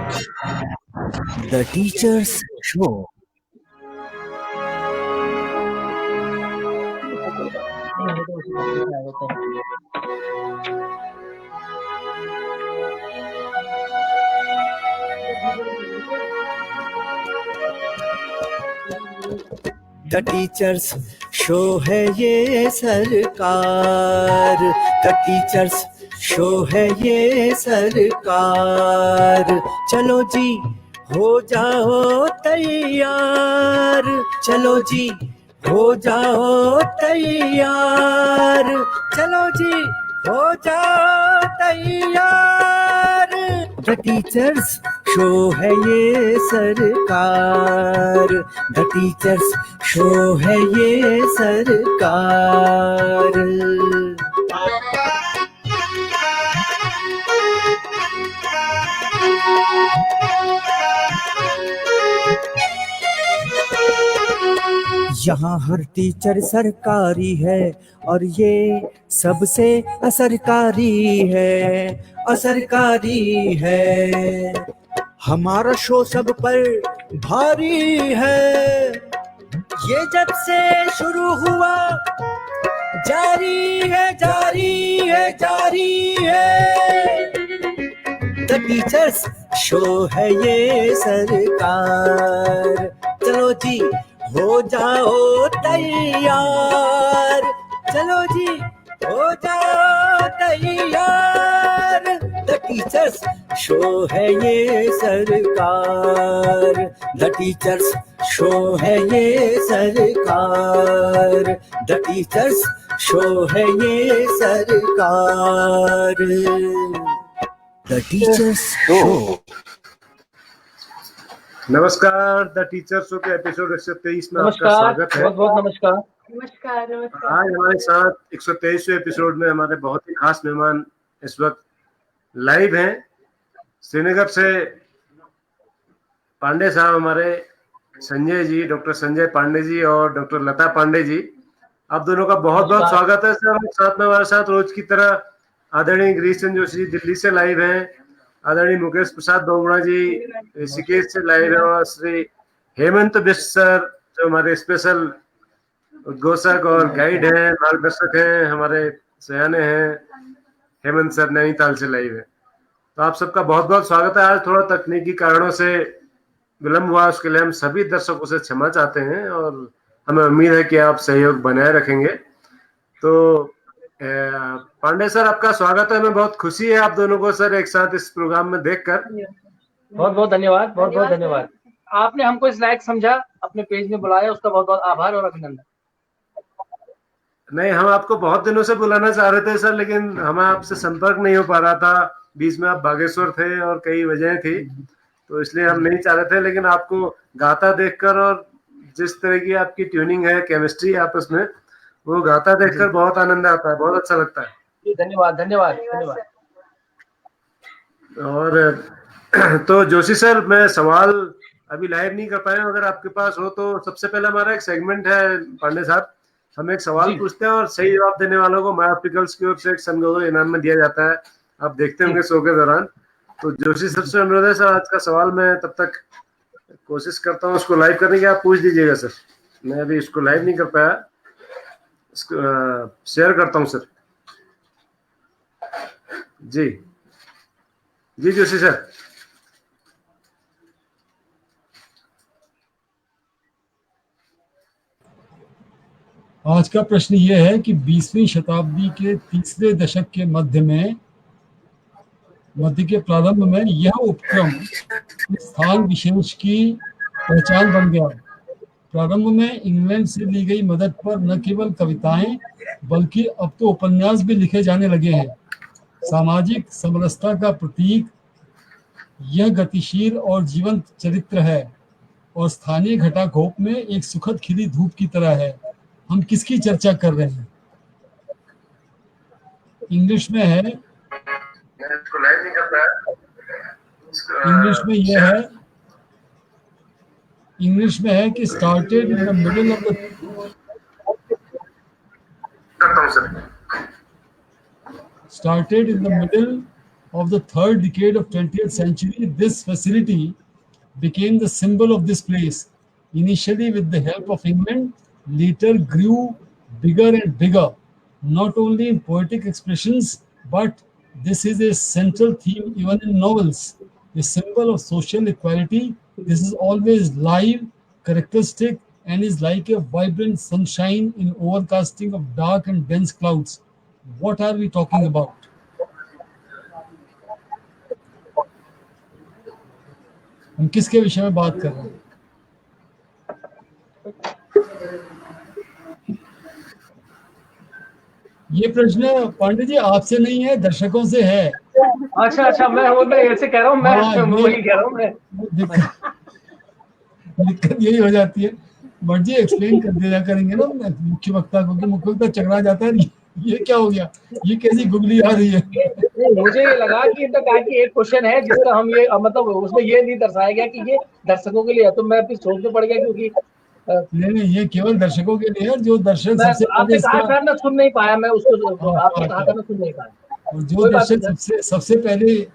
The Teacher's Show. The Teacher's Show है ये सरकार, The Teacher's Show है ये सरकार। चलो जी हो जाओ तैयार, चलो जी हो जाओ तैयार, चलो जी हो जाओ तैयार। The Teacher's Show है ये सरकार, The Teacher's Show है ये सरकार। यहाँ हर टीचर सरकारी है और ये सबसे असरकारी है, असरकारी है। हमारा शो सब पर भारी है, ये जब से शुरू हुआ जारी है, जारी है, जारी है। The Teacher's Show है ये सरकार, चलो जी हो जाओ तैयार, चलो जी हो जाओ तैयार। The Teacher's Show है ये सरकार, The Teacher's Show है ये सरकार, The Teacher's Show है ये सरकार। The Teacher's Show। नमस्कार, द टीचर शो के एपिसोड 123 में आपका स्वागत है। बहुत बहुत नमस्कार। नमस्कार। आज हमारे साथ 123वें एपिसोड में हमारे बहुत ही खास मेहमान इस वक्त लाइव हैं। श्रीनगर से पांडे साहब हमारे, संजय जी, डॉक्टर संजय पांडे जी और डॉक्टर लता पांडे जी, आप दोनों का बहुत बहुत स्वागत है सर। साथ में हमारे साथ रोज की तरह आदरणीय गिरीश चंद्र जोशी जी दिल्ली से लाइव हैं, आदरणीय मुकेश प्रसाद दोगुणा जी ऋषिकेश से लाइव है, और श्री हेमंत बिष्ट सर जो हमारे स्पेशल उद्घोषक और गाइड हैं, मार्गदर्शक हैं, हमारे सयाने हैं। हेमंत सर नैनीताल से लाइव है। तो आप सबका बहुत बहुत स्वागत है। आज थोड़ा तकनीकी कारणों से विलंब हुआ, उसके लिए हम सभी दर्शकों से क्षमा चाहते हैं और हमें उम्मीद है कि आप सहयोग बनाए रखेंगे। तो पांडे सर, आपका स्वागत है। हमें बहुत खुशी है आप दोनों को सर एक साथ इस प्रोग्राम में देखकर। बहुत बहुत धन्यवाद, बहुत बहुत धन्यवाद। आपने हमको इस लायक समझा, अपने पेज में बुलाया, उसका बहुत बहुत आभार और अभिनंदन। नहीं, हम आपको बहुत दिनों से बुलाना चाह रहे थे सर, लेकिन हमें आपसे संपर्क नहीं हो पा रहा था। बीच में आप बागेश्वर थे और कई वजह थी, तो इसलिए हम नहीं चाह रहे थे। लेकिन आपको गाता देखकर और जिस तरह की आपकी ट्यूनिंग है, केमिस्ट्री आपस में, वो गाता देखकर बहुत आनंद आता है, बहुत अच्छा लगता है। धन्यवाद धन्यवाद धन्यवाद। और तो जोशी सर, मैं सवाल अभी लाइव नहीं कर पाए, अगर आपके पास हो तो। सबसे पहले हमारा एक सेगमेंट है पांडे साहब, हम एक सवाल पूछते हैं और सही जवाब देने वालों को माय ऑप्टिकल्स की ओर से एक सनगोगो इनाम में दिया जाता है। आप देखते होंगे शो के दौरान। तो जोशी सर से अनुरोध है सर, आज का सवाल मैं तब तक कोशिश करता हूँ उसको लाइव करने की, आप पूछ दीजिएगा सर। मैं अभी इसको लाइव नहीं कर पाया, इसको शेयर करता हूँ सर। जी जी जोशी सर। आज का प्रश्न यह है कि 20वीं शताब्दी के तीसरे दशक के मध्य के प्रारंभ में यह उपक्रम स्थान विशेष की पहचान बन गया। प्रारंभ में इंग्लैंड से ली गई मदद पर न केवल कविताएं बल्कि अब तो उपन्यास भी लिखे जाने लगे हैं। सामाजिक समरसता का प्रतीक यह गतिशील और जीवंत चरित्र है और स्थानीय घटाघोप में एक सुखद खिली धूप की तरह है। हम किसकी चर्चा कर रहे हैं? इंग्लिश में है, इंग्लिश में है कि started in the middle of the started in the middle of the third decade of 20th century, this facility became the symbol of this place. Initially with the help of England, later grew bigger and bigger, not only in poetic expressions, but this is a central theme even in novels. A symbol of social equality, this is always live, characteristic, and is like a vibrant sunshine in overcasting of dark and dense clouds. What are we talking about? हम किसके विषय में बात कर रहे हैं? ये प्रश्न पांडे जी आपसे नहीं है, दर्शकों से है। अच्छा, मैं ऐसे कह रहा हूँ, मैं वही कह रहा हूँ मैं। दिक्कत यही हो जाती है। बट जी एक्सप्लेन कर दिया करेंगे ना मुख्य वक्ता को, कि मुख्य वक्ता चकरा जाता है, ये क्या हो गया, ये कैसी गुगली आ रही है। मुझे ये लगा कि एक क्वेश्चन है जिसका हम ये मतलब उसमें ये नहीं दर्शाया गया कि ये दर्शकों के लिए है, तो मैं फिर सोचने पड़ गया, क्योंकि नहीं, ये केवल दर्शकों के लिए है। जो दर्शक सबसे आपने कहा था मैं सुन नहीं पाया, मैं उसको आपने कहा था मैं सुन नहीं पाया। और जो दर्शक सबसे पहले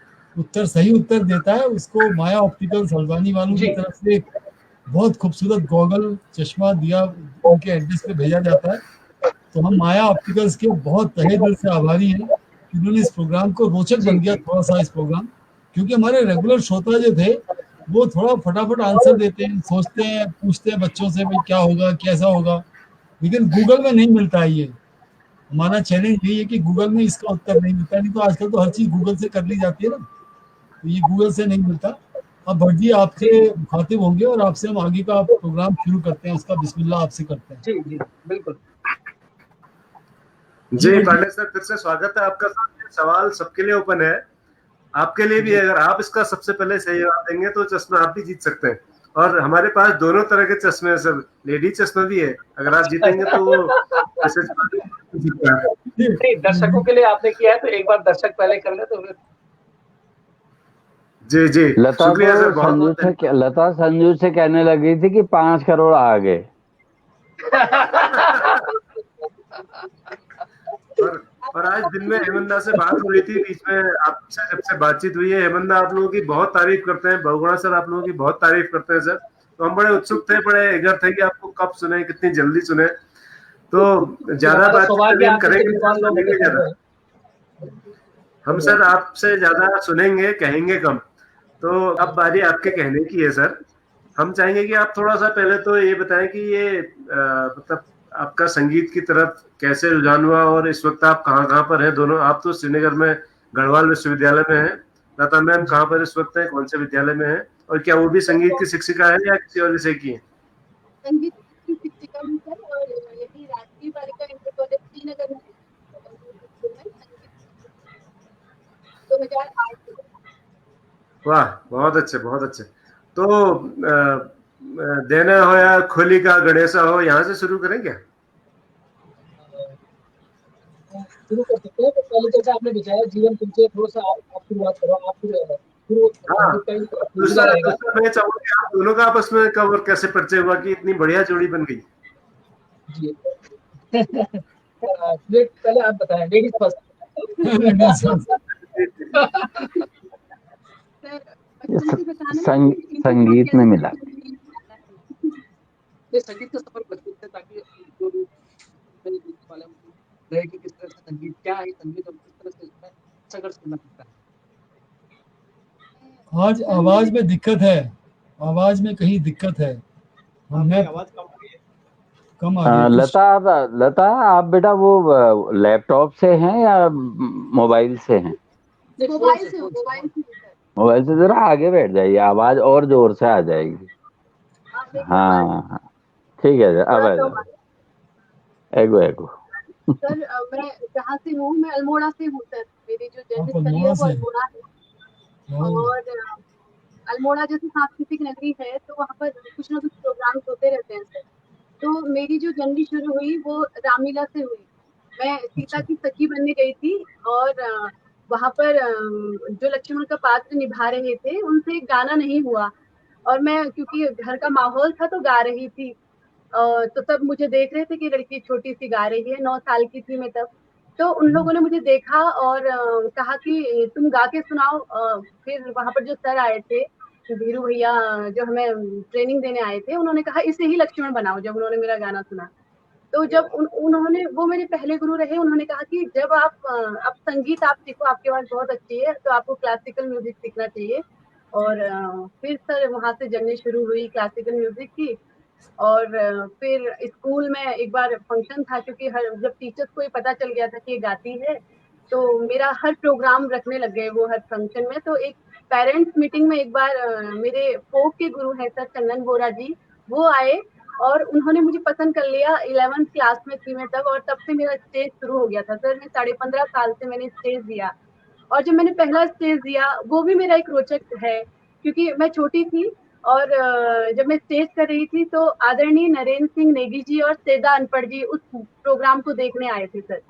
सही उत्तर देता है उसको माया ऑप्टिकल्स हल्द्वानी वालों की तरफ से बहुत खूबसूरत गॉगल चश्मा दिया, उनके एड्रेस पे भेजा जाता है। तो हम माया ऑप्टिकल्स के बहुत तहे दिल से आभारी हैं कि उन्होंने इस प्रोग्राम को रोचक बन गया थोड़ा सा इस प्रोग्राम, क्योंकि हमारे रेगुलर श्रोता जो थे वो थोड़ा फटाफट आंसर देते हैं, सोचते हैं, पूछते हैं बच्चों से भाई क्या होगा कैसा होगा, लेकिन गूगल में नहीं मिलता है। ये हमारा चैलेंज यही है कि गूगल में इसका उत्तर नहीं मिलता। नहीं तो आजकल तो हर चीज गूगल से कर ली जाती है ना, तो ये गूगल से नहीं मिलता। अब भट्ट जी आपसे मुखातिब होंगे और आपसे हम आगे का प्रोग्राम शुरू करते हैं, उसका बिस्मिल्लाह आपसे करते हैं। जी जी बिल्कुल जी पांडे सर, फिर से स्वागत है आपका। सवाल सबके लिए ओपन है, आपके लिए भी। अगर आप इसका सबसे पहले सही जवाब देंगे तो चश्मा आप भी जीत सकते हैं। और हमारे पास दोनों तरह के चश्मे हैं सर, लेडी चश्मा भी है। अगर आप जीतेंगे तो वो दर्शकों के लिए आपने किया है, तो एक बार दर्शक पहले कर ले तो जी जी शुक्रिया सर। लता संजू से कहने लगी थी कि 5 करोड़ आ गए। और आज दिन में हेमंदा से बात हो रही थी, बीच में आपसे जब से बातचीत हुई है, हेमंदा आप लोगों की बहुत तारीफ करते हैं, बहुगुणा सर आप लोगों की बहुत तारीफ करते हैं सर। तो हम बड़े उत्सुक थे, बड़े एगर थे कि आपको कब सुने, कितनी जल्दी सुने। तो ज्यादा बात करेंगे, हम सर आपसे ज्यादा सुनेंगे, कहेंगे कम। तो अब बारी आपके कहने की है सर। हम चाहेंगे कि आप थोड़ा सा पहले तो ये बताएं कि ये मतलब आपका संगीत की तरफ कैसे रुझान हुआ, और इस वक्त आप कहाँ पर हैं दोनों। आप तो श्रीनगर में गढ़वाल विश्वविद्यालय में हैं, लता मैम कहाँ पर इस वक्त हैं, कौन से विद्यालय में हैं, और क्या वो भी संगीत की शिक्षिका है या किसी और विषय की है? संगीत की शिक्षिका भी है, और यही राजकीय बालिका इंटर कॉलेज श्रीनगर में 2008। वाह, बहुत अच्छे बहुत अच्छे। तो देना हो या खोली का गणेशा हो, यहाँ से शुरू करें क्या? शुरू कर सकते हैं। तो पहले जैसे आपने बताया जीवन तुमसे, थोड़ा सा आप शुरुआत करो। आप दूसरा मैं चाहूंगा आप दोनों का आपस में कब और कैसे परिचय हुआ कि इतनी बढ़िया जोड़ी बन गई? जी पहले आप बताएं, लेडीज फर्स्ट। संगीत में मिला। संगीत का सफर बचपन से, ताकि जो भी रहे कि किस तरह से संगीत क्या है, संगीत और किस तरह से इसमें संघर्ष करना पड़ता है। आज आवाज में दिक्कत है, आवाज में कहीं दिक्कत है। हमें आवाज कम आ रही है। लता आप बेटा वो लैपटॉप से हैं या मोबाइल से हैं? मोबाइल से जरा आगे बैठ जाइए, आवाज और जोर से आ जाएगी। हाँ ठीक है, अब एगो सर मैं जहाँ से हूँ, मैं अल्मोड़ा से हूँ सर। मेरी जो जन्मस्थली है वो अल्मोड़ा है, और अल्मोड़ा जैसे सांस्कृतिक नगरी है, तो वहाँ पर कुछ ना कुछ प्रोग्राम होते रहते हैं सर। तो मेरी जो जर्नी शुरू हुई वो रामलीला से हुई। मैं सीता की सखी बनने गई थी, और वहाँ पर जो लक्ष्मण का पात्र निभा रहे थे उनसे गाना नहीं हुआ, और मैं क्योंकि घर का माहौल था तो गा रही थी। तो सब मुझे देख रहे थे कि लड़की छोटी सी गा रही है, 9 साल की थी मैं तब। तो उन लोगों ने मुझे देखा और कहा कि तुम गा के सुनाओ। फिर वहाँ पर जो सर आए थे, धीरू भैया, जो हमें ट्रेनिंग देने आए थे, उन्होंने कहा इसे ही लक्ष्मण बनाओ। जब उन्होंने मेरा गाना सुना, तो जब उन्होंने, वो मेरे पहले गुरु रहे, उन्होंने कहा कि जब आप संगीत आप सीखो, आपकी आवाज बहुत अच्छी है, तो आपको क्लासिकल म्यूजिक सीखना चाहिए। और फिर सर वहाँ से जर्नी शुरू हुई क्लासिकल म्यूजिक की। और फिर स्कूल में एक बार फंक्शन था, क्योंकि हर जब टीचर्स को ये पता चल गया था कि ये गाती है, तो मेरा हर प्रोग्राम रखने लग गए वो हर फंक्शन में। तो एक पेरेंट्स मीटिंग में एक बार मेरे फोक के गुरु हैं सर चंदन बोरा जी, वो आए और उन्होंने मुझे पसंद कर लिया। 11th क्लास में थी मैं तब, और तब से मेरा स्टेज शुरू हो गया था सर। मैं 15.5 साल से मैंने स्टेज दिया, और जब मैंने पहला स्टेज दिया वो भी मेरा एक रोचक है, क्योंकि मैं छोटी थी और जब मैं स्टेज कर रही थी तो आदरणीय नरेंद्र सिंह नेगी जी और सेदा अनपढ़ जी उस प्रोग्राम को देखने आए थे सर।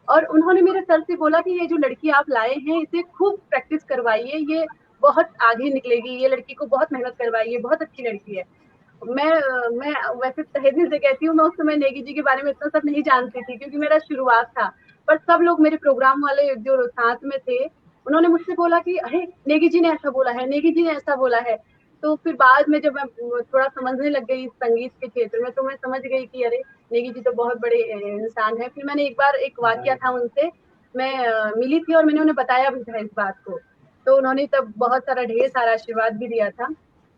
और उन्होंने मेरे सर से बोला कि ये जो लड़की आप लाए हैं इसे खूब प्रैक्टिस करवाइए, ये बहुत आगे निकलेगी, ये लड़की को बहुत मेहनत करवाइए, बहुत अच्छी लड़की है। मैं वैसे तहेदी से कहती हूँ, मैं उस समय नेगी जी के बारे में इतना सब नहीं जानती थी, क्योंकि मेरा शुरुआत था। पर सब लोग मेरे प्रोग्राम वाले जो साथ में थे, उन्होंने मुझसे बोला कि अरे नेगी जी ने ऐसा बोला है, नेगी जी ने ऐसा बोला है। तो फिर बाद में जब मैं थोड़ा समझने लग गई संगीत के क्षेत्र में, तो मैं समझ गई कि अरे नेगी जी तो बहुत बड़े इंसान है। फिर मैंने एक बार, एक वाकया था उनसे, मैं मिली थी और मैंने उन्हें बताया भी था इस बात को, तो उन्होंने तब बहुत सारा ढेर सारा आशीर्वाद भी दिया था।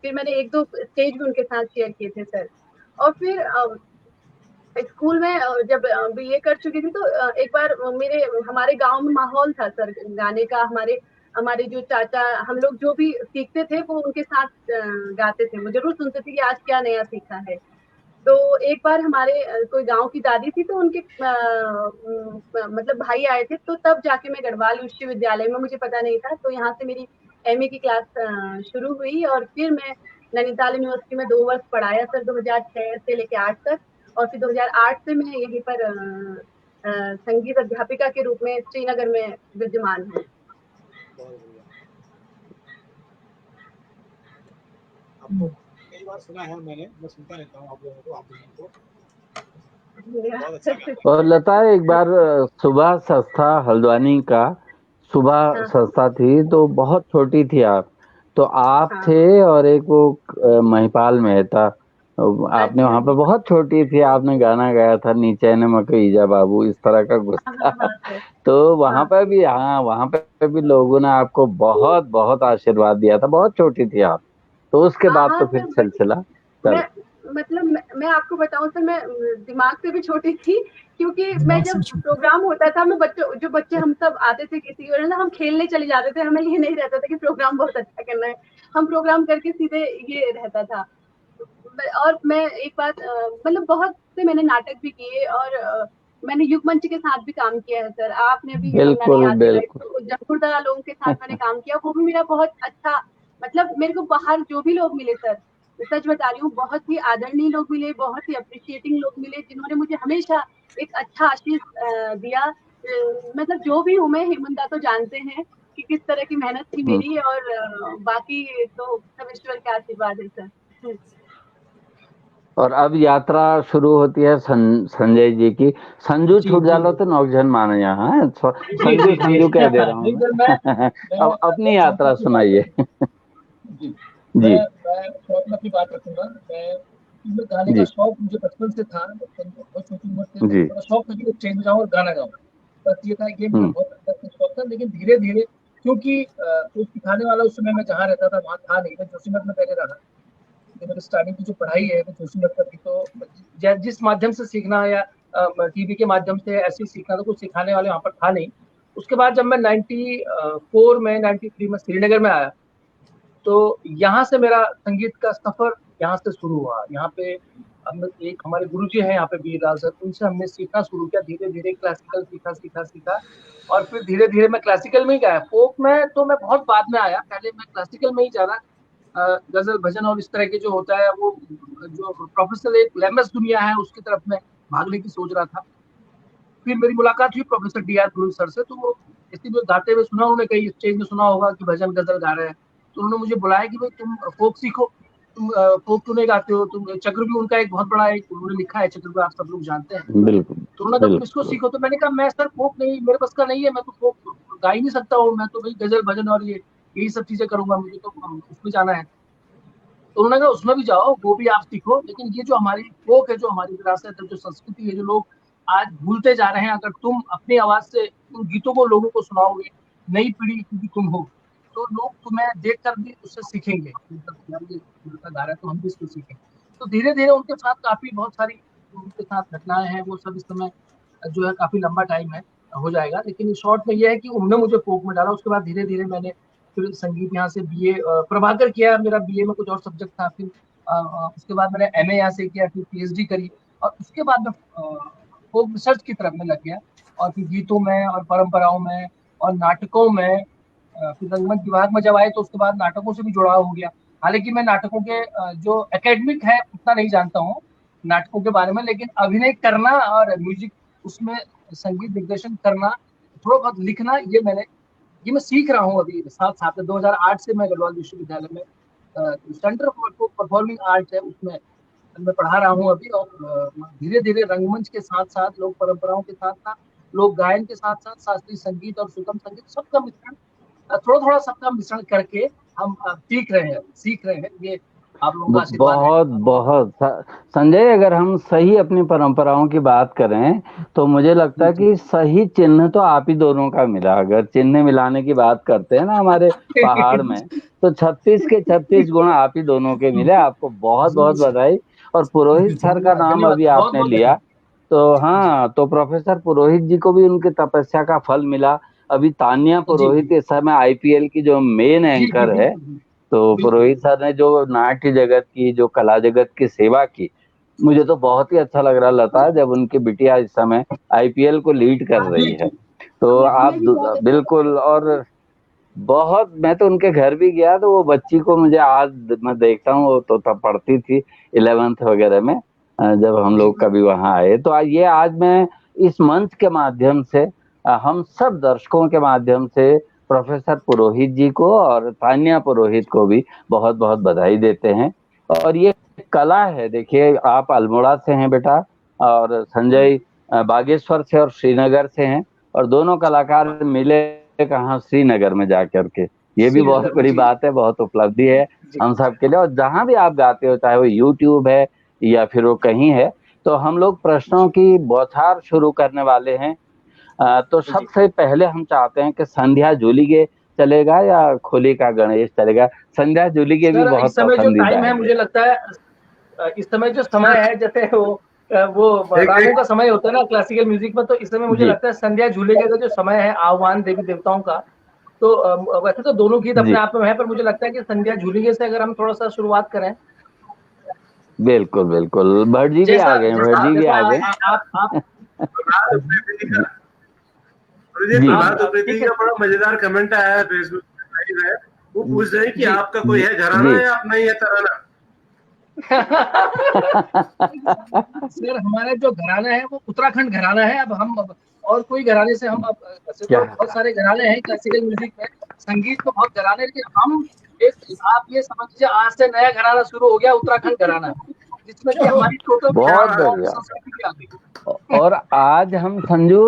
फिर मैंने 1-2 स्टेज भी उनके साथ शेयर किए थे सर। और फिर स्कूल में जब बीए कर चुकी थी, तो एक बार हमारे गांव में माहौल था सर गाने का। हमारे जो चाचा, हम लोग जो भी सीखते थे वो उनके साथ गाते थे, वो जरूर सुनते थे कि आज क्या नया सीखा है। तो एक बार हमारे कोई गांव की दादी थी, तो उनके मतलब भाई आए थे, तो तब जाके मैं गढ़वाल विश्वविद्यालय में, मुझे पता नहीं था, तो यहाँ से मेरी एमए की क्लास शुरू हुई। और फिर मैं नैनीताल यूनिवर्सिटी में 2 वर्ष पढ़ाया सर, 2006 से लेके 8 तक। और फिर 2008 से मैं यहीं पर संगीत अध्यापिका के रूप में श्रीनगर में विद्यमान हूँ। आपको कई बार सुना है मैंने, मैं सुनता रहता हूँ आप लोगों को, आप लोगों को बहुत अच्छा लगा। और लता, एक बार सुबह संस्था हल्द्वानी का सुबह हाँ। संस्था थी, तो बहुत छोटी थी आप, तो आप हाँ। थे और एक वो महिपाल मेहता, आपने वहां पे बहुत छोटी थी, आपने गाना गाया था नीचे ने मकईजा बाबू, इस तरह का कुछ था। तो वहां पे भी, हाँ वहां पे भी लोगों ने आपको बहुत बहुत आशीर्वाद दिया था, बहुत छोटी थी आप। तो उसके बाद तो फिर सिलसिला चल। मैं आपको बताऊं सर, मैं दिमाग से भी छोटी थी, क्योंकि मैं जब प्रोग्राम होता था, मैं जो बच्चे हम सब आते थे किसी और ना, हम खेलने चले जाते थे, हमें ये नहीं रहता था कि प्रोग्राम बहुत अच्छा करना है, हम प्रोग्राम करके सीधे ये रहता था। और मैं एक बात, मतलब बहुत से मैंने नाटक भी किए, और मैंने युग मंच के साथ भी काम किया है सर। आपने भी बिल्कुल बिल्कुल तो जखुरदा लोगों के साथ मैंने काम किया, वो भी मेरा बहुत अच्छा, मतलब मेरे को बाहर जो भी लोग मिले सर, सच बता रही हूँ, बहुत ही आदरणीय लोग मिले, बहुत ही अप्रिशिएटिंग लोग मिले, जिन्होंने मुझे हमेशा एक अच्छा आशीष दिया। मतलब जो भी हूँ मैं, हेमंता तो जानते हैं कि किस तरह की मेहनत थी मेरी, और बाकी तो सब ईश्वर का आशीर्वाद है सर। और अब यात्रा शुरू होती है संजय जी की। संजू छूट जालो तो नौजन माने यहाँ, संजू संजू कह दे रहा हूँ मैं। अब अपनी यात्रा सुनाइए। मैं अपनी बात रखूंगा। मैं गाने का शौक मुझे बचपन से था, बहुत छोटी उम्र से मेरा शौक था कि स्टेज में जाऊँ और गाना गाऊँ, बस ये था, ये मेरा बहुत अच्छा शौक था। लेकिन धीरे धीरे, क्योंकि कोई सिखाने वाला उस समय मैं जहाँ रहता था वहाँ था नहीं, मैं जोशीमठ में पहले रहा, मेरी स्टार्टिंग की जो पढ़ाई है वो जोशीमठ तक थी। तो जिस माध्यम से सीखना, या टीवी के माध्यम से ऐसे सीखना, तो कुछ सिखाने वाले वहाँ पर था नहीं। उसके बाद जब मैं 94 में 93 में श्रीनगर में आया, तो यहाँ से मेरा संगीत का सफर यहाँ से शुरू हुआ। यहाँ पे एक हमारे गुरुजी हैं यहाँ पे वीरलाल सर, उनसे हमने सीखना शुरू किया, धीरे धीरे क्लासिकल सीखा, और फिर धीरे धीरे मैं क्लासिकल में ही गाया। फोक में तो मैं बहुत बाद में आया, पहले मैं क्लासिकल में ही ज्यादा गजल भजन और इस तरह के जो होता है, वो जो प्रोफेशनल एक ग्लैमरस दुनिया है उसकी तरफ मैं भागने की सोच रहा था। फिर मेरी मुलाकात हुई प्रोफेसर डी आर गुरु सर से, तो वो इसी गाते हुए सुना, उन्होंने कहीं स्टेज में सुना होगा कि भजन गजल गा रहे हैं, तो उन्होंने मुझे बुलाया कि भाई तुम फोक सीखो। तुम फोक क्यों नहीं गाते हो, तुम चक्र भी उनका एक बहुत बड़ा एक उन्होंने लिखा है, चक्र को आप सब लोग जानते हैं। बिल्कुल तो उन्होंने कहा तुम इसको बिल्कुल। सीखो, तो मैंने कहा मैं सर फोक नहीं, मेरे बस का नहीं है, मैं तो फोक गा ही नहीं सकता हूँ, मैं तो भाई गजल भजन और ये यही सब चीजें करूंगा, मुझे तो उसमें जाना है। तो उन्होंने कहा उसमें भी जाओ, वो भी आप सीखो, लेकिन ये जो हमारी फोक है, जो हमारी विरासत है, जो संस्कृति है, जो लोग आज भूलते जा रहे हैं, अगर तुम अपनी आवाज से उन गीतों को लोगों को सुनाओगे, नई पीढ़ी क्योंकि तुम हो, तो लोग तुम्हें देख कर भी उससे सीखेंगे, मतलब यार ये लड़का गा रहा है तो हम भी इसको सीखें। तो धीरे धीरे उनके साथ काफी बहुत सारी उनके साथ घटनाएं हैं, वो सब इस समय जो है काफी लंबा टाइम है, हो जाएगा, लेकिन शॉर्ट में ये है कि उन्होंने मुझे फोक में डाला। उसके बाद धीरे धीरे मैंने फिर संगीत यहाँ से बीए प्रभाकर किया, मेरा बीए में कुछ और सब्जेक्ट था, फिर उसके बाद मैंने एमए यहाँ से किया, फिर पीएचडी करी, और उसके बाद मैं फोक रिसर्च की तरफ में लग गया, और फिर गीतों में और परंपराओं में और नाटकों में, फिर रंगमंच विभाग में जब आए तो उसके बाद नाटकों से भी जुड़ाव हो गया। हालांकि मैं नाटकों के जो एकेडमिक है उतना नहीं जानता हूँ नाटकों के बारे में, लेकिन अभिनय करना और म्यूजिक उसमें संगीत दिग्दर्शन करना, थोड़ा बहुत लिखना, ये मैं सीख रहा हूँ अभी साथ साथ। 2008 से मैं गढ़वाल विश्वविद्यालय में सेंटर फॉर परफॉर्मिंग आर्ट है, उसमें मैं पढ़ा रहा हूँ अभी, और धीरे धीरे रंगमंच के साथ साथ लोक परंपराओं के साथ साथ लोक गायन के साथ साथ शास्त्रीय संगीत और सुगम संगीत सबका मिश्रण, थोड़ा थोड़ा सबका मिश्रण करके हम सीख रहे हैं। ये आप लोगों का आशीर्वाद है। बहुत बहुत संजय, अगर हम सही अपनी परंपराओं की बात करें तो मुझे लगता है कि सही चिन्ह तो आप ही दोनों का मिला। अगर चिन्ह मिलाने की बात करते हैं ना हमारे पहाड़ में, तो 36 के 36 गुण आप ही दोनों के मिले। आपको बहुत बहुत बधाई। और पुरोहित सर का नाम धन्यवाद, अभी बहुत आपने बहुत लिया, धन्यवाद। तो हाँ, तो प्रोफेसर पुरोहित जी को भी उनकी तपस्या का फल मिला। अभी तान्या जी पुरोहित इस समय आईपीएल की जो मेन जी जी एंकर है, बिल्कुल तो बिल्कुल। पुरोहित सर ने जो नाट्य जगत की, जो कला जगत की सेवा की, मुझे तो बहुत ही अच्छा लग रहा लता, जब उनकी बिटिया इस समय आईपीएल को लीड कर रही है। तो आप हमें भी बहुत अच्छा बिल्कुल, और बहुत, मैं तो उनके घर भी गया तो वो बच्ची को मुझे आज मैं देखता हूँ, वो तो तब पढ़ती थी 11th वगैरह में, जब हम लोग कभी वहां आए। तो ये आज मैं इस मंच के माध्यम से, हम सब दर्शकों के माध्यम से प्रोफेसर पुरोहित जी को और तान्या पुरोहित को भी बहुत बहुत बधाई देते हैं। और ये कला है, देखिए आप अल्मोड़ा से हैं बेटा, और संजय बागेश्वर से और श्रीनगर से हैं, और दोनों कलाकार मिले कहाँ, श्रीनगर में जाकर के। ये भी बहुत श्रीनगर में बड़ी जी बात है, बहुत उपलब्धि है जी हम सब के लिए। और जहां भी आप गाते हो, चाहे वो यूट्यूब है या फिर वो कहीं है, तो हम लोग प्रश्नों की बौछार शुरू करने वाले हैं। तो जी। सबसे पहले हम चाहते हैं कि संध्या झूलिगे चलेगा या खोली का गणेश चलेगा? संध्या झूलिगे भी सर इस बहुत समय जो पसंदीदा टाइम है है मुझे बेटा। लगता है इस समय जो समय है, जैसे वो एक रागों एक का समय होता है ना क्लासिकल म्यूजिक में, तो इस समय मुझे जी लगता है संध्या झूलेगे का जो समय है आह्वान देवी देवताओं का, तो वैसे तो दोनों गीत अपने जी, आप में है, पर मुझे लगता है कि संध्या झूलेगे से अगर हम थोड़ा सा शुरुआत करें, बिल्कुल बिल्कुल। भट्ट जी भी जैसा आ गए, भट्ट जैसा जी भी जैसा आ गए। आप प्रभात उप्रेती का, मुझे जी प्रभात आप उप्रेती ठीक है। का बड़ा मजेदार कमेंट आया है फेसबुक पे, लाइव है। वो पूछ रहे हैं कि जी आपका कोई है घराना जी या अपना ही है तराना? सर हमारा जो घराना है वो उत्तराखंड घराना है। अब और कोई घराने से हम, अब वैसे क्या तो बहुत सारे घराने हैं क्लासिकल म्यूजिक में, संगीत में बहुत घराने, लेकिन हम एक, आप ये समझ लीजिए आज से नया घराना शुरू हो गया, उत्तराखंड घराना, जिसमें कि हमारी टोटल क्या बहुत बात है। बढ़िया। संस्कृति भी आ गई। और आज हम संजू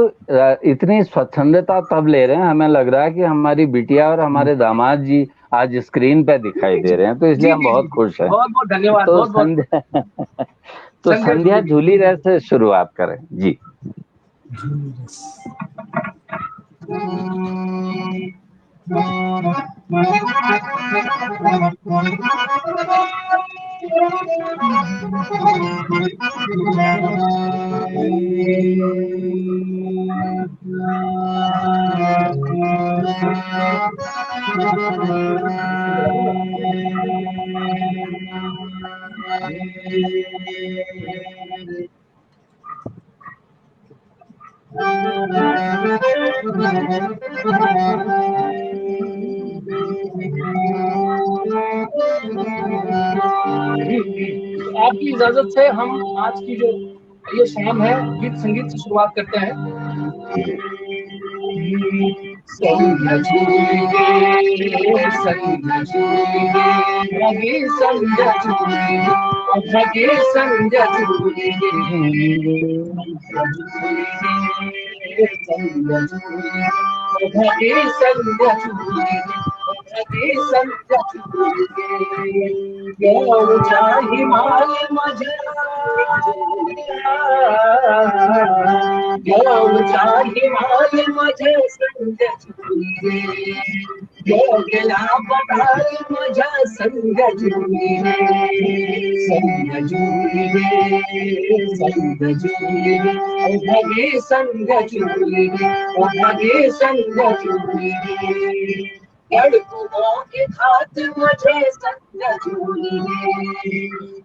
इतनी स्वच्छंदता तब ले रहे हैं, हमें लग रहा है कि हमारी बिटिया और हमारे दामाद जी आज स्क्रीन पे दिखाई दे रहे हैं, तो इसलिए जी हम जी जी बहुत जी, खुश हैं। बहुत बहुत धन्यवाद, तो बहुत बहुत तो संध्या संध्या झूलेगी। झूली रह से शुरुआत करें जी। तो आपकी इजाजत से हम आज की जो ये शाम है गीत संगीत से शुरुआत करते हैं। संग झूलिए संग झूलिए भगे संग झूलिए भगे संग झूलिए संग झूलिए भगे संग झूलिए भगे संग झूलिए गौचा हिमालय मझे गौचा हिमालय मझे संग झूलिए गेला पटाल माझ्या संग झूलिए संग झूलिए संग झूलिए भगे संग झूलिए भगे संग झूलिए लड़कों के हाथ मुझे संग झूलिए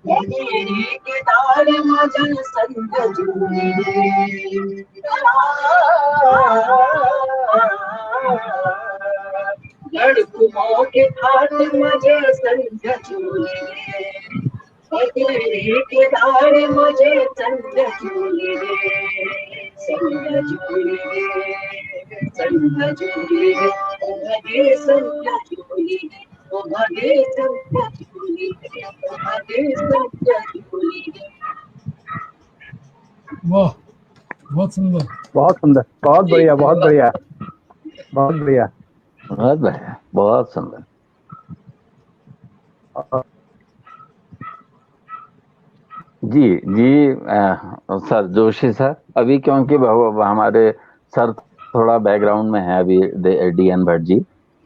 मेरी के तार मुझे संग झूलिए लड़कों के हाथ मुझे संग झूलिए मेरी के तार मुझे संग झूलिए संग झूलिए संग झूलिए भगे संग झूलिए भगे संग झूलिए भगे संग झूलिए। वाह, बहुत सुंदर। बहुत सुंदर, बहुत बढ़िया, बहुत बढ़िया, बहुत बढ़िया, बहुत बढ़िया, बहुत सुंदर। जी जी सर जोशी सर, अभी क्योंकि हमारे सर थोड़ा बैकग्राउंड में है अभी DN भट्ट जी,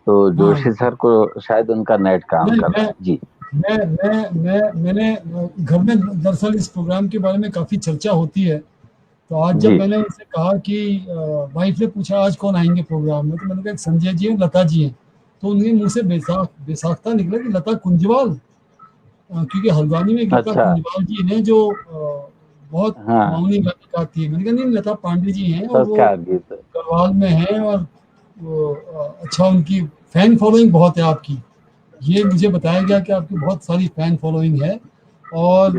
तो जोशी सर को शायद उनका नेट काम कर रहा है। जी मैंने घर में दरअसल इस प्रोग्राम के बारे में काफी चर्चा होती है, तो आज जब मैंने उनसे कहा कि वाइफ ने पूछा आज कौन आएंगे प्रोग्राम में, तो मैंने कहा संजय जी हैं, लता जी हैं, तो उनके मुंह से बेसाख्ता निकला कि लता कुंजवाल, क्योंकि हल्द्वानी में लता कुंजवाल जी हैं जो बहुत मामूली गाने गाती है। मैंने कहा नहीं, लता पांडे जी हैं और वो गढ़वाल में हैं और अच्छा उनकी फैन फॉलोइंग बहुत है आपकी, ये मुझे बताया गया कि आपकी बहुत सारी फैन फॉलोइंग है। और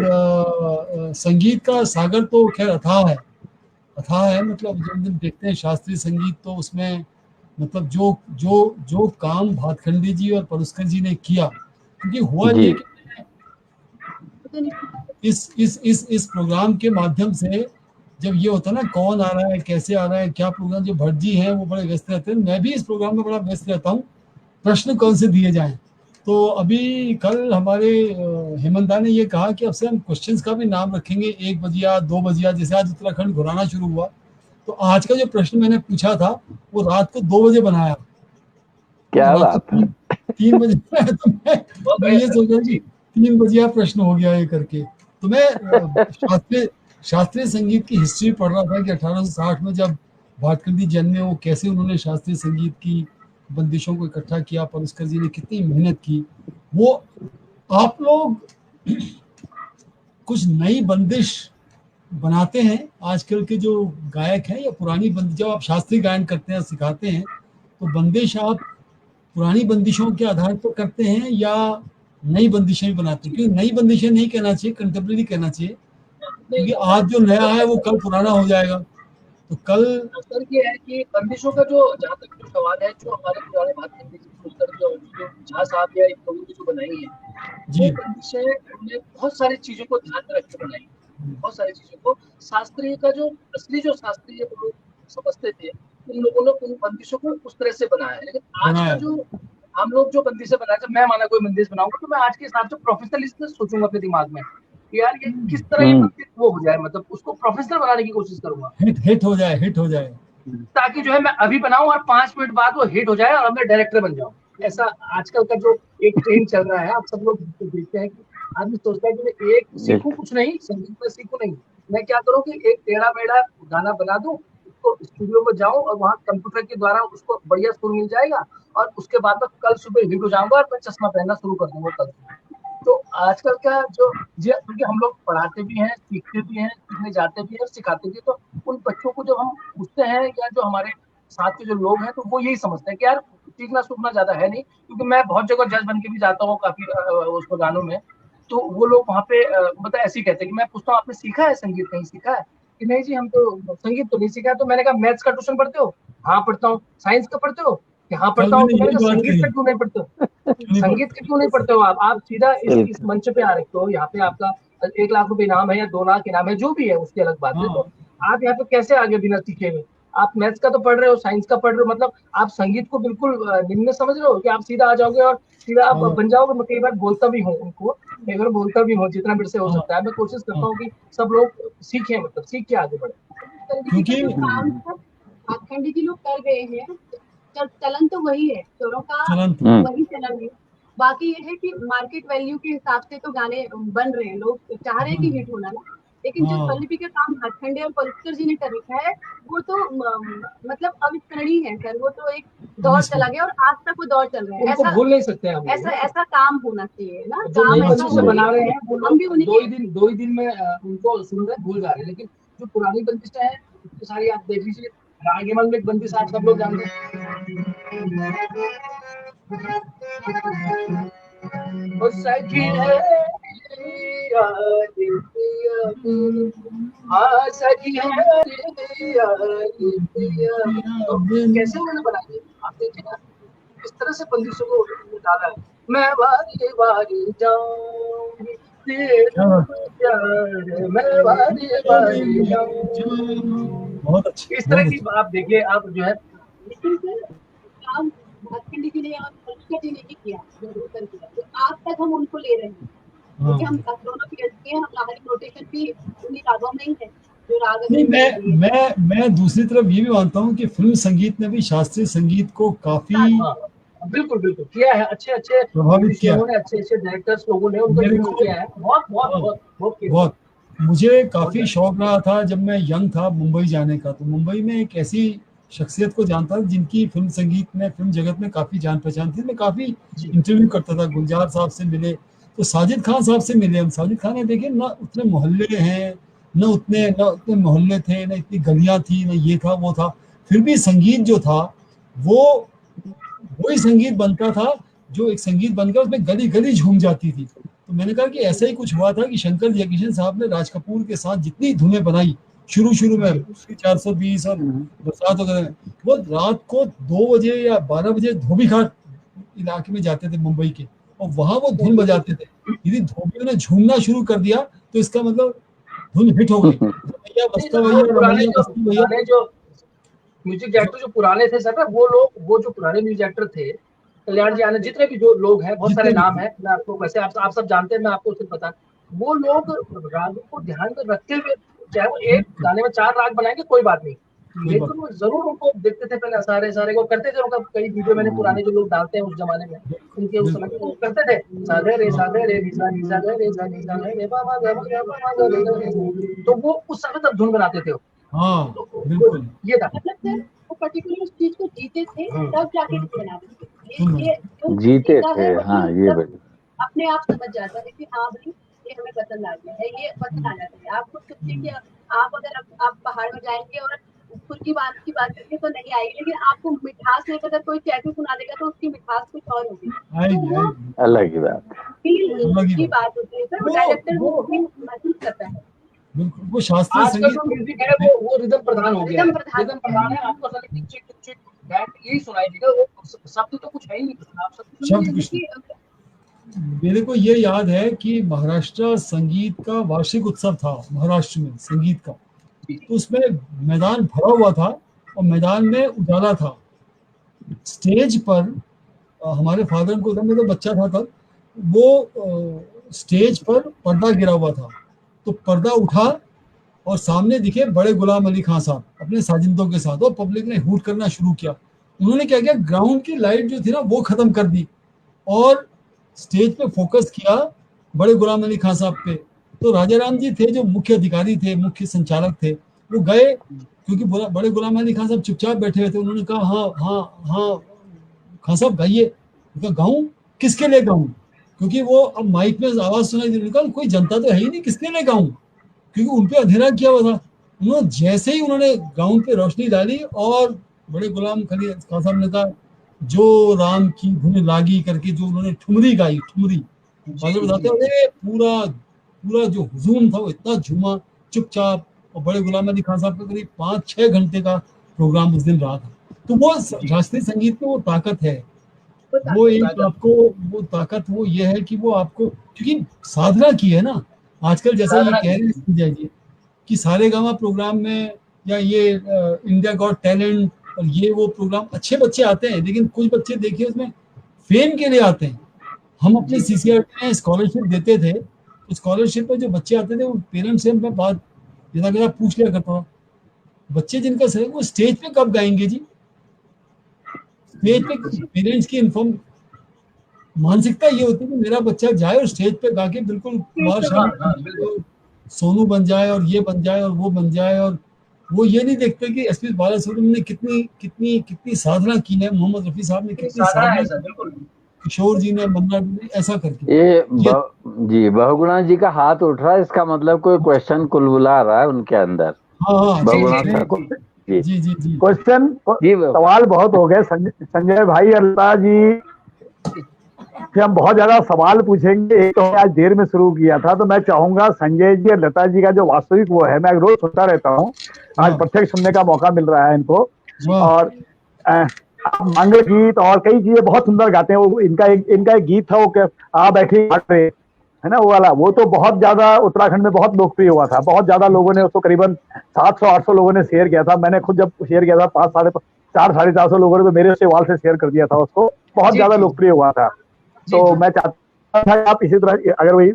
संगीत का सागर तो खैर अथाह है, मतलब जब दिन देखते हैं शास्त्रीय संगीत तो उसमें मतलब जो काम भातखंडे जी और पलुस्कर जी ने किया, क्योंकि हुआ ये कि इस प्रोग्राम के माध्यम से जब ये होता है ना कौन आ रहा है, कैसे आ रहा है, क्या प्रोग्राम, जो भट्ट जी हैं वो बड़े व्यस्त रहते हैं, मैं भी इस प्रोग्राम में बड़ा व्यस्त रहता हूँ, प्रश्न कौन से दिए जाएं। तो अभी कल हमारे हेमंता ने ये कहा कि अब से हम क्वेश्चंस का भी नाम रखेंगे 1 बजिया 2 बजिया, जैसे आज उत्तराखंड घुराना शुरू हुआ, तो आज का जो प्रश्न मैंने पूछा था वो रात को 2 बजे बनाया। क्या बात है, 3 बजे तो मैं ये सोचा कि 3 बजिया प्रश्न हो गया ये करके। तो मैं शास्त्रीय संगीत की हिस्ट्री पढ़ रहा था कि 1860 में जब भातखंडी जन्मे, वो कैसे उन्होंने शास्त्रीय संगीत की बंदिशों को इकट्ठा किया, पलुस्कर जी ने कितनी मेहनत की। वो आप लोग कुछ नई बंदिश बनाते हैं आजकल के जो गायक हैं, या पुरानी बंदिश, जब आप शास्त्रीय गायन करते हैं सिखाते हैं तो बंदिश आप पुरानी बंदिशों के आधार पर करते हैं या नई बंदिशें भी बनाते हैं? क्योंकि नई बंदिशें नहीं कहना चाहिए, कंटेम्परेरी कहना चाहिए, क्योंकि आज जो नया है वो कल पुराना हो जाएगा। तो कल सर ये है कि बंदिशों का जो जहाँ तक जो सवाल है, जो हमारे पुराने भातखंडे जो झा साहब या इन लोगों ने जो बनाई है, वो बंदिशें हमने बहुत सारी चीजों को ध्यान में रख के बनाई, बहुत सारी चीजों को। शास्त्रीय का जो असली जो शास्त्रीय लोग समझते थे, उन लोगों ने उन बंदिशों को उस तरह से बनाया है। लेकिन आज का जो हम लोग जो बंदिशें बनाए, जब मैं माना कोई बंदिश बनाऊंगा तो मैं आज के हिसाब से प्रोफेशनलिस्ट सोचूंगा अपने दिमाग में कि यार ये किस तरह ये बंदिश वो हो जाए, मतलब उसको प्रोफेशनल बनाने की कोशिश करूंगा, हिट हो जाए, ताकि जो है मैं अभी बनाऊं और 5 मिनट बाद वो हिट हो जाए और मैं डायरेक्टर बन जाऊं। ऐसा आजकल का जो एक ट्रेंड चल रहा है, आप सब लोग देखते हैं कि आदमी सोचता है कि मैं एक सीखूं, कुछ नहीं संगीत में सीखूं, नहीं, मैं क्या करूं कि एक टेढ़ा मेढ़ा गाना बना दूं, उसको स्टूडियो में जाऊं और वहां कंप्यूटर के द्वारा उसको बढ़िया सुर मिल जाएगा और उसके बाद में कल सुबह हिट हो जाऊंगा और मैं चश्मा पहनना शुरू कर दूंगा कल। तो आजकल का जो क्योंकि हम लोग पढ़ाते भी हैं, सीखते भी हैं, सीखने जाते भी हैं, सिखाते भी हैं, तो उन बच्चों को जब हम पूछते हैं या जो हमारे साथ के जो लोग हैं, तो वो यही समझते हैं कि यार सीखना सूखना ज्यादा है नहीं। क्योंकि मैं बहुत जगह जज बन के भी जाता हूँ काफी उसको गानों में, तो वो लोग वहाँ पे मतलब ऐसे ही कहते हैं कि मैं पूछता हूँ आपने सीखा है संगीत, कहीं सीखा है? कि नहीं जी हम तो संगीत तो नहीं सीखा। तो मैंने कहा मैथ्स का ट्यूशन पढ़ते हो? हाँ पढ़ता हूँ। साइंस का पढ़ते हो? कि हाँ कल पढ़ता हूँ। तो मैंने मैंने यही कहा बात संगीत कही, का क्यों नहीं पढ़ते हो? क्यों नहीं संगीत पढ़ते? का क्यों नहीं पढ़ते हो? आप सीधा इस मंच पे आ रखे हो, यहाँ पे आपका 1 लाख रुपए इनाम है या 2 लाख इनाम है, जो भी है उसकी अलग बात है। हाँ तो आप यहाँ पे कैसे आगे बिना सीखे हुए? आप मैथ्स का तो पढ़ रहे हो, साइंस का पढ़ रहे हो, मतलब आप संगीत को बिल्कुल निम्न समझ रहे हो कि आप सीधा आ जाओगे और सीधा आप हाँ बन जाओगे। मैं कई बार बोलता भी हूँ उनको, कई बार बोलता भी हूँ, जितना मेरे से हो हाँ सकता है मैं कोशिश करता हाँ, हूँ कि सब लोग सीखें, मतलब सीख के आगे बढ़े। तरीके का क्योंकि जो काम था भातखंडे जी लोग कर रहे हैं, चलन तो वही है, चोरों का चलन वही चलन है। बाकी ये है कि मार्केट वैल्यू के हिसाब से तो गाने बन रहे हैं, लोग चाह रहे हैं कि हिट होना ना। लेकिन जो हाँ स्वरलिपि का काम भातखंडे और पल्सर जी ने कर रखा है, वो तो मतलब अविस्मरणीय है सर। वो तो एक दौर चला गया और आज तक वो दौर चल रहा है। उनको ऐसा भूल नहीं सकते हम लोग ऐसा ना। ऐसा काम होना चाहिए ना, जो नई काम ऐसा बंदिश से होना बना रहे चाहिए। हैं वो हम भी लोग उन्हीं के दो ही दिन में उनको सुन रहे भूल जा रहे हैं। लेकिन जो पुरानी बंदिश है तो सारी आप देख लीजिए। रागीमल में एक बंदिश आप सब लोग जानते हैं, वो सखी है यारी पिया मेरी, हाँ सखी है यारी पिया। तो कैसे उन्होंने बनाई है आप देखिए ना, इस तरह से बंदिशों को डाला है। मैं वारी वारी जाऊंगी मैं वारी वारी जाऊंगी। बहुत अच्छी, इस तरह बहुत की अच्छी। आप देखिए, आप जो है लेकिन सर काम भातखंडे जी ने और पल्सर जी ने ही किया, जो उत्तर किया, तो आज तक हम उनको ले रहे हैं हाँ क्योंकि हम दोनों पीएचडी हैं। हम हमारी नोटेशन भी उन्हीं रागों में ही है जो राग नहीं, अभी दिए। मैं दूसरी तरफ ये भी मानता हूँ कि फिल्म संगीत ने भी शास्त्रीय संगीत को काफी हाँ बिल्कुल बिल्कुल किया है। अच्छे अच्छे प्रभावित किया। म्यूजिशियनों ने, अच्छे अच्छे डायरेक्टर्स लोगों ने उनको मेरे यूज को किया है। बहुत बहुत हाँ, बहुत बहुत किया। बहुत मुझे काफी बहुत शौक रहा था जब मैं यंग था मुंबई जाने का। तो मुंबई में एक ऐसी शख्सियत को जानता था जिनकी फिल्म संगीत में, फिल्म जगत में काफी जान पहचान थी। मैं काफी जी इंटरव्यू करता था। गुलजार साहब से मिले तो साजिद खान साहब से मिले हम। साजिद खान ने देखे ना उतने मोहल्ले हैं, न उतने मोहल्ले थे, न इतनी गलियां थी, न ये था वो था। फिर भी संगीत जो था वो वही संगीत बनता था जो एक संगीत बनकर उसमें गली गली झूम जाती थी। तो मैंने कहा कि ऐसा ही कुछ हुआ था कि शंकर जयकिशन साहब ने राज कपूर के साथ जितनी धुनें बनाई शुरू में 420 और बरसात वगैरह में, वो रात को 2 बजे या 12 बजे धोबी घाट इलाके में जाते थे मुंबई के, और वहां वो धुन बजाते थे। यदि धोबियों ने झूमना शुरू कर दिया तो इसका मतलब धुन हिट हो गई। भैया बस्ता वो भैया पुराने रमैया बस्ती भैया। जो म्यूजिक डायरेक्टर जो पुराने थे सर ना, वो जो पुराने म्यूजिक डायरेक्टर थे, कल्याण जी आनंद, जितने भी जो लोग हैं, बहुत सारे जितने भी नाम हैं। मैं आपको वैसे आप सब जानते हैं, मैं आपको सिर्फ बता, वो लोग रागों को ध्यान में रखते हुए, चाहे वो एक गाने में 4 राग बनाएंगे कोई बात नहीं, कोई बात लेकिन वो जरूर उनको देखते थे पहले, सारे को करते थे। उनका कई वीडियो मैंने पुराने जो लोग डालते हैं उस जमाने में, उनके उस समय वो करते थे साधे रे नी सा रे सा नी सा रे पा मा गा मा गा रे गा रे। तो वो उस समय तक धुन बनाते थे। हाँ तो बिल्कुल ये था। मतलब सर वो पर्टिकुलर उस चीज को जीते थे, तब जाके बना रहे सुन ये जो जीते सीता थे। है हाँ वही ये सब बड़ी अपने आप समझ जाता है कि हाँ भाई ये हमें पसंद आ गया है, ये पसंद आना चाहिए। आप खुद सोचिए कि आप अगर आप पहाड़ में जाएंगे और फुल की बात करेंगे तो नहीं आएगी, लेकिन आपको मिठास में अगर कोई कैफे सुना देगा तो उसकी मिठास कुछ और होगी। तो आएगी वो आएगी अलग ही बात। फील अलग ही की बात। बात होती है सर, वो डायरेक्टर वो वो फील महसूस करता है। बिल्कुल वो शास्त्रीय आजकल संगीत जो म्यूजिक है वो रिदम प्रधान हो गया है। रिदम प्रधान है। आपको सारे टिक चिक टिक चिक बैंड यही सुनाई देगा। वो शब्द तो कुछ है ही नहीं, आप सब शब्द कुछ नहीं। मेरे को ये याद है कि महाराष्ट्र संगीत का वार्षिक उत्सव था महाराष्ट्र में संगीत का। तो उसमें मैदान भरा हुआ था और मैदान में उजाला था। स्टेज पर हमारे फादर को, मैं तो बच्चा था तब, वो स्टेज पर पर्दा गिरा हुआ था। तो पर्दा उठा और सामने दिखे बड़े गुलाम अली खान साहब अपने साजिंदों के साथ, और पब्लिक ने हूट करना शुरू किया। उन्होंने क्या किया, ग्राउंड की लाइट जो थी ना वो खत्म कर दी और स्टेज पे फोकस किया बड़े गुलाम अली खान साहब पे। तो राजा राम जी थे जो मुख्य अधिकारी थे, मुख्य संचालक थे, वो गए, क्योंकि बड़े गुलाम अली खान साहब चुपचाप बैठे हुए थे। उन्होंने कहा हाँ हाँ हाँ खान साहब गाइए। गाऊं? किसके लिए गाऊं? क्योंकि वो अब माइक में आवाज सुनाई दे रही, कोई जनता तो है ही नहीं, किसके लिए गाऊं? क्योंकि उन पे अंधेरा किया हुआ था। उन्होंने जैसे ही उन्होंने ग्राउंड पे रोशनी डाली और बड़े गुलाम खान साहब ने कहा जो राम की धुन लागी करके जो उन्होंने ठुमरी गाई, ठुमरी फादर बताते हैं, पूरा जो हुजूम था वो इतना झूमा, चुपचाप और बड़े गुलाम अली खान साहब का करीब 5-6 घंटे का प्रोग्राम उस दिन रहा था। तो वो शास्त्रीय संगीत में वो ताकत है, वो एक आपको वो ताकत वो ये है कि वो आपको, क्योंकि साधना की है ना आजकल, जैसा ये कह रहे हैं संजय जी कि सारेगामा प्रोग्राम में या ये इंडिया गॉट टैलेंट और ये वो प्रोग्राम अच्छे बच्चे आते हैं, लेकिन कुछ बच्चे देखिए उसमें फेम के लिए आते हैं। हम अपने CCRT में स्कॉलरशिप देते थे, तो स्कॉलरशिप में जो बच्चे आते थे वो पेरेंट्स से मैं बात जरा पूछ लिया करता था, बच्चे जिनका सही वो स्टेज पे कब गाएंगे जी? स्टेज पे पेरेंट्स की इन्फॉर्म मानसिकता ये होती है कि मेरा बच्चा जाए और स्टेज पे गा के बिल्कुल कुमार शानू सोनू बन जाए और ये बन जाए और वो बन जाए, और वो ये नहीं देखते कि SP बालासुब्रमण्यम ने कितनी कितनी कितनी साधना की है, मोहम्मद रफी साहब ने कितनी साधना की, किशोर जी ने, मन्ना जी ने, ऐसा करके। जी बहुगुणा जी का हाथ उठ रहा है, इसका मतलब कोई क्वेश्चन कुलबुला रहा है उनके अंदर। जी क्वेश्चन सवाल बहुत हो गए संजय भाई और लता जी से, हम बहुत ज्यादा सवाल पूछेंगे। एक तो आज देर में शुरू किया था, तो मैं चाहूंगा संजय जी और लता जी का जो वास्तविक वो है, मैं रोज सुनता रहता हूँ, आज प्रत्यक्ष सुनने का मौका मिल रहा है इनको, और मंगल गीत और कई चीजें बहुत सुंदर गाते हैं। वो इनका एक गीत था, वो आ बैठी है ना, वो वाला, वो तो बहुत ज्यादा उत्तराखंड में बहुत लोकप्रिय हुआ था, बहुत ज्यादा लोगों ने उसको, करीबन 700-800 लोगों ने शेयर किया था। मैंने खुद जब शेयर किया था 400-450 लोगों ने तो मेरे से वाल से शेयर कर दिया था उसको, बहुत ज्यादा लोकप्रिय हुआ था। तो मैं चाहता था आप इसी तरह अगर वही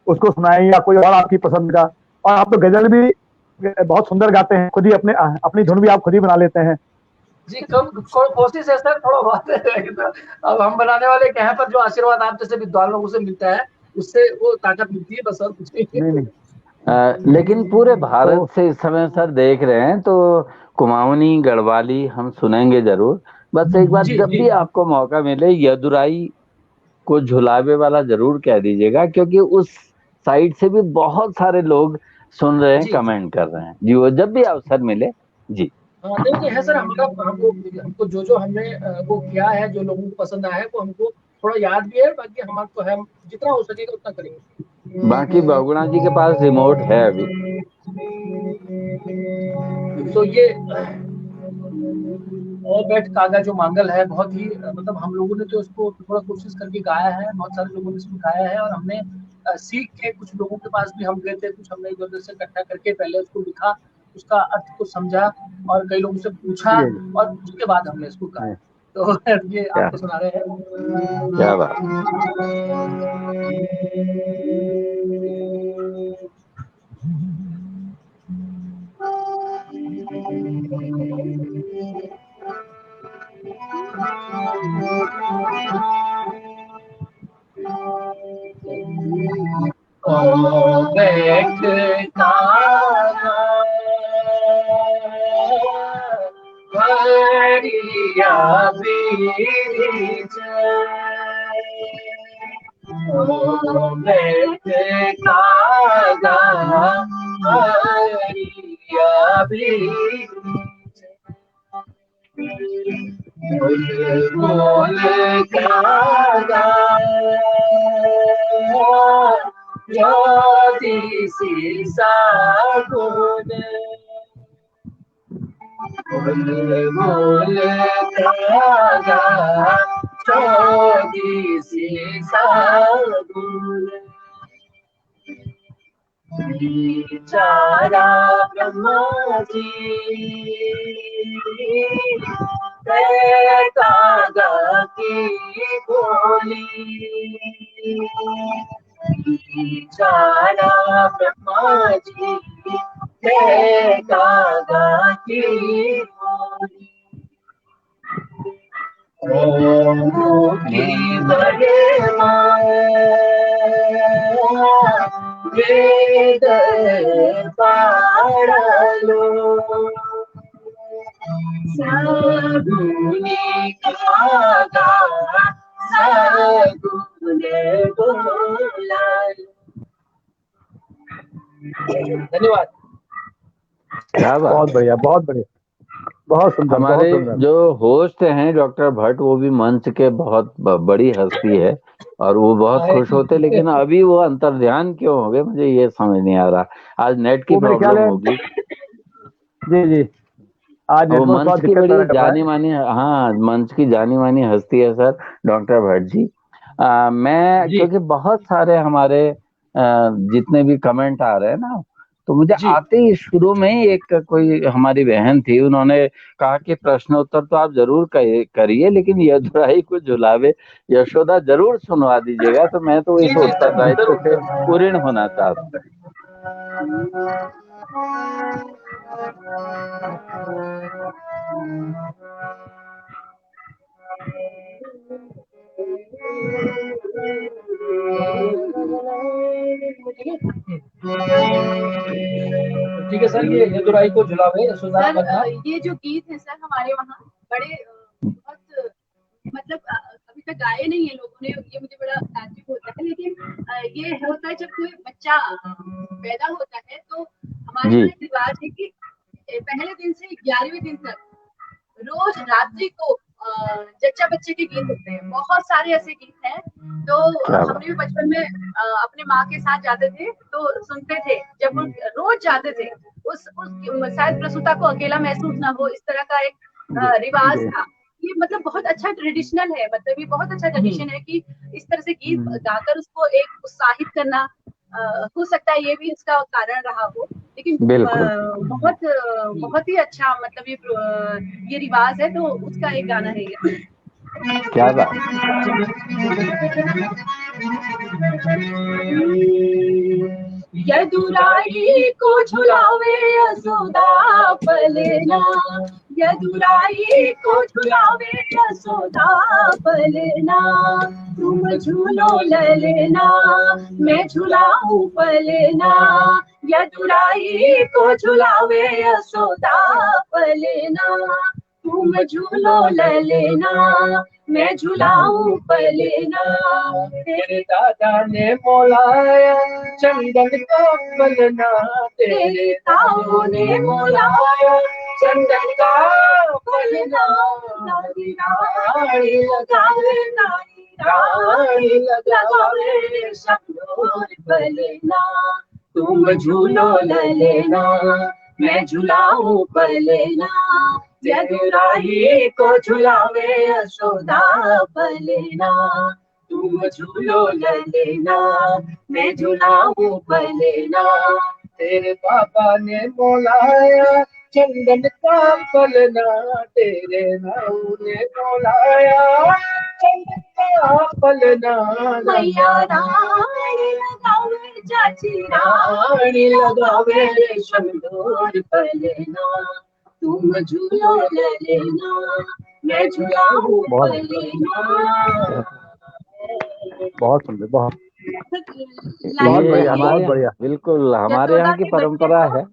उसको सुनाएं या कोई और आपकी पसंद का, और आप तो गजल भी बहुत सुंदर गाते हैं, खुद ही अपनी धुन भी आप खुद ही बना लेते हैं जी। कम कोशिश है सर, थोड़ा बहुत अब हम बनाने वाले क्या है, पर जो आशीर्वाद आप जैसे विद्वान लोगों से मिलता है उससे वो ताकत मिलती है, बस और कुछ नहीं। लेकिन पूरे भारत से इस समय सर देख रहे हैं, तो कुमाऊनी गढ़वाली हम सुनेंगे जरूर। बस एक बार जब भी आपको मौका मिले यदुराई को झुलावे वाला जरूर कह दीजिएगा, क्योंकि उस साइड से भी बहुत सारे लोग सुन रहे हैं, कमेंट कर रहे हैं जी, वो जब भी अवसर मिले जी। नहीं है सर, हमको जो हमने वो किया है, जो लोगों को पसंद आया है, वो हमको थोड़ा याद भी है, बाकी हमारे हम जितना हो सकेगा उतना करेंगे। बाकी बहुगुणा जी के पास रिमोट है अभी, तो ये और बैठ कागा जो मांगल है, बहुत ही मतलब हम लोगों ने तो उसको थोड़ा कोशिश करके गाया है, बहुत सारे लोगों ने इसको गाया है, और हमने सीख के कुछ लोगों के पास भी हम गए थे, कुछ हमने इधर से इकट्ठा करके पहले उसको लिखा, उसका अर्थ को समझा और कई लोगों से पूछा, और उसके बाद हमने इसको गाया। तो ये आपको सुना रहे हैं। क्या बात। ओ बैठ हरिया बीच, ओ बैठ कागा हरिया बीच, बोल कागा ज्योति सी सागुन, बोल कागा ज्योति सी सागुन, बिचारा ब्रह्मा जी कागा की बोली, बिचारा ब्रह्मा जी कागा की बोली, की बड़े वेद पाड़लो, सगुनी कागा सगुने बोला। धन्यवाद। क्या बात, बहुत बढ़िया, बहुत बढ़िया, बहुत सुंदर। हमारे जो होस्ट हैं डॉक्टर भट्ट, वो भी मंच के बहुत बड़ी हस्ती है, और वो बहुत है खुश होते, लेकिन अभी वो अंतर्ध्यान क्यों हो गए मुझे ये समझ नहीं आ रहा। आज नेट की वो मेरे ख्याल प्रॉब्लम है, होगी। जी जी, आज वो नेटवर्क थोड़ा मंच की दिक्कत बड़ी कर रहा है। जानी मानी, हाँ मंच की जानी मानी हस्ती है सर डॉक्टर भट्ट जी। मैं जी क्योंकि बहुत सारे हमारे जितने भी कमेंट आ रहे हैं ना, तो मुझे जी आते ही शुरू में ही एक कोई हमारी बहन थी, उन्होंने कहा कि प्रश्नोत्तर तो आप जरूर करिए, लेकिन यदुराई को झुलावे यशोदा जरूर सुनवा दीजिएगा। तो मैं तो जी इस जी सर, उत्तरदायित्व जरूर से पूर्ण होना चाहता हूँ। ठीक है सर, ये यदुराई को झुलावे यशोदा सर बदनाम। ये जो गीत है सर हमारे वहाँ बड़े बहुत मतलब अभी तक गाए नहीं है लोगों ने, ये मुझे बड़ा ताज्जुब होता है, लेकिन ये होता है जब कोई बच्चा पैदा होता है तो हमारे जी यहाँ एक रिवाज है कि पहले दिन से 11वें दिन तक रोज रात्रि को जच्चा बच्चे के गीत होते हैं। बहुत सारे ऐसे गीत हैं। तो क्या बात। हमने भी बचपन में अपने माँ के साथ जाते थे तो सुनते थे, जब वो रोज जाते थे। उस शायद प्रसूता को अकेला महसूस ना हो, इस तरह का एक रिवाज था। ये मतलब बहुत अच्छा ट्रेडिशनल है, मतलब ये बहुत अच्छा ट्रेडिशन है कि इस तरह से गीत गाकर उसको एक उत्साहित करना। हो सकता है ये भी इसका कारण रहा हो, लेकिन बिल्कुल बहुत ही अच्छा मतलब ये रिवाज है, तो उसका एक गाना है ये। क्या बात। यदुराई को झुलावे यशोदा पलना, यदुराई को झुलावे यशोदा पलना। तुम झूलो ललना मैं झुलाऊं पलना, यदुराई को झुलावे यशोदा पलना। तुम झूलो ललना मैं झुलाऊं पलना। तेरे दादा ने मोलाया चंदन का पलना, तेरे ताऊ ने मोलाया चंदन का पलना। नानी रानी लगावे, नानी रानी लगावे शंदूर पलना। तुम झूलो ललना मैं झुलाऊं पलना, यदुराई को झुलावे यशोदा पलना। तुम झूलो ललना मैं झुलाऊं पलना। तेरे पापा ने मोलाया चंदन का पलना, तेरे नाऊ ने मोलाया चंदन का पलना। मैया रानी लगावे, चाची रानी लगावे शंदूर पलना। तुम झूलो ललना मैं झुलाऊं पलना। बहुत सुंदर, बहुत लाइन ये बढ़िया, बहुत हमारे बढ़िया। बिल्कुल हमारे यशोदा यहाँ की के बच्चे परंपरा को है।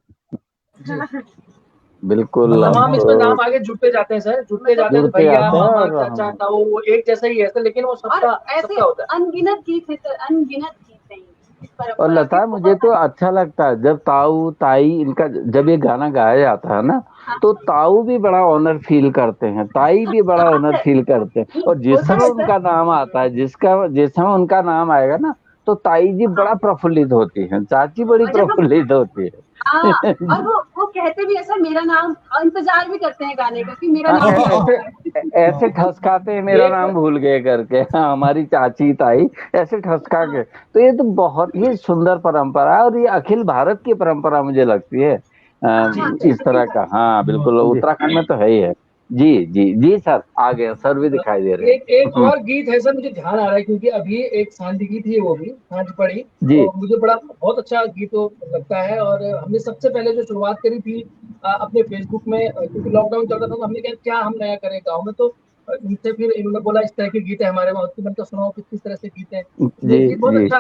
बिल्कुल तमाम हम इसमें नाम तो आगे जुड़ते जाते हैं सर, जुड़ते जाते हैं। जुड़ते भैया आते हैं मामा और चाचा हम ताऊ वो एक जैसा ही है सर, लेकिन वो और सबका ऐसे सबका होता है। अनगिनत गीत है सर, अनगिनत गीत हैं इस और परंपरा के लता मुझे बहुत। तो अच्छा लगता है जब ताऊ ताई इनका जब ये गाना गाया जाता है ना, तो ताऊ भी बड़ा ऑनर फील करते हैं, ताई भी बड़ा हाँ ऑनर सर, फील करते हैं। और जिस होता समय है सर। उनका नाम आता है, जिस समय उनका नाम आएगा ना, तो ताई जी हाँ बड़ा प्रफुल्लित होती हैं, चाची बड़ी और जब हम प्रफुल्लित होती हाँ, है। और वो कहते भी है सर मेरा नाम, इंतजार भी करते हैं गाने का कि मेरा हाँ, नाम कब ऐसे आएगा। ऐसे ठसकाते हैं मेरा एक नाम भूल गए करके। हाँ, हमारी चाची ताई ऐसे ठसका के। तो ये तो बहुत ही सुंदर परंपरा है, और ये अखिल भारत की परंपरा मुझे लगती है हाँ इस तरह का। हाँ बिल्कुल, जी उत्तराखंड में तो है ही है। जी जी जी सर, आ गया सर भी दिखाई दे रहे एक एक हैं। और गीत है सर, मुझे ध्यान आ रहा है क्योंकि अभी एक सांझ गीत ही है, वो भी सांझ पड़ी। जी तो मुझे बड़ा बहुत अच्छा गीत वो लगता है। और हमने सबसे पहले जो शुरुआत करी थी अपने फेसबुक में, क्योंकि लॉकडाउन चल रहा था, तो हमने कहा क्या हम नया करें गाँव में। तो इनसे फिर इन्होंने बोला इस तरह के गीत है हमारे वहाँ, उसकी मैंने कहा सुनाओ किस तरह से गीत है। तो जी ये गीत बहुत जी अच्छा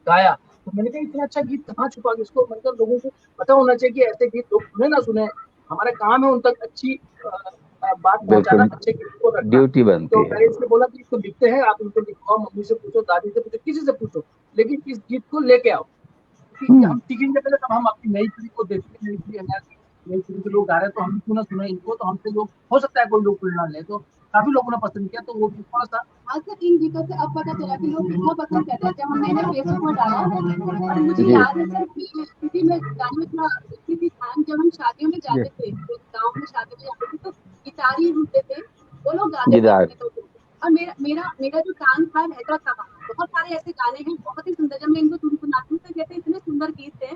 गाया। तो मैंने कहा इतना अच्छा गीत कहाँ छुपा गया, इसको मतलब लोगों को पता होना चाहिए कि ऐसे गीत लोग सुने ना सुने। हमारा काम है उन तक अच्छी बात पहुंचाना, बिल्कुल, अच्छे गीत को रखना। ड्यूटी तो बनती है। मैंने इसको बोला कि इसको लिखते हैं, आप इनको लिखवाओ, मम्मी से पूछो, दादी से पूछो, किसी से पूछो, लेकिन इस गीत को लेके आओ। क्योंकि हम सीखेंगे पहले, तब हम अपनी नई पीढ़ी को देखेंगे। नई पीढ़ी हमारी, नई पीढ़ी के लोग आ रहे हैं, तो हम क्यों ना सुने इनको। तो हमसे लोग, हो सकता है कोई लोग प्रेरणा ले, तो काफी लोगों ने पसंद किया। तो वो थोड़ा सा आज से 3 वीकों से अब पता चला कि लोग कितना पसंद करते हैं। जब हमने इन्हें फेसबुक पर डाला और मुझे जी याद है सर कि किसी में गाने में थोड़ा किसी टाइम जब हम शादियों में जाते थे, तो गाँव में शादी में जाते थे तो गिटार ही ढूंढते थे, वो लोग गाते थे गिटार अपने तो। और मेरा मेरा मेरा जो कान था रहता था वहाँ। बहुत सारे ऐसे गाने हैं बहुत ही सुंदर, जब मैं इनको सुनाती हूँ तो कहते हैं इतने सुंदर गीत थे।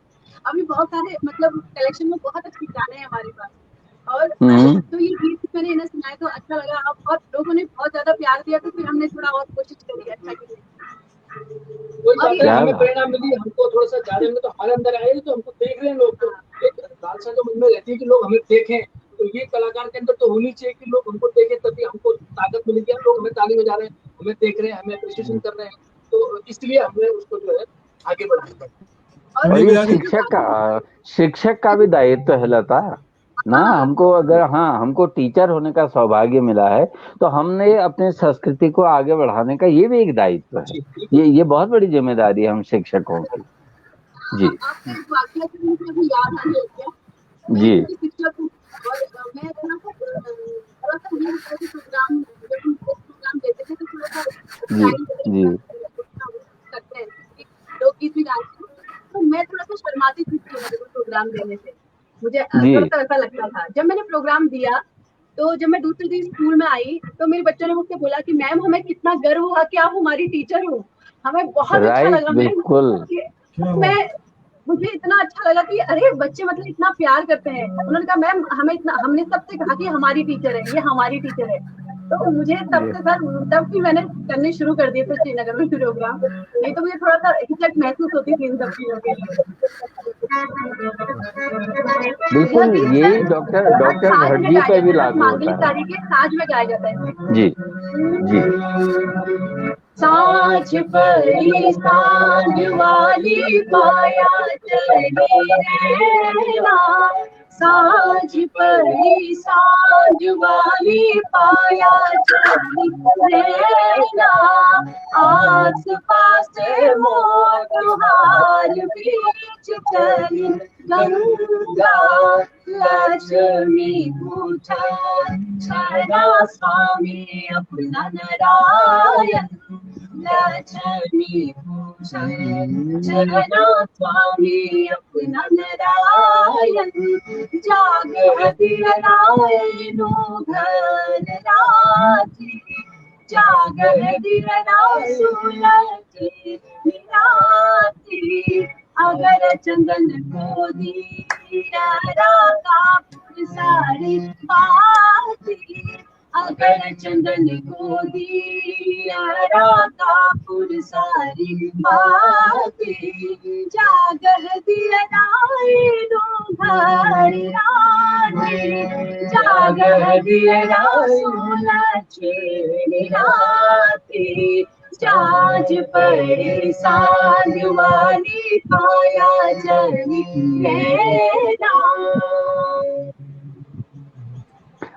अभी बहुत सारे मतलब कलेक्शन में बहुत अच्छे गाने हैं हमारे पास। और तो ये गीत मैंने इन्हें सुनाए तो अच्छा लगा। अब बहुत लोगों ने बहुत ज्यादा प्यार दिया तो फिर हमने थोड़ा और कोशिश करी अच्छा की। वही बात है, क्या हमें बात। प्रेरणा मिली, हमको थोड़ा सा जाने में तो हमारे अंदर आए तो हमको देख रहे हैं लोग, तो एक लालसा जो मन में रहती है कि लोग हमें देखें, तो ये कलाकार के अंदर तो होनी चाहिए कि लोग हमको देखें, तभी हमको ताकत मिलेगी। लोग हमें ताली बजा रहे हैं, हमें देख रहे हैं, हमें अप्रिशिएशन कर रहे हैं, तो इसलिए हमने उसको जो है आगे बढ़ाना पड़ा। और ये शिक्षक का भी दायित्व है लता ना। हमको अगर हमको टीचर होने का सौभाग्य मिला है तो हमने अपने संस्कृति को आगे बढ़ाने का ये भी एक दायित्व है। ये बहुत बड़ी जिम्मेदारी है हम शिक्षकों की। जी आपका एक वाकया से मुझे अभी याद आने लग गया। मैं जी क्योंकि शिक्षक हूँ और मैं थोड़ा सा ये होता है कि प्रोग्राम जब हम प्रोग्राम देते थे तो थोड़ा सा जी जी करते हैं कि लोकगीत भी गाते हैं, तो मैं थोड़ा सा शर्माती थी प्रोग्राम देने से। मुझे जी थोड़ा सा ऐसा लगता था। जब मैंने प्रोग्राम दिया तो जब मैं दूसरे दिन स्कूल में आई तो मेरे बच्चों ने मुझसे बोला कि मैम हमें कितना गर्व हुआ कि आप हमारी टीचर हो, हमें बहुत अच्छा लगा मैम। बिल्कुल मैं मुझे इतना अच्छा लगा कि अरे बच्चे मतलब इतना प्यार करते हैं। उन्होंने कहा मैम हमें इतना, हमने सबसे कहा कि हमारी टीचर है, ये हमारी टीचर है। तो मुझे सबके साथ तब भी मैंने करने शुरू कर दिए थे श्रीनगर में प्रोग्राम, नहीं तो मुझे थोड़ा सा हिचक महसूस होती थी इन सब चीजों के लिए। बिल्कुल यही डॉक्टर भट्ट जी पे भी लागू होता है। तारीख के साज में गाया जाता है। जी जी साँझ पड़ी सांझ वाली पाया चली रैना, साँझ पड़ी सांझ वाली पाया चली रैना, आस पास मोर तुहार बीच चली गंगा, लक्ष्मी पूछन छना स्वामी अपना नारायण, लक्ष्मी भूषण छना स्वामी अपना नारायण, जाग हरिनारायणो घर राजी, जाग हरिनारायणो राजी, अगर चंदन को दिया कापुर सारी बाती, अगर चंदन को दिया कापुर सारी बाती, जागर दिया नायनो घर रानी, जागर दिया लक्ष्मी राती, जाज पड़े सांझ वाली पाया चली रैना।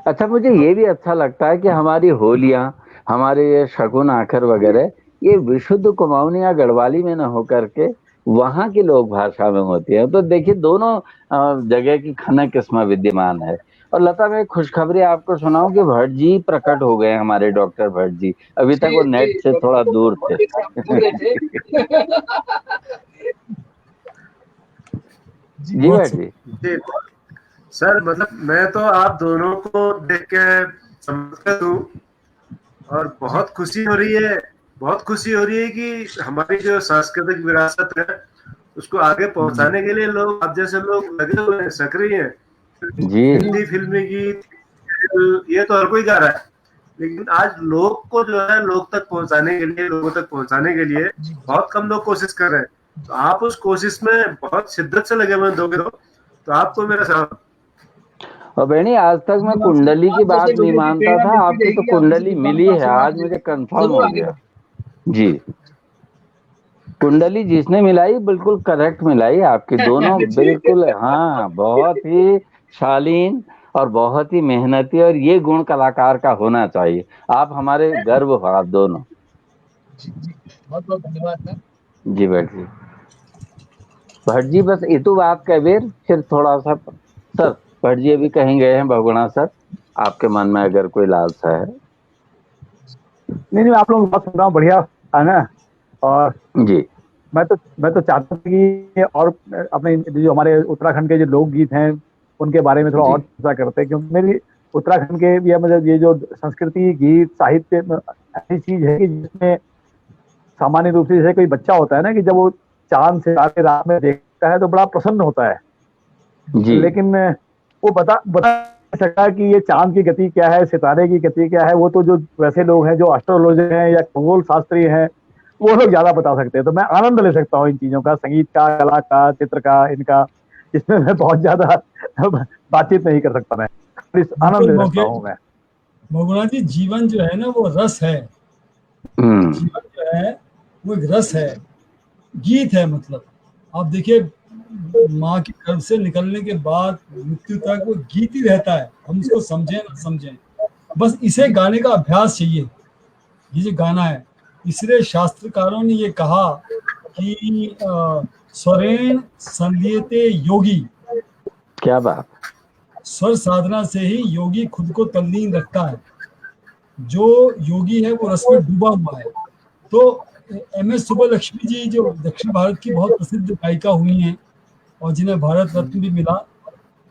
अच्छा मुझे ये भी अच्छा लगता है कि हमारी होलियां, हमारे ये शगुन आखिर वगैरह ये विशुद्ध कुमाऊनी या गढ़वाली में न होकर के वहां की लोक भाषा में होती है। तो देखिए दोनों जगह की खनक इसमें विद्यमान है। और लता मैं खुशखबरी आपको सुनाऊं कि भट्ट जी प्रकट हो गए हमारे डॉक्टर भट्ट जी। अभी तक वो नेट से थोड़ा दूर थे। जी भट्ट जी। सर मतलब मैं तो आप दोनों को देख के समझ हूँ और बहुत खुशी हो रही है, बहुत खुशी हो रही है कि हमारी जो सांस्कृतिक विरासत है उसको आगे पहुंचाने के लिए लोग आप जैसे लोग लगे हुए हैं, सक्रिय हैं। हिंदी फिल्मी गीत ये तो हर कोई गा रहा है, लेकिन आज लोग को जो है लोग तक पहुंचाने के लिए, लोगों तक पहुंचाने के लिए बहुत कम लोग कोशिश कर रहे हैं। तो आप उस कोशिश में बहुत शिद्दत से लगे हुए दोगे तो आपको मेरा सलाम। और बहनी आज तक मैं कुंडली की बात नहीं मानता था, आपकी तो कुंडली मिली है, आज मुझे कंफर्म हो गया। जी कुंडली जिसने मिलाई बिल्कुल करेक्ट मिलाई आपकी दोनों बिल्कुल। हाँ बहुत ही शालीन और बहुत ही मेहनती, और ये गुण कलाकार का होना चाहिए। आप हमारे गर्व हो आप दोनों। बहुत बहुत धन्यवाद जी भट्ट जी। भट्ट जी बस इतु बात कह बेर फिर थोड़ा सा सर भट्ट जी अभी कहीं गए हैं भगुणा सर, आपके मन में अगर कोई लालसा है। नहीं नहीं, आप लोगों की बात सुन रहा हूँ, बढ़िया है ना। और जी मैं तो चाहता हूँ कि और अपने जो हमारे उत्तराखंड के जो लोकगीत हैं उनके बारे में थोड़ा जी और चर्चा करते हैं, क्योंकि मेरी उत्तराखंड के ये मतलब ये जो संस्कृति, गीत, साहित्य ऐसी चीज है कि जिसमें सामान्य रूप से जैसे कोई बच्चा होता है ना कि जब वो चांद सितारे रात में देखता है तो बड़ा प्रसन्न होता है, जी लेकिन वो बता नहीं सकता कि ये चांद की गति क्या है, सितारे की गति क्या है। वो तो जो वैसे लोग हैं जो एस्ट्रोलॉजर हैं या खगोल शास्त्री हैं वो लोग ज्यादा बता सकते हैं। तो मैं आनंद ले सकता हूँ इन चीजों का, संगीत का, कला का, चित्र का, इनका, इसमें मैं बहुत ज्यादा बातचीत नहीं कर सकता। मैं आनंद ले सकता हूँ मैं। मगुणा जी, जीवन जो है ना वो रस है। जीवन जो है वो एक रस है, गीत है। मतलब आप देखिए, माँ के गर्भ से निकलने के बाद मृत्यु तक वो गीत ही रहता है, हम उसको समझें ना समझें, बस इसे गाने का अभ्यास चाहिए। ये जो गाना है, इसलिए शास्त्रकारों ने ये कहा कि स्वरेण संलियते योगी। क्या बात। स्वर साधना से ही योगी खुद को तल्लीन रखता है। जो योगी है वो रस में डूबा हुआ है। तो एम.एस. सुब्बलक्ष्मी जी जो दक्षिण भारत की बहुत प्रसिद्ध गायिका हुई हैं और जिन्हें भारत रत्न भी मिला,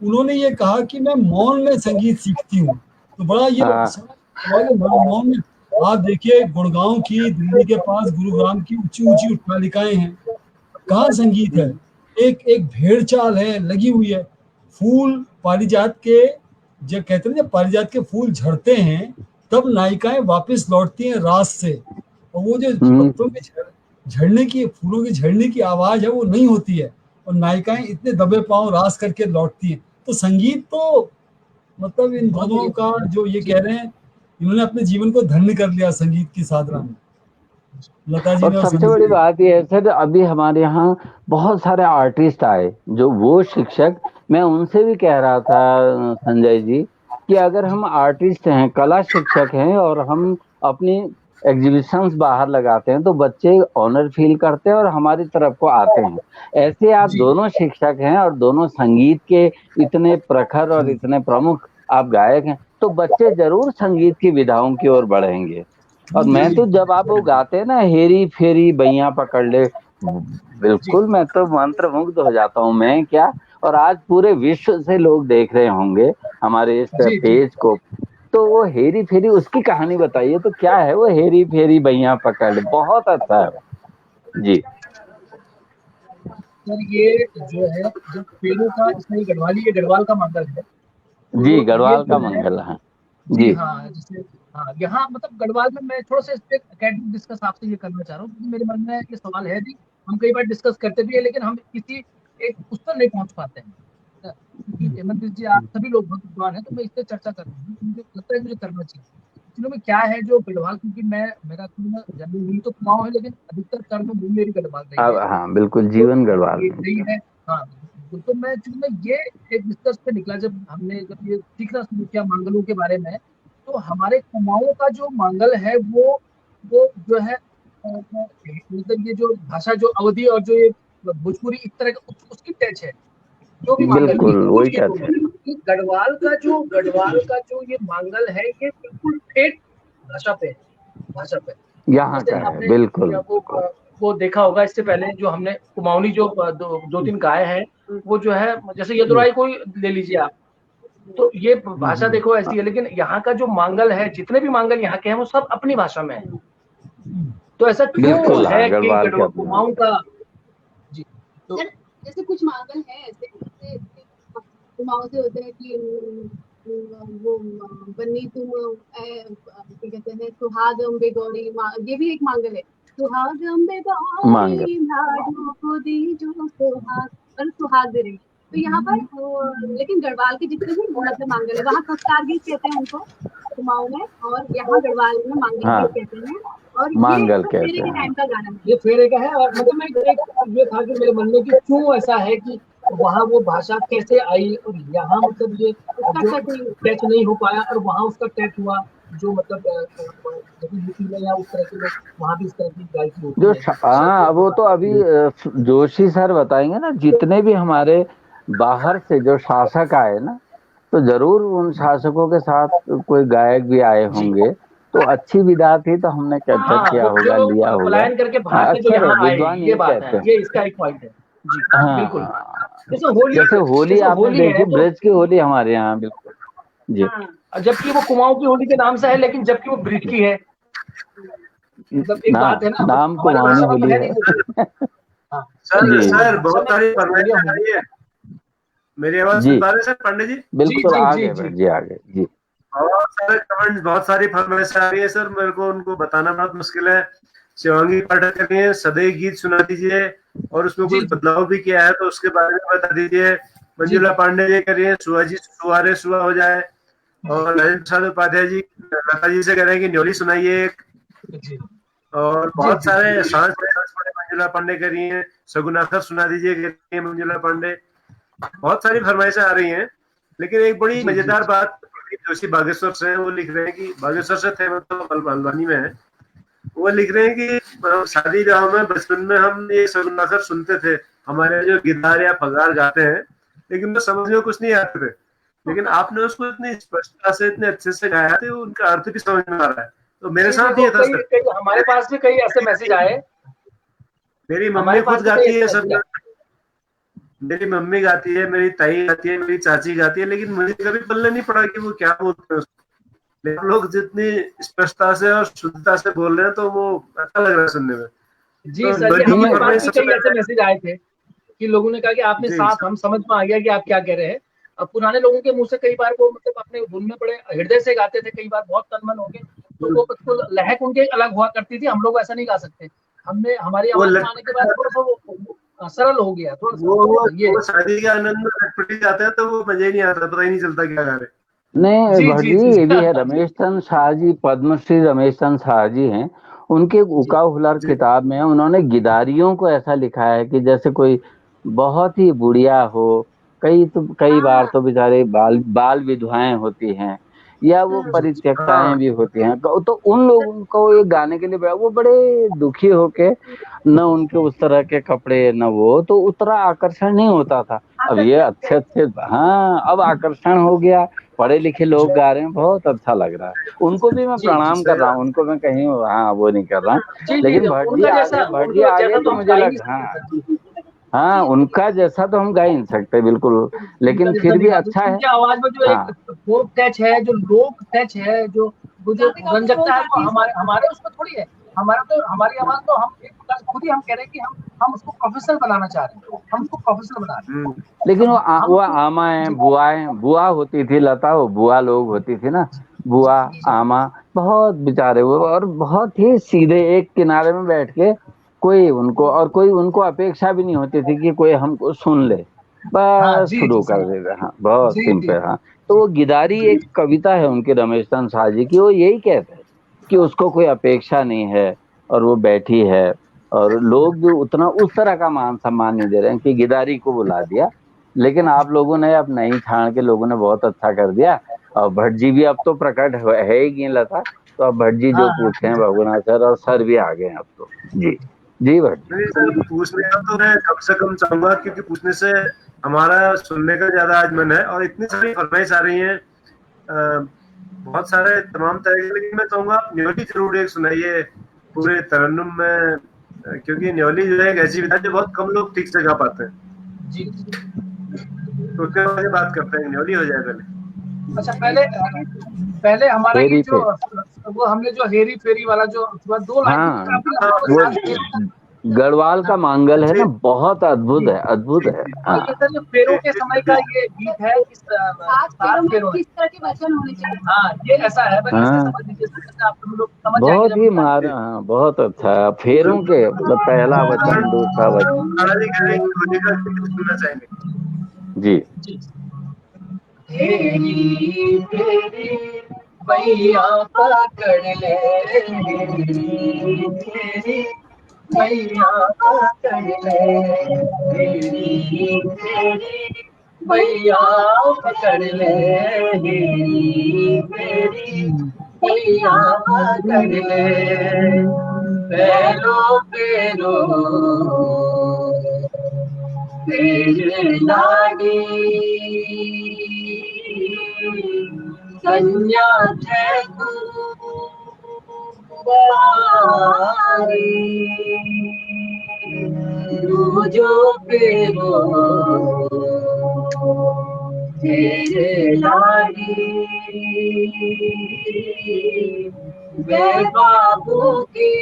उन्होंने ये कहा कि मैं मौन में संगीत सीखती हूँ। तो बड़ा ये मौन में, आप देखिए गुड़गांव की, दिल्ली के पास गुरुग्राम की ऊंची ऊंची उत्पालिकाएं हैं, कहाँ संगीत है? एक एक भेड़ चाल है लगी हुई है। फूल पारिजात के, जब कहते हैं जब पारिजात के फूल झड़ते हैं तब नायिकाएं वापस लौटती हैं रास से, और वो जो पत्तों के झड़ने की, फूलों के झड़ने की आवाज है वो नहीं होती है, और नायिकाएं इतने दबे पांव रास करके लौटती हैं। तो संगीत तो मतलब इन दोनों का जो ये कह रहे हैं, इन्होंने अपने जीवन को धन्य कर लिया संगीत की साधना में, लता जी और ने। सबसे बड़ी बात यह है सर, अभी हमारे यहाँ बहुत सारे आर्टिस्ट आए जो वो शिक्षक, मैं उनसे भी कह रहा था संजय जी कि अगर हम आर्टिस्ट हैं, कला शिक्षक हैं और हम अपनी एग्जीबिशंस बाहर लगाते हैं तो बच्चे ऑनर फील करते हैं और हमारी तरफ को आते हैं। ऐसे आप दोनों शिक्षक हैं और दोनों संगीत के इतने प्रखर और इतने प्रमुख आप गायक हैं, तो बच्चे जरूर संगीत की विधाओं की ओर बढ़ेंगे। और मैं तो जब आप वो गाते हैं ना, हेरी फेरी बैया पकड़ ले, बिल्कुल मैं तो मंत्रमुग्ध हो जाता हूँ मैं क्या। और आज पूरे विश्व से लोग देख रहे होंगे हमारे इस पेज को, तो वो हेरी फेरी, उसकी कहानी बताइए तो क्या है वो हेरी फेरी बैया पकड़ ले? बहुत अच्छा है जी। सर ये जो है, जब फेरू का, इसमें गढ़वाली, ये गढ़वाल का मंगल है जी, गढ़वाल का मंगल है जी। हाँ, जैसे हाँ, यहाँ मतलब गढ़वाल में मैं थोड़ा सा इस पे अकेडमिक डिस्कस आपसे ये करना चाह रहा हूँ, क्योंकि मेरे मन में ये सवाल है भी, हम कई बार डिस्कस करते भी है लेकिन हम किसी एक उस पर नहीं पहुंच पाते हैं। क्योंकि हेमंत जी आप सभी लोग बहुत विद्वान है, तो मैं इस पर चर्चा कर रहा हूँ, मुझे लगता है मुझे करना चाहिए। एक्चुअली में क्या है जो गढ़वाल, क्योंकि मेरा जन्म भूमि तो कुमाऊं है, लेकिन अधिकतर कर्म भूमि मेरी गढ़वाल रही है। हाँ बिल्कुल, जीवन गढ़वाल है। हाँ, तो मैं ये एक डिस्कस पे निकला जब ये सीखना शुरू किया मांगलों के बारे में, तो हमारे कुमाऊं का जो मांगल है वो जो है मतलब ये जो भाषा, जो अवधि और जो ये भोजपुरी इस तरह का उसकी टच है, जो भी मांगल वही गढ़वाल का जो ये मांगल है, ये बिल्कुल ठेठ भाषा पे यहाँ का है। बिल्कुल वो देखा होगा इससे पहले जो हमने कुमाऊनी जो दो तीन गाए हैं, वो जो है जैसे यदुराई कोई ले लीजिए आप, तो ये भाषा देखो ऐसी है, लेकिन यहाँ का जो मांगल है, जितने भी मांगल यहाँ के हैं वो सब अपनी भाषा में है। तो ऐसा क्यों है कि कुमाऊं का जी? तो जैसे कुछ मांगल है ऐसे कुमाऊं से होते हैं कि वो बन्नी तुम क्या कहते हैं, सुहाग अम्बे गौरी, ये भी एक मांगल है। सुहाग अम्बे गौरी लाडो को दी जो सुहाग, और सुहाग रे। तो यहाँ पर लेकिन गढ़वाल के जितने भी मतलब मांगल है, वहाँ संस्कार गीत कहते हैं उनको कुमाऊं में, और यहाँ गढ़वाल में मांगल गीत कहते हैं। और मांगल ये फेरे के टाइम का गाना है, ये फेरे का है। और मतलब ये था कि मेरे मन में कि क्यों ऐसा है कि वहाँ वो भाषा कैसे आई और यहाँ मतलब ये टच नहीं हो पाया, और वहाँ उसका टच हुआ, जो मतलब यूपी में या उस तरह के लोग वहाँ भी इस तरह की गायकी होती है। हाँ, वो तो अभी जोशी सर बताएंगे ना, जितने भी हमारे बाहर से जो शासक आए ना, तो जरूर उन शासकों के साथ कोई गायक भी आए होंगे, तो अच्छी विदा थी, तो हमने कैप्चर किया जो होगा, लोग लिया होगा। पलायन करके भाग के जो अक्सर यहाँ आए, विद्वान ये ये बात कहते है, हैं। ये इसका एक पॉइंट है जी। बिल्कुल। हाँ, जैसे होली जैसे आपने होली है देखी, तो ब्रज की होली हमारे यहाँ, बिल्कुल जी। जबकि वो कुमाऊं की होली के नाम से है, लेकिन जबकि वो ब्रिज की है, मतलब एक बात है ना, नाम हमारे कुमाऊनी भाषा में तो होली है है। नहीं वो। हाँ, सर जी। सर बहुत सारी फरमाइशें आ रही है, मेरी आवाज जी सुन पा रहे हैं सर पांडे जी? बिल्कुल, जी, आ जी, गए जी। भाई जी, आ गए जी। बहुत सारे कमेंट्स, बहुत सारी फरमाइशें आ रही है सर, मेरे को उनको बताना बहुत मुश्किल है। शिवांगी पाठक कर रही है, सदैव गीत सुना दीजिए, और उसमें जी, कुछ बदलाव भी किया है तो उसके बारे में बता दीजिए। मंजुला पांडे जी कर रही है, सुहा जी सुहारे सुहा हो जाए, और राजेंद्र प्रसाद उपाध्याय जी लता जी से कह रहे हैं कि न्योली सुनाइए एक, जी, और बहुत सारे सांस पड़े मंजुला पांडे कर रही है, सगुनाखर सुना दीजिए कह रही है मंजुला पांडे। बहुत सारी फरमाइशें आ रही हैं, लेकिन एक बड़ी मजेदार बात, प्रदीप जोशी बागेश्वर से वो लिख रहे हैं कि, बागेश्वर से थे मतलब हल्द्वानी में है, वो लिख रहे हैं कि शादी ब्याह में बचपन में हम ये सगुनाखर सुनते थे, हमारे जो गिटार या फगार गाते हैं, लेकिन वो समझ में कुछ नहीं आते थे, लेकिन आपने उसको इतनी स्पष्टता से इतने अच्छे से गाया थे, उनका अर्थ भी समझ में आ रहा है। तो मेरे साथ ये था सर, हमारे पास भी कई ऐसे मैसेज आए, मेरी मम्मी हमारे खुद पास भी गाती कई है ऐसे सब, मैसेज आए। मेरी मम्मी गाती है, मेरी ताई गाती है, मेरी चाची गाती है, लेकिन मुझे कभी पल्ले नहीं पड़ा कि वो क्या बोलते हैं उसको। लेकिन लोग जितनी स्पष्टता से और शुद्धता से बोल रहे हैं, तो वो अच्छा लग रहा है सुनने में। जी तो सर, ये बड़ी हमारे पास फरमाइश भी सबसे कई ऐसे पहले, मैसेज आए थे कि लोगों ने कहा कि आपने जी साफ, हम समझ में आ गया कि आप क्या कह रहे हैं। अब पुराने लोगों के मुंह से कई बार वो मतलब अपने धुन में बड़े हृदय से गाते थे, कई बार बहुत तनमन हो गए, तो वो बिल्कुल लहक उनके अलग हुआ करती थी, हम लोग ऐसा नहीं गा सकते। हमने हमारी वो आवाज में आने के बाद थोड़ा सा वो सरल हो गया, थोड़ा सा ये। वो शादी के आनंद में लटपटी जाते हैं, तो वो मजा ही नहीं आता, पता ही नहीं चलता क्या गा रहे। नहीं जी भट्ट जी जी, जी ये भी है, रमेश चंद्र शाह जी, पद्मश्री रमेश चंद्र शाह जी हैं, उनके उका हुलर किताब में उन्होंने गिदारियों को ऐसा लिखा है कि जैसे कोई बहुत ही बुढ़िया हो, कई बार तो बेचारे बाल विधवाएं होती हैं, या वो परित्यक्ताएं भी होती हैं, तो उन लोगों को ये गाने के लिए वो बड़े दुखी होके, न उनके उस तरह के कपड़े, न वो, तो उतना आकर्षण नहीं होता था। अब ये अच्छे अच्छे, हाँ अब आकर्षण हो गया, पढ़े लिखे लोग गा रहे हैं, बहुत अच्छा लग रहा है। उनको भी मैं प्रणाम कर रहा हूँ, उनको मैं कहीं हाँ वो नहीं कर रहा हूँ, जी लेकिन जी, भट्ट जी उनका जैसा तो तो हम मुझे गा ही नहीं लगा, सकते हाँ सर। हाँ उनका जैसा तो हम गा ही नहीं सकते बिल्कुल, लेकिन फिर भी अच्छा है। उनकी आवाज में जो हाँ एक फोक टच है, जो लोक टच है, जो जो रंजकता है, वो हमारे हमारे उसमें थोड़ी है। हमारा तो, हमारी आवाज तो हम एक प्रकार से खुद ही हम कह रहे हैं कि हम उसको प्रोफेशनल बनाना चाह रहे हैं, हम उसको प्रोफेशनल बना रहे हैं। लेकिन वो हम आमाएं बुआ होती थी लता, वो बुआ लोग होती थी ना, बुआ आमा, बहुत बेचारे वो, और बहुत ही सीधे एक किनारे में बैठ के, कोई उनको अपेक्षा भी नहीं होती थी कि कोई हमको सुन ले, हाँ बस जी शुरू जी कर सर, देगा, हाँ बहुत जी जी सिंपल। हाँ तो वो गिदारी एक कविता है उनकी, रमेश चंद्र शाह जी की, वो यही कहते हैं कि उसको कोई अपेक्षा नहीं है, और वो बैठी है, और लोग भी उतना उस तरह का मान सम्मान नहीं दे रहे हैं कि गिदारी को बुला दिया। लेकिन आप लोगों ने, अब नहीं छाण के लोगों ने बहुत अच्छा कर दिया, और भट्ट जी भी अब तो प्रकट है ही लता, तो अब भट्ट जी जो पूछे हैं भगुना सर, और सर भी आ गए हैं अब तो। जी जी भट्ट जी। नहीं सर, पूछने का तो मैं कम से कम चाहूंगा, क्योंकि पूछने से हमारा सुनने का ज्यादा आज मन है, और इतनी सारी फरमाइश आ रही है, बहुत सारे तमाम तरह के, लेकिन मैं चाहूंगा आप न्योली जरूर एक सुनाइए पूरे तरन्नुम में, क्योंकि न्योली जो है एक ऐसी विधा जो बहुत कम लोग ठीक से गा पाते हैं। जी। तो उसके बारे में बात करते हैं, न्योली हो जाए पहले। अच्छा, पहले हमारा ये जो वो हमने जो हेरी फेरी वाला जो 2 लाइन, हाँ काफी वो गढ़वाल का मांगल है ना, बहुत अद्भुत है, अद्भुत है। हाँ ये सर, ये फेरों के समय का ये गीत है, किस 7 फेरों किस तरह के वचन होने चाहिए। हाँ, ये ऐसा है, बस ऐसे हाँ समझ लीजिए, आप लोग समझ बहुत जाएंगे ही जब मार, हाँ बहुत अच्छा है, फेरों के मतलब पहला वचन, दूसरा वचन। राणा जी कह रहे हैं कि होली का गीत सुनना चाहेंगे। जी हेरी फेरी भैया पकड़ ले, हेरी फेरी भैया पकड़ ले, हेरी फेरी भैया पकड़ ले, हेरी फेरी भैया पकड़ ले, पैरो पैरो तेरे लागी कन्या थे तू, प्यारी तू जो पे वो तेरे लाडी मैं बाबू की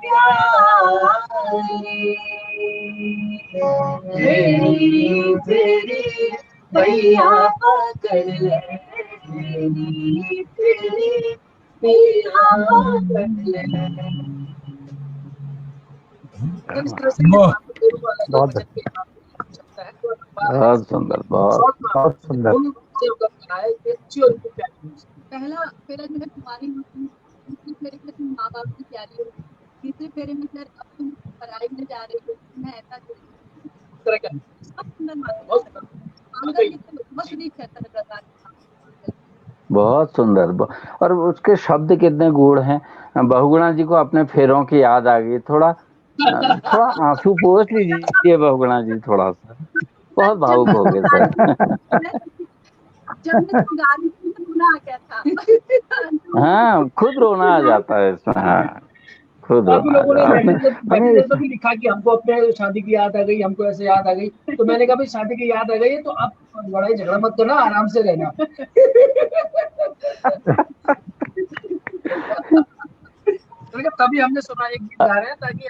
प्यारी तेरी तेरी भैया पकड़ ले तेरी तेरी भैया पकड़ ले। इस तरह से वाह। बहुत बहुत सुंदर, बहुत सुंदर। पहला फेरा जो है तुम्हारी होती, दूसरे फेरे में तुम माँ बाप की प्यारी हो, तीसरे फेरे में सर अब तुम पढ़ाई में जा रही हो, मैं ऐसा सब सुंदर बहुत बहुत सुंदर। और उसके शब्द कितने गूढ़ हैं। बहुगुणा जी को अपने फेरों की याद आ गई। थोड़ा आंसू पोंछ लीजिए बहुगुणा जी, थोड़ा सा, बहुत भावुक हो गए सर। जब मैं गा रही थी तो रोना आ गया था। हाँ, खुद रोना आ जाता है इसमें। हाँ, खुद काफी लोगों ने हमें भी लिखा कि हमको अपने शादी की याद आ गई, हमको ऐसे याद आ गई। तो मैंने कहा भाई शादी की याद आ गई है तो आप लड़ाई झगड़ा मत करना, आराम से रहना। तभी हमने सुना एक गीत गा रहे हैं ताकि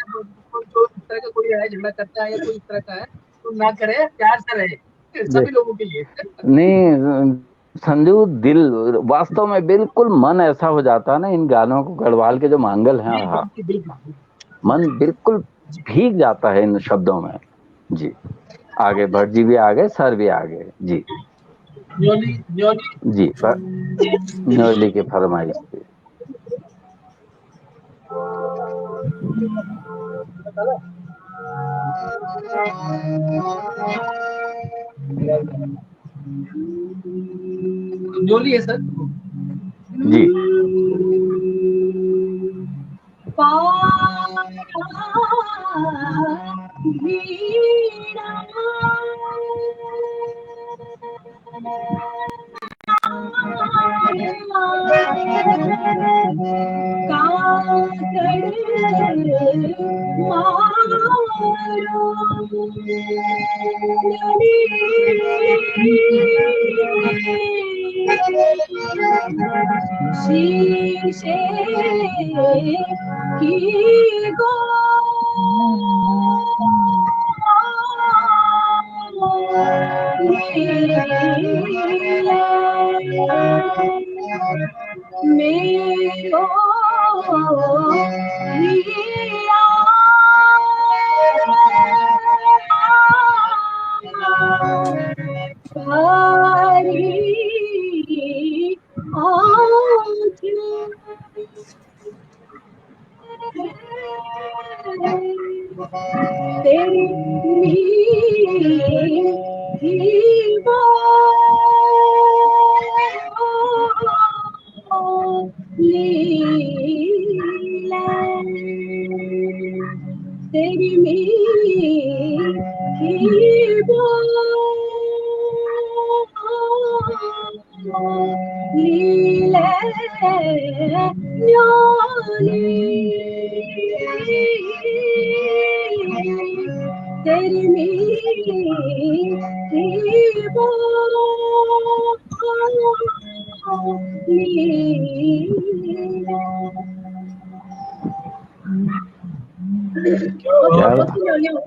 जो इस तरह का कोई लड़ाई झगड़ा करता है या कोई इस तरह का है तो ना करे, प्यार से रहे, सभी लोगों के लिए। नहीं संजू, दिल वास्तव में बिल्कुल मन ऐसा हो जाता है ना इन गानों को, गढ़वाल के जो मांगल हैं, हाँ, मन बिल्कुल भीग जाता है इन शब्दों में। जी, आगे भट्ट जी भी आ गए, सर भी आ गए। जी जी, न्योली की फरमाइश थी। न्योली है सर जी। शीशे की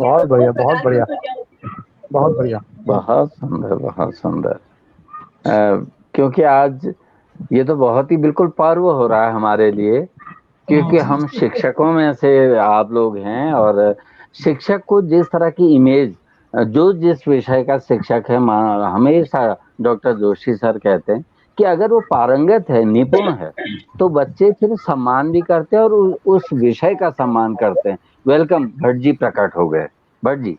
बहुत बढ़िया, बहुत बढ़िया, बहुत बढ़िया, बहुत सुंदर, बहुत सुंदर। क्योंकि आज ये तो बहुत ही बिल्कुल पर्व हो रहा है हमारे लिए, क्योंकि हम शिक्षकों में से आप लोग हैं, और शिक्षक को जिस तरह की इमेज, जो जिस विषय का शिक्षक है, हमेशा डॉक्टर जोशी सर कहते हैं कि अगर वो पारंगत है, निपुण है, तो बच्चे फिर सम्मान भी करते हैं और उस विषय का सम्मान करते हैं। वेलकम भट्ट जी, प्रकट हो गए। भट्ट जी।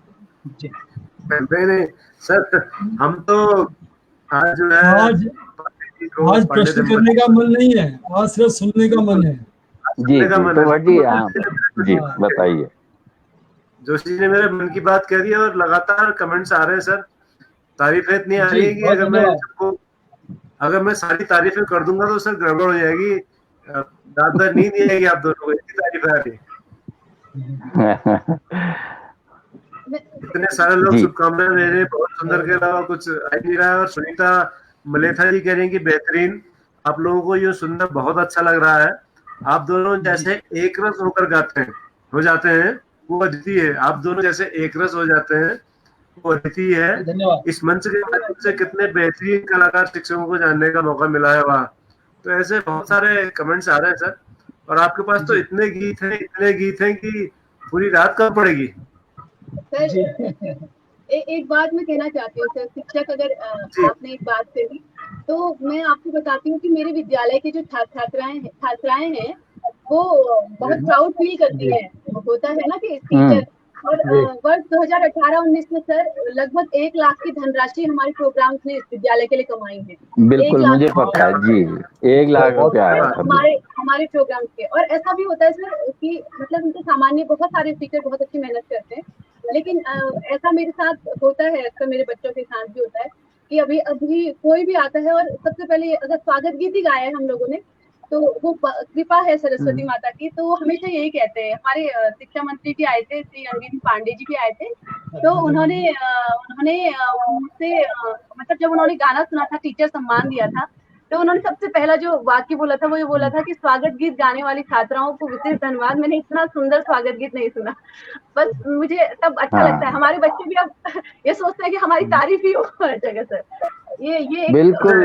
नहीं सर, हम तो आज जो है आज प्रश्न करने का मन नहीं है, आज सिर्फ सुनने का मन है। जी जी, तो भट्ट जी, हाँ जी, बताइए। जोशी ने मेरे मन की बात कह दी और लगातार कमेंट्स आ रहे हैं सर। तारीफें इतनी आ रही है कि अगर मैं सारी तारीफें कर दूंगा तो सर गड़बड़ हो जाएगी। रात भर नींद नहीं आएगी आप दोनों को, इतनी तारीफ आ रही। इतने सारे लोग जी। शुभकामनाएं दे रहे हैं, बहुत सुंदर के अलावा कुछ आ नहीं रहा है। और सुनीता मलेथा जी कह रही हैं कि बेहतरीन, आप लोगों को ये सुनना बहुत अच्छा लग रहा है। आप दोनों जैसे एक रस होकर गाते हैं, हो जाते हैं, वो अद्वितीय है। आप दोनों जैसे एक रस हो जाते हैं, वो अद्वितीय है। धन्यवाद। इस मंच के माध्यम से कितने बेहतरीन कलाकार शिक्षकों को जानने का मौका मिला है वहाँ। तो ऐसे बहुत सारे कमेंट्स आ रहे हैं सर। और आपके पास तो इतने गीत हैं कि पूरी रात कब पड़ेगी। सर एक बात मैं कहना चाहती हूँ सर, शिक्षक अगर आपने एक बात कही तो मैं आपको बताती हूँ कि मेरे विद्यालय के जो छात्राएं हैं वो बहुत प्राउड फील करती हैं। होता है ना कि टीचर, और वर्ष 2018-19 में सर लगभग 1 लाख की धनराशि हमारे प्रोग्राम्स ने इस विद्यालय के लिए कमाई है। बिल्कुल, मुझे पता है जी, 1 लाख रुपया आया था हमारे प्रोग्राम्स के। और ऐसा भी होता है सर कि मतलब उनके सामान्य बहुत सारे टीचर बहुत अच्छी मेहनत करते हैं, लेकिन ऐसा मेरे साथ होता है, अक्सर मेरे बच्चों के साथ भी होता है कि अभी कोई भी आता है और सबसे पहले अगर स्वागत गीत ही गाया है हम लोगों ने तो वो कृपा है सरस्वती माता की, तो वो हमेशा यही कहते हैं। हमारे शिक्षा मंत्री भी आए थे, श्री अरविंद पांडे जी भी आए थे, तो उन्होंने मुझसे मतलब जब उन्होंने गाना सुना था, टीचर सम्मान दिया था, तो उन्होंने सबसे पहला जो वाक्य बोला था वो ये बोला था कि स्वागत गीत गाने वाली छात्राओं को विशेष धन्यवाद। मैंने इतना सुंदर स्वागत गीत नहीं सुना। बस मुझे तब अच्छा लगता है। हमारे बच्चे भी अब ये सोचते हैं कि हमारी तारीफ ही हो हर जगह सर। ये बिल्कुल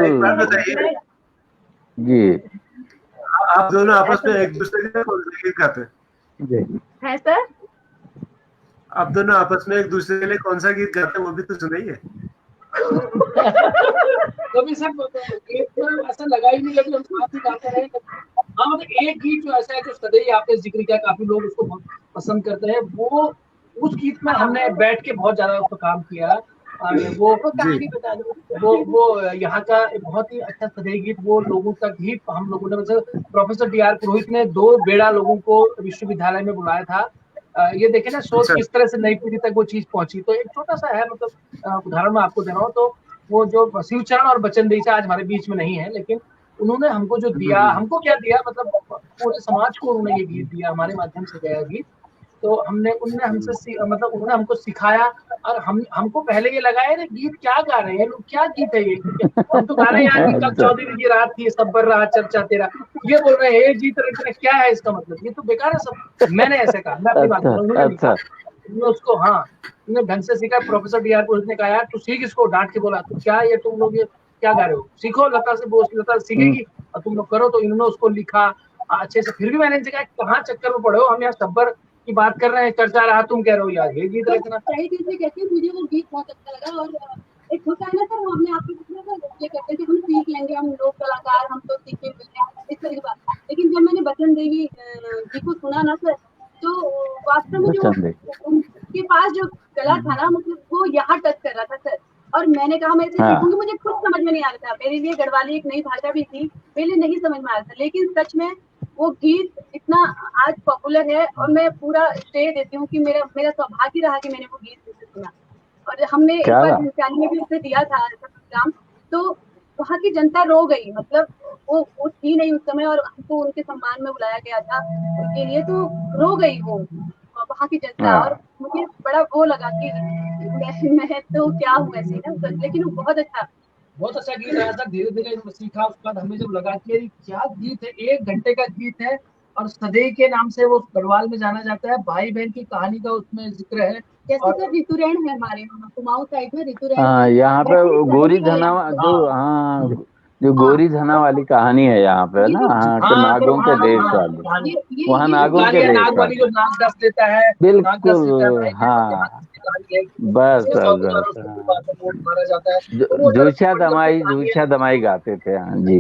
जी। आप दोनों आपस में एक दूसरे के कौन सा गीत गाते हैं सर? आप दोनों आपस में एक दूसरे के लिए कौन सा गीत गाते हैं वो भी तो सुनाइए। कभी सर ऐसा लगा ही नहीं, लेकिन हम साथ ही गाते रहे। हाँ मतलब एक गीत जो ऐसा है जो सदैव आपने जिक्र किया, काफी लोग उसको बहुत पसंद करते हैं, वो उस गीत में हमने बैठ के बहुत ज्यादा उस पर काम किया। वो कहानी बता दो, वो यहाँ का बहुत ही अच्छा सदैव गीत वो लोगों तक ही हम लोगों ने, मतलब प्रोफेसर डी आर पुरोहित ने 2 बेड़ा लोगों को विश्वविद्यालय में बुलाया था। ये देखे ना सोच किस तरह से नई पीढ़ी तक वो चीज पहुंची। तो एक छोटा सा है, मतलब उदाहरण मैं आपको दे रहा हूँ। तो वो जो शिवचरण और बचन देसा आज हमारे बीच में नहीं है, लेकिन उन्होंने हमको जो दिया, हमको क्या दिया, मतलब पूरे समाज को उन्होंने ये गीत दिया, हमारे माध्यम से गया गीत। तो उन्होंने मतलब उन्होंने हमको सिखाया। और हमको पहले ये लगा है गीत क्या गा रहे हैं लोग, क्या गीत है ये, हम तो गा रहे हैं यार कल 14 की रात थी, सब्बर रहा चर्चा तेरा, ये बोल रहे हैं जीत रहे, क्या है इसका मतलब, ये तो बेकार है सब। मैंने ऐसे कहा, मैं अपनी बात कर रहा हूँ। उन्होंने उसको उन्होंने ढंग से सीखा। प्रोफेसर डी आर पुरोहित ने कहा यार तू सीख इसको, डांट के बोला तो क्या ये तुम लोग ये क्या गा रहे हो, सीखो, लता से बोल, लता सीखेगी और तुम लोग करो। तो इन्होंने उसको लिखा अच्छे से। फिर भी मैंने कहा कहाँ चक्कर में पड़े हो, हम यहाँ सब्बर की बात कर रहे हैं, चर्चा रहा, तुम कह रहे हो यार ये गीत रखना। सही चीजें कहती हूँ, मुझे वो गीत बहुत अच्छा लगा। और एक होता है ना सर, हमने आपको ये कहते हैं कि हम सीख लेंगे, हम लोग कलाकार, हम तो सीखे मिलते इस तरह की बात। लेकिन जब मैंने बचन देवी जी को सुना ना सर, तो वास्तव में जो उनके पास जो कला था ना, मतलब वो यहाँ टच कर रहा था सर। और मैंने कहा मैं इसे सीखूंगी। मुझे खुद समझ में नहीं आ रहा था, मेरे लिए गढ़वाली एक नई भाषा भी थी, मेरे लिए नहीं समझ में आ रहा था। लेकिन सच में वो गीत इतना आज पॉपुलर है और मैं पूरा श्रेय देती हूँ कि मेरा सौभाग्य रहा कि मैंने वो गीत सुना। और हमने एक बार में भी उसे दिया था प्रोग्राम, तो वहाँ की जनता रो गई। मतलब वो थी नहीं उस समय और हमको उनके सम्मान में बुलाया गया था उनके लिए, तो रो गई वो वहाँ की जनता। और मुझे बड़ा वो लगा कि मैं तो क्या हूँ ऐसी ना, लेकिन वो बहुत अच्छा गीत आया था। धीरे धीरे सीखा, उसके बाद हमें जब लगा कि क्या गीत है, 1 घंटे का गीत है और सदैव के नाम से वो गढ़वाल में जाना जाता है, भाई बहन की कहानी का उसमें जिक्र है। जैसे सर ऋतुरैन है हमारे कुमाऊं साइड में, ऋतुरैन यहाँ पे गोरी धना जो गोरी धना वाली कहानी है यहाँ पे ना, के नागों के देश वाली, वहाँ नागों के देश वाली जो नाग दस देता है, बिल्कुल। हाँ बस जूछा दमाई गाते थे। हाँ जी,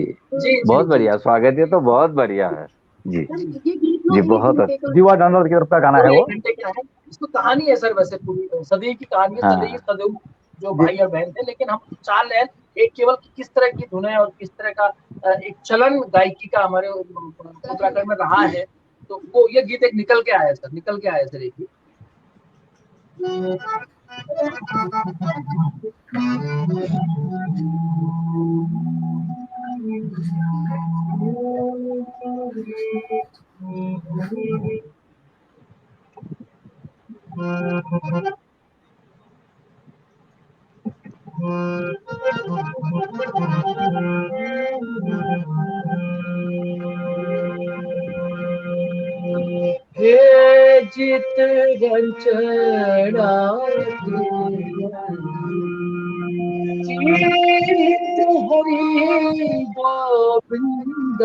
बहुत बढ़िया स्वागत है, तो बहुत बढ़िया है जी जी, बहुत अच्छा। जीवा जानवर की तरफ का गाना है वो। इसको कहानी है सर, वैसे पूरी सदी की कहानी है। सदैव जो भाई और बहन थे, लेकिन हम चाल रहे एक केवल किस तरह की धुन है और किस तरह का एक चलन गायकी का हमारे उत्तराखंड में रहा है। तो वो ये गीत एक निकल के आया सर एक गीत। हे जित वंचना चित हरि गोविंद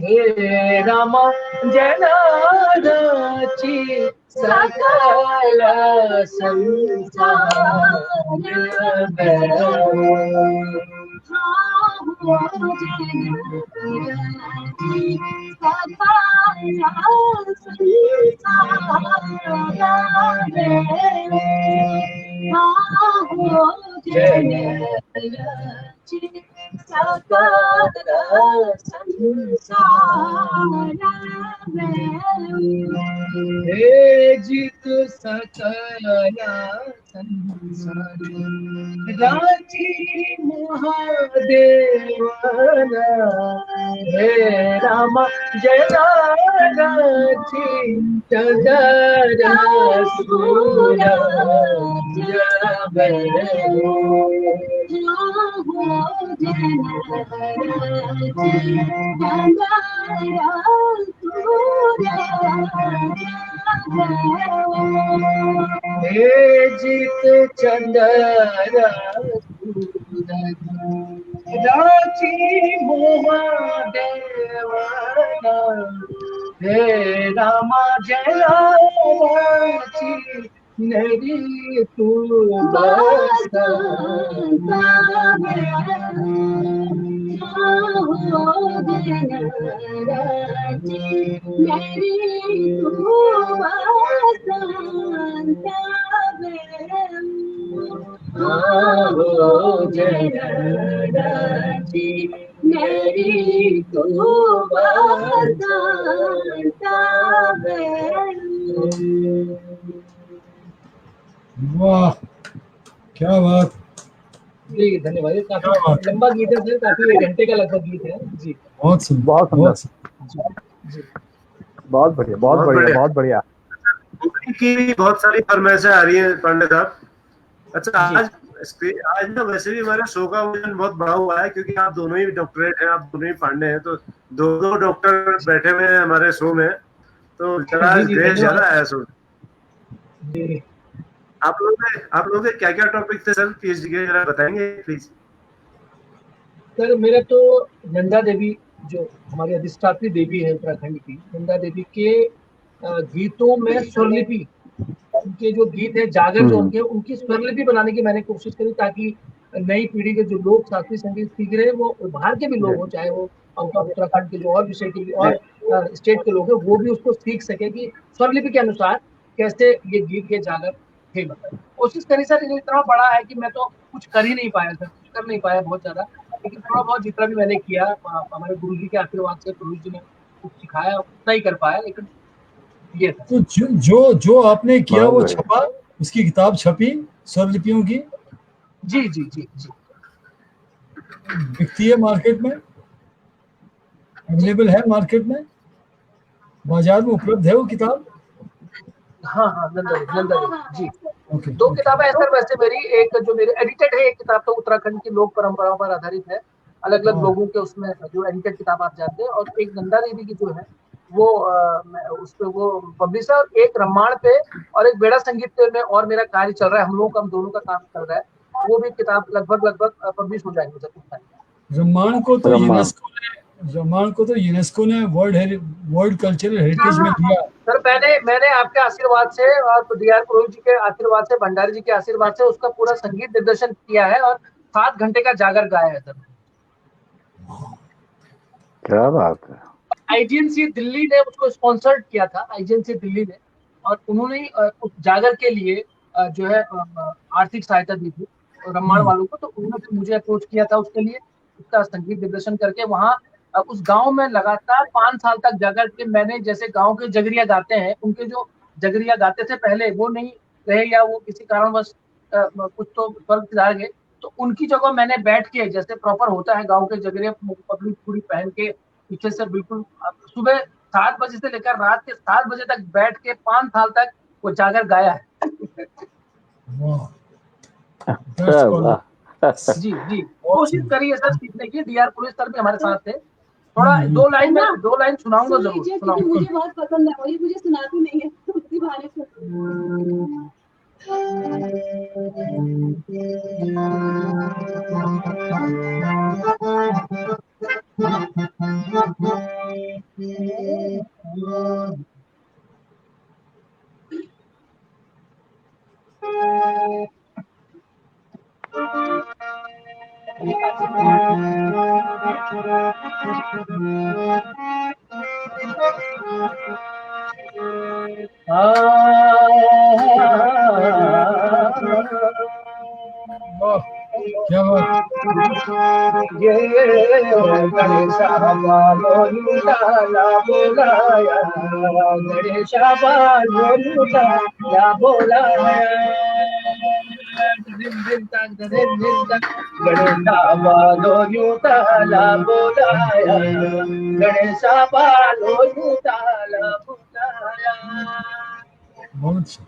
हे राम जनाची सकल संसार हे जित सकला संसार राजी महादेवना हे राम जया राजी चंदर सूरज हे जित चंदर राची महादेवना हे राम जया राची नरी तू बसता वाह, क्या बात। जी धन्यवाद। काफी लंबा गीत है सर, काफी 1 घंटे का लगभग गीत है जी। बहुत सुंदर, बहुत बहुत सुंदर, बहुत बढ़िया, बहुत बढ़िया, बहुत बढ़िया। की भी बहुत सारी फरमाइशें आ रही हैं पांडे साहब। अच्छा, आज ना वैसे भी हमारे शो का वजन बहुत बड़ा हुआ है, क्योंकि आप दोनों ही डॉक्टरेट हैं, आप दोनों ही पांडे हैं, तो दो डॉक्टर बैठे हुए हैं हमारे शो में, तो जरा ग्रेस ज्यादा है शो। आप लोग के क्या क्या टॉपिक थे सर पीएचडी के, जरा बताएंगे प्लीज। सर मेरा तो नंदा देवी जो हमारी अधिष्ठात्री देवी है उत्तराखंड की, नंदा देवी के गीतों में स्वरलिपि, उनके जो गीत है जागर जो उनकी स्वरलिपि बनाने की मैंने कोशिश करी, ताकि नई पीढ़ी के जो लोग शास्त्रीय संगीत सीख रहे हैं, वो बाहर के भी लोग हो, चाहे वो उत्तराखंड के जो और विषय के और स्टेट के लोग हैं, वो भी उसको सीख सके कि स्वरलिपि के अनुसार कैसे ये गीत, ये जागर थे। कोशिश करी सर, इतना बड़ा है कि मैं तो कुछ कर ही नहीं पाया सर, कुछ कर नहीं पाया बहुत ज्यादा, लेकिन थोड़ा बहुत जितना भी मैंने किया हमारे गुरु जी के आशीर्वाद से, गुरु जी ने कुछ सिखाया, उतना ही कर पाया, लेकिन ये था। तो जो आपने किया वो छपा, उसकी किताब छपी स्वरलिपियों की? जी जी जी जी। बिकती है मार्केट में, अवेलेबल है मार्केट में, बाजार में उपलब्ध है वो किताब? हाँ हाँ, नंदा जी। Okay, 2 किताबें हैं सर वैसे मेरी, एक जो मेरी एडिटेड है, एक किताब तो उत्तराखंड की लोक परंपराओं पर आधारित है, अलग अलग लोगों के उसमें जो एडिटेड किताब आप जानते हैं, और एक नंदा देवी की जो है वो उस पे वो पब्लिश है, और एक रम्माण पे और एक बेड़ा संगीत पे में और मेरा कार्य चल रहा है, हम लोगों का, हम दोनों का काम चल रहा है, वो भी किताब लगभग पब्लिश हो जाएंगे सर। रम्माण को तो यूनेस्को ने वर्ल्ड कल्चरल हेरिटेज में दिया। सर मैंने आपके आशीर्वाद से और डीआर पुरोहित जी के आशीर्वाद से, भंडारी जी के आशीर्वाद से उसका पूरा संगीत निर्देशन किया है, और 7 घंटे का जागर गाया है सर। क्या बात है। आईजीएनसी दिल्ली ने उसको स्पॉन्सर्ड किया था, आईजीएनसी दिल्ली ने, और उन्होंने उस जागर के लिए जो है आर्थिक सहायता दी थी रम्माण वालों को, तो उन्होंने मुझे अप्रोच किया था उसके लिए, उसका संगीत निर्देशन करके वहाँ उस गांव में लगातार 5 साल तक जाकर के मैंने, जैसे गांव के जगरिया गाते हैं, उनके जो जगरिया गाते थे पहले वो नहीं रहे, या वो किसी कारणवश कुछ तो फर्क सुधार गए, तो उनकी जगह मैंने बैठ के, जैसे प्रॉपर होता है गांव के जगह, पगड़ी पूरी पहन के पीछे से बिल्कुल सुबह 7 बजे से लेकर रात के 7 बजे तक बैठ के 5 साल तक वो जाकर गाया है। वाह, अच्छा, that's quality. वाह। जी जी, कोशिश करिए सर सीखने की। डीआर पुलिस सर भी हमारे साथ थे। थोड़ा 2 लाइन में 2 लाइन सुनाऊंगा सुन जरूर, लीजिए, क्योंकि सुनाऊंगा। मुझे बहुत पसंद है और ये मुझे सुनाती नहीं है, तो उसी बहाने सुन। वाह, क्या बात। ये गणेशा बालो लूटाला बोलाया, गणेशा बालो लूटाला बोलाया, गणेशा बालो लूटाला बोलाया, गणेशा बालो लूटाला बोलाया। बहुत अच्छा।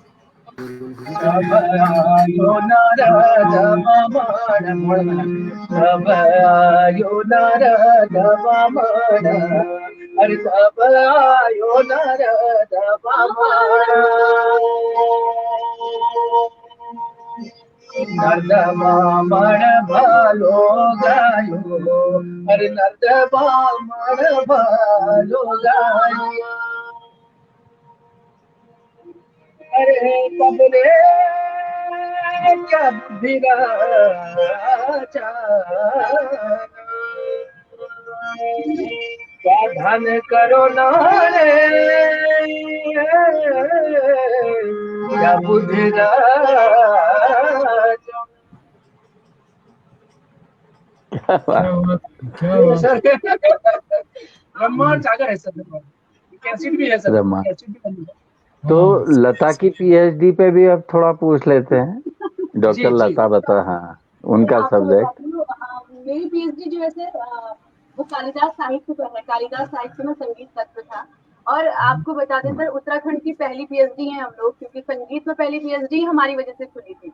सभयो नारद बामण, सभयो नारद बामण, अरे सभयो नारद बामण, नरद बामण भालो गायो, अरे नरद बामण भालो गायो, अरे कबरे क्या बिराजा, क्या धन करो नारे, क्या बुद्धि राजा। क्या बात, क्या बात। सर ब्रह्मांड सागर है सर, कैसेट भी है सर, ब्रह्मांड। कैसेट भी बनी है। तो लता की पीएचडी पे भी अब थोड़ा पूछ लेते हैं। डॉक्टर लता बता, हाँ उनका सब्जेक्ट। मेरी पीएचडी जो है सर वो कालिदास साहित्य पर है। कालिदास साहित्य में संगीत तत्व था। और आपको बता दें सर, उत्तराखंड की पहली पीएचडी है हम लोग, क्योंकि संगीत में पहली पीएचडी हमारी वजह से खुली थी।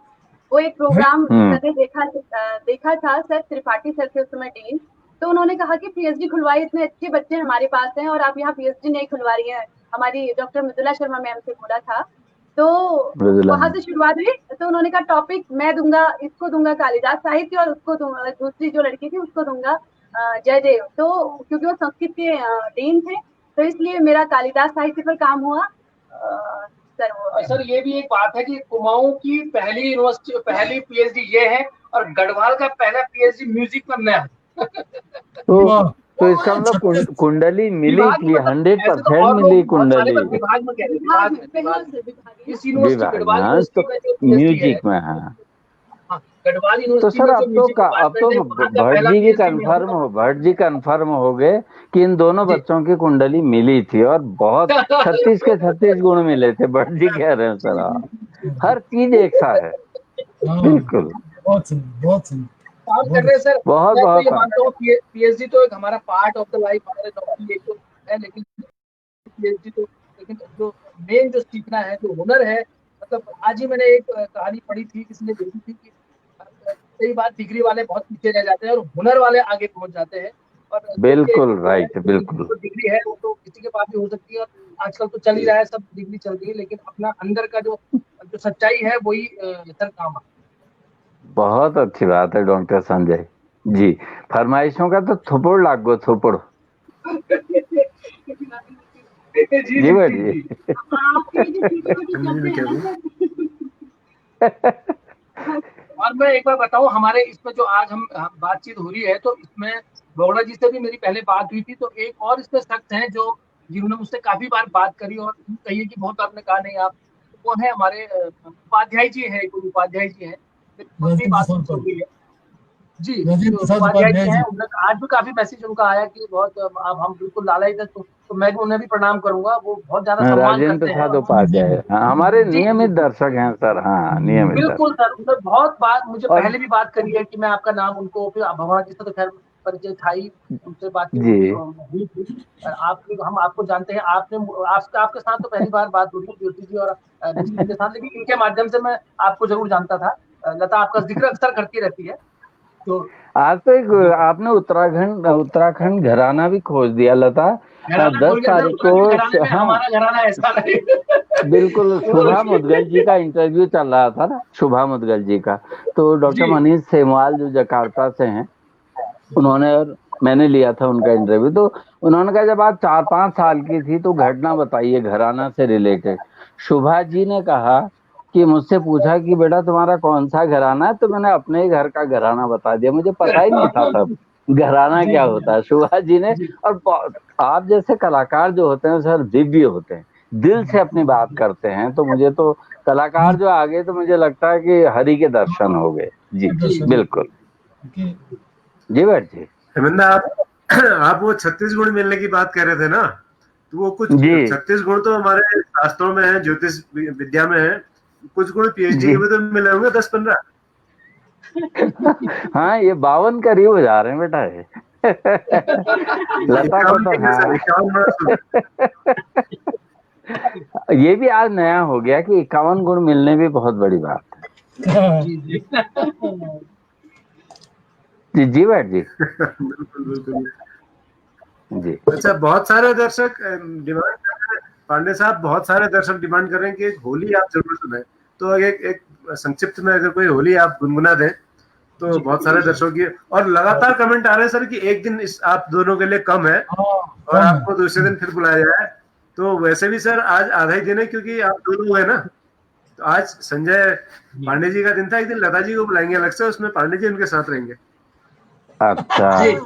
वो एक प्रोग्राम मैंने देखा था सर, त्रिपाठी सर थे उस समय डीन, तो उन्होंने कहा कि पीएचडी खुलवाई, इतने अच्छे बच्चे हमारे पास हैं और आप यहाँ पीएचडी नहीं खुलवा रही हैं। हमारी डॉक्टर मृदुला शर्मा मैम से बोला था, तो वहां से शुरुआत हुई। तो उन्होंने कहा टॉपिक मैं दूंगा, इसको दूंगा कालिदास साहित्य और उसको दूंगा, दूसरी जो लड़की थी उसको दूंगा जयदेव। तो क्योंकि वो संस्कृत के डीन थे, तो इसलिए मेरा कालिदास साहित्य पर काम हुआ सर। वो सर ये भी एक बात है कि कुमाऊं की पहली यूनिवर्सिटी, पहली पीएचडी ये है, और गढ़वाल का पहला पीएचडी म्यूजिक पर मैं। तो इसका मतलब कुंडली मिली थी, 100% मिली कुंडली विभाग में, इस यूनिवर्सिटी विभाग गढ़वाल में, यूनिवर्सिटी में जो म्यूजिक में। हाँ गढ़वाल तो यूनिवर्सिटी सर में अब जो म्यूजिक तो भट्ट जी कंफर्म हो गए कि इन दोनों बच्चों की कुंडली मिली थी और बहुत 36 के 36 गुण मिले थे। भट्ट जी कह रहे हैं सर, हर चीज एक सा है। बिल्कुल, बहुत सही, बहुत सही काम कर रहे हैं सर। बहुत मैं बहुत तो ये मानता हूँ पीएचडी तो एक हमारा पार्ट ऑफ द लाइफ, हमारे नौकरी एक तो है, लेकिन पीएचडी तो, लेकिन जो मेन जो सीखना है, जो हुनर है, मतलब आज ही मैंने एक कहानी पढ़ी थी, किसी ने देखी थी कि कई बार डिग्री वाले बहुत पीछे रह जाते हैं और हुनर वाले आगे पहुंच जाते हैं। और बिल्कुल राइट, बिल्कुल। जो डिग्री है वो तो किसी के पास भी हो सकती है, और आजकल तो चल ही रहा है, सब डिग्री चल रही है, लेकिन अपना अंदर का जो सच्चाई है वही सर काम है। बहुत अच्छी बात है डॉक्टर संजय जी। फरमाइशों का तो थोपड़ लाग गो, थोपड़ जी भाई। और मैं एक बार बताऊं, हमारे इसमें जो आज हम बातचीत हो रही है, तो इसमें बोगड़ा जी से भी मेरी पहले बात हुई थी, तो एक और इसमें शख्स हैं जो जिन्होंने मुझसे काफी बार बात करी और कही कि बहुत आपने कहा नहीं आप, वो है हमारे उपाध्याय जी है, कोई उपाध्याय जी है, बात हो गई है। जी राजेंद्र तो प्रसाद उपाध्याय उपाध्याय जी जी। हैं, आज भी काफी मैसेज उनका आया कि बहुत अब हम बिल्कुल लाला ही थे, तो मैं भी उन्हें भी प्रणाम करूंगा, वो बहुत ज्यादा सम्मान राजेंद्र करते हैं। प्रसाद उपाध्याय, हाँ, हमारे जी नियमित जी दर्शक हैं सर, हाँ नियमित बिल्कुल दर्शक। सर, उन्होंने बहुत बात मुझे और पहले भी बात करी है कि मैं आपका नाम उनको, फिर भगवान जी से तो खैर परिचय था ही, उनसे बातचीत जी हुई थी। आप हम आपको जानते हैं, आपने आपके साथ तो पहली बार बात हुई ज्योति जी और निश्चित के साथ, लेकिन इनके माध्यम से मैं आपको जरूर जानता था। लता आपका जिक्र अक्सर करती रहती है, तो आज तो एक आपने उत्तराखंड उत्तराखंड घराना भी खोज दिया लता। घराना खोल 10 गया सर, तारीख को उत्तराखंड घराने में हाँ हमारा घराना ऐसा रहे। बिल्कुल, शुभा तो मुदगल जी का इंटरव्यू चल रहा था ना, शुभा मुदगल जी का, तो डॉक्टर जी मनीष सेमवाल जो जकार्ता से हैं, उन्होंने और मैंने लिया था उनका इंटरव्यू, तो उन्होंने कहा जब आप 4-5 साल की थी तो घटना बताइए घराना से रिलेटेड। शुभा जी ने कहा कि मुझसे पूछा कि बेटा तुम्हारा कौन सा घराना है, तो मैंने अपने ही घर का घराना बता दिया, मुझे पता ही नहीं था तब घराना जी क्या जी होता है, शुभा जी ने। जी और आप जैसे कलाकार जो होते हैं सर दिव्य होते हैं, दिल से अपनी बात करते हैं, तो मुझे तो कलाकार जो आगे तो मुझे लगता है कि हरि के दर्शन हो गए। जी जी दर्शन जी बिल्कुल। के जी बैठ जी। हेमंत आप वो 36 गुण मिलने की बात कर रहे थे ना, तो वो कुछ जी 36 गुण तो हमारे शास्त्रों में है, ज्योतिष विद्या में है, कुछ गुण पीएचडी जी के भी तो मिले होंगे 10-15। हाँ ये 52 करीब हो जा रहे हैं बेटा ये। लता को 51 तो नहीं सर, हाँ 51 बड़ा सुंदर। ये भी आज नया हो गया कि 51 गुण मिलने भी बहुत बड़ी बात है। जी जी जी जी बैठ जी। बिल्कुल बिल्कुल। जी अच्छा, बहुत सारे दर्शक डिमांड कर रहे हैं, पांडे साहब, बहुत सारे दर्शक डिमांड कर रहे हैं कि एक होली आप जरूर सुनाएं, तो एक संक्षिप्त में अगर कोई होली आप गुनगुना दें तो जी बहुत सारे दर्शकों की, और लगातार कमेंट आ रहे हैं सर कि एक दिन इस आप दोनों के लिए कम है हाँ और कम है। आपको दूसरे दिन फिर बुलाया जाए। तो वैसे भी सर आज आधा ही दिन है क्योंकि आप दोनों है ना, तो आज संजय पांडे जी का दिन था, एक दिन लता जी को बुलाएंगे अलग से, उसमें पांडे जी उनके साथ रहेंगे। अच्छा। जी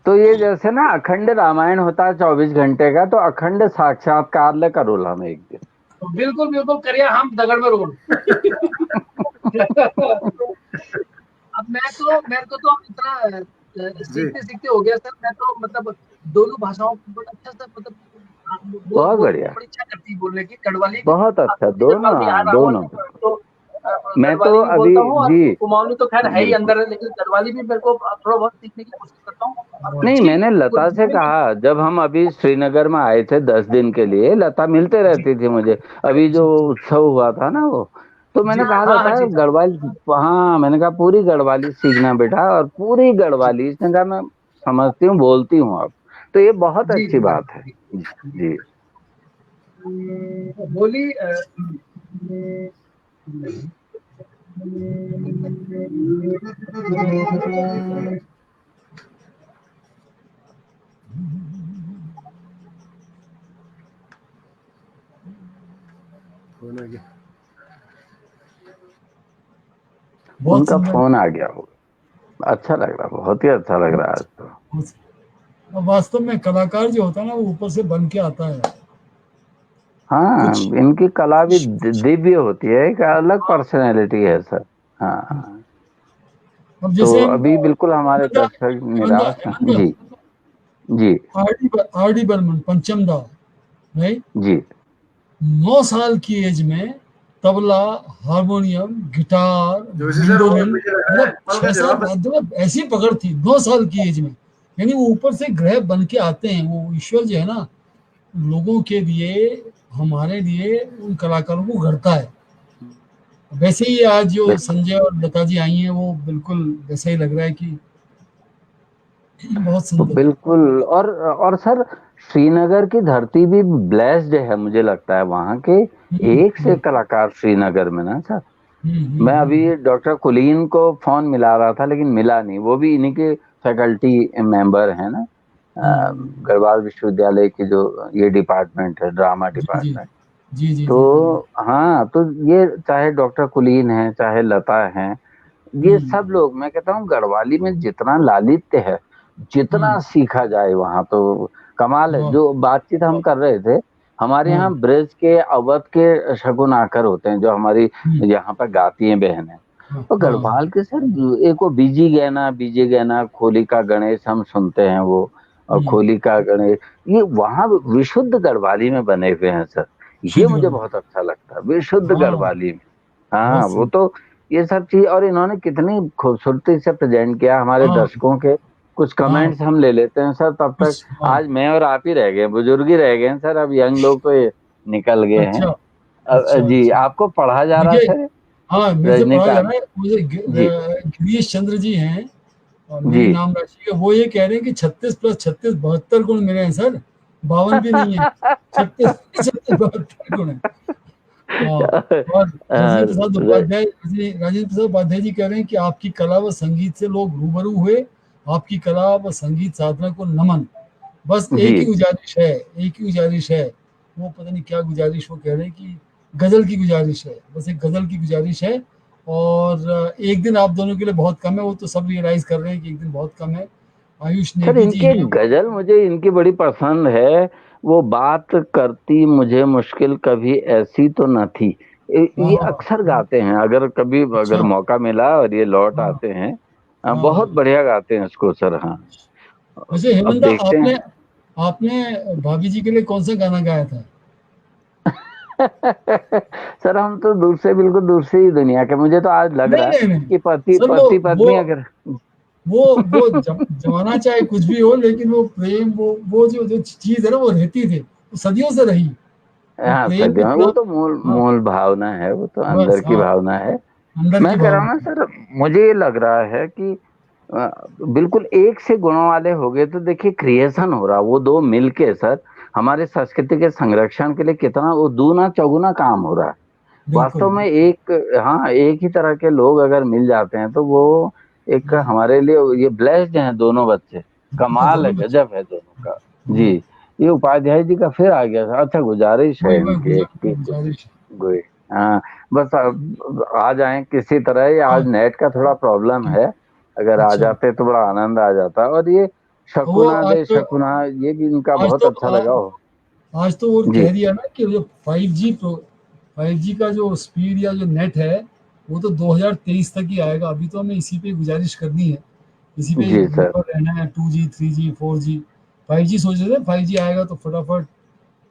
तो ये जैसे ना अखंड रामायण होता है 24 घंटे का, तो अखंड साक्षात्कार ले करोला में एक दिन। बिल्कुल बिल्कुल करिए, हम दगड़ में रोड। अब मेरे को तो अब इतना जी सीखते सीखते हो गया सर, मैं तो मतलब दोनों भाषाओं को बड़ा अच्छा से मतलब बहुत बोल बढ़िया, बड़ी इच्छा करती है बोलने की, गढ़वाली भी बहुत अच्छा, अपनी दोनों, जब यहाँ हाँ रहा हूँ दोनों। तो मैं तो गढ़वाली भी अभी बोलता हूँ, और जी कुमाऊनी तो खैर है ही बिल्कुल, अंदर है, लेकिन गढ़वाली भी मेरे को थोड़ा बहुत सीखने की कोशिश करता हूँ, और नहीं अच्छी मैंने लता से बोलती कहा जब हम अभी श्रीनगर में आए थे 10 दिन के लिए, लता मिलते जी रहती थी मुझे, अभी जो उत्सव हुआ था ना वो, तो जी मैंने कहा हाँ हाँ लता जी गढ़वाली, हाँ मैंने कहा पूरी गढ़वाली सीखना बेटा, और पूरी जी गढ़वाली, इसने कहा मैं समझती हूँ बोलती हूँ अब, तो ये बहुत जी अच्छी जी बात है। जी होली फोन आ गया। बहुत उनका सुंदर। फोन आ गया हो, अच्छा लग रहा, बहुत ही अच्छा लग रहा है आज तो। अब वास्तव में कलाकार जो होता है ना वो ऊपर से बन के आता है हाँ कुछ। इनकी कला भी दिव्य होती है, एक अलग पर्सनैलिटी है सर। हाँ अब तो जैसे हम अभी बिल्कुल हमारे दर्शक निराश हैं। जी जी आर डी बर्मन पंचम दा, राइट, जी 9 साल की एज में tabla, harmonium, guitar, Joshi sir, वो मैंडोलिन, मुझे लग रहा है मतलब कॉल का 6-7 जवाब है। मतलब ऐसी पकड़ थी 9 साल की एज में। यानी वो ऊपर से ग्रह बन के आते हैं, वो ईश्वर जो है ना लोगों के लिए, हमारे लिए उन कलाकारों को गढ़ता है। वैसे ही आज जो बिल्कुल संजय और लता जी आई हैं वो बिल्कुल वैसा ही लग रहा है कि बहुत तो सुंदर। बिल्कुल, और सर श्रीनगर की धरती भी ब्लेस्ड है, मुझे लगता है वहाँ के एक से हम्म, कलाकार श्रीनगर में ना सर। मैं हम्म। अभी डॉक्टर कुलीन को फोन मिला रहा था लेकिन मिला नहीं, वो भी इन्हीं के फैकल्टी मेंबर है ना, गढ़वाल विश्वविद्यालय की जो ये डिपार्टमेंट है, ड्रामा जी जी डिपार्टमेंट। जी जी तो जी। हाँ, तो ये चाहे डॉक्टर कुलीन है चाहे लता है, ये सब हम्म, लोग, मैं कहता हूँ गढ़वाली में जितना लालित्य है, जितना हम्म, सीखा जाए वहां तो कमाल है। वाह, जो बातचीत हम कर रहे थे, हमारे हाँ, यहाँ ब्रज के अवध के शगुन आकर होते हैं जो हमारी यहाँ पर गाती हैं बहनें, और गढ़वाल के सर एक वो बीजी गैना खोलिका गणेश हम सुनते हैं वो, और खोलिका गणेश ये वहाँ विशुद्ध गढ़वाली में बने हुए हैं सर, ये मुझे बहुत अच्छा लगता है, विशुद्ध गढ़वाली में। हाँ वो तो ये सब चीज, और इन्होंने कितनी खूबसूरती से प्रेजेंट किया। हमारे दर्शकों के कुछ कमेंट्स हम ले लेते हैं सर, तब तक आज मैं और आप ही रह गए, बुजुर्ग ही रह गए हैं सर, अब यंग लोग तो ये निकल गए हैं। जी आपको पढ़ा जा रहा है सर? हाँ मेरे से पढ़ा जा रहा है, मुझे गिरीश चंद्र जी हैं और मेरी नाम राशि है, वो ये कह रहे हैं कि 36 + 36 72 गुण मिले हैं सर, 52 भी नहीं है, 36 72 गुण है। और राजेंद्र प्रसाद उपाध्याय जी कह रहे हैं कि आपकी कला व संगीत से लोग रूबरू हुए, आपकी कला व संगीत साधना को नमन। बस एक ही गुजारिश है, वो पता नहीं क्या गुजारिश, वो कह रहे हैं कि गजल की गुजारिश है, बस एक गजल की गुजारिश है, और एक दिन आप दोनों के लिए बहुत कम है, वो तो सब रियलाइज कर रहे हैं कि एक दिन बहुत कम है। आयुष ने इनकी गजल मुझे इनकी बड़ी पसंद है, वो बात करती मुझे मुश्किल कभी ऐसी तो न थी, ये अक्सर गाते हैं, अगर मौका मिला और ये लौट आते हैं, बहुत बढ़िया गाते हैं इसको सर। हाँ वैसे हेमंत आपने भाभी जी के लिए कौन सा गाना गाया था? सर हम तो बिल्कुल दूसरी ही दुनिया के, मुझे तो आज लग रहा है कि पति पत्नी अगर वो जमाना चाहे कुछ भी हो, लेकिन वो प्रेम वो जो चीज है ना, वो रहती थी, वो सदियों से रही। हाँ सदियों, वो तो मूल भावना है, वो तो अंदर की भावना है। मैं कह रहा हूँ ना सर, मुझे ये लग रहा है कि बिल्कुल एक से गुणों वाले हो गए तो देखिए क्रिएशन हो रहा, वो दो मिलके सर हमारे संस्कृति के संरक्षण के लिए कितना वो दूना चौगुना काम हो रहा है। वास्तव में एक ही तरह के लोग अगर मिल जाते हैं तो वो एक हमारे लिए ये ब्लेस्ड हैं दोनों बच्चे, कमाल है, गजब है दोनों का। जी ये उपाध्याय जी का फिर आ गया था। अच्छा गुजारिश है इनकी, हाँ बस आ जाए किसी तरह, ये आज नेट का थोड़ा प्रॉब्लम है, अगर आ जाते तो बड़ा आनंद आ जाता। और ये शकुना ये भी इनका बहुत अच्छा लगा हो। आज तो वो कह दिया ना कि जो 5G का जो स्पीड या जो नेट है वो तो 2023 तक ही आएगा। अभी तो हमें इसी पे गुजारिश करनी है, इसी पे निर्भर रहना है। 2G 3G 4G 5G सोच रहे थे 5G आएगा तो फटाफट,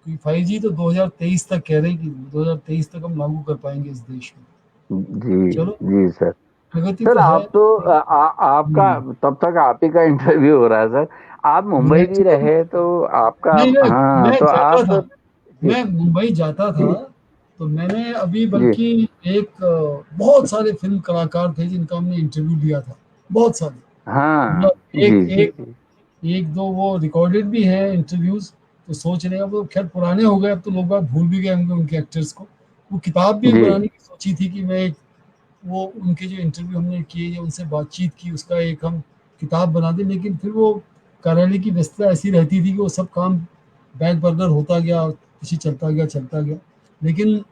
क्योंकि 5G तो 2023 तक कह रहे हैं कि 2023 तक हम लागू कर पाएंगे इस देश में। जी सर। सर आप तो आपका तब तक आप ही का इंटरव्यू हो रहा है सर, आप मुंबई भी रहे तो आपका मैं मुंबई जाता था तो मैंने अभी बल्कि एक बहुत सारे फिल्म कलाकार थे जिनका हमने इंटरव्यू लिया था, बहुत सारे। हाँ एक दो वो रिकॉर्डेड भी है इंटरव्यूज, तो सोच रहे हैं वो खैर पुराने हो गए, अब तो लोग बात भूल भी गए होंगे उनके एक्टर्स को। वो किताब भी बनाने की सोची थी कि मैं वो उनके जो इंटरव्यू हमने किए, उनसे बातचीत की, उसका एक हम किताब बना दें, लेकिन फिर वो कार्यालय की व्यस्तता ऐसी रहती थी कि वो सब काम बैक बर्नर होता गया, किसी चलता गया। लेकिन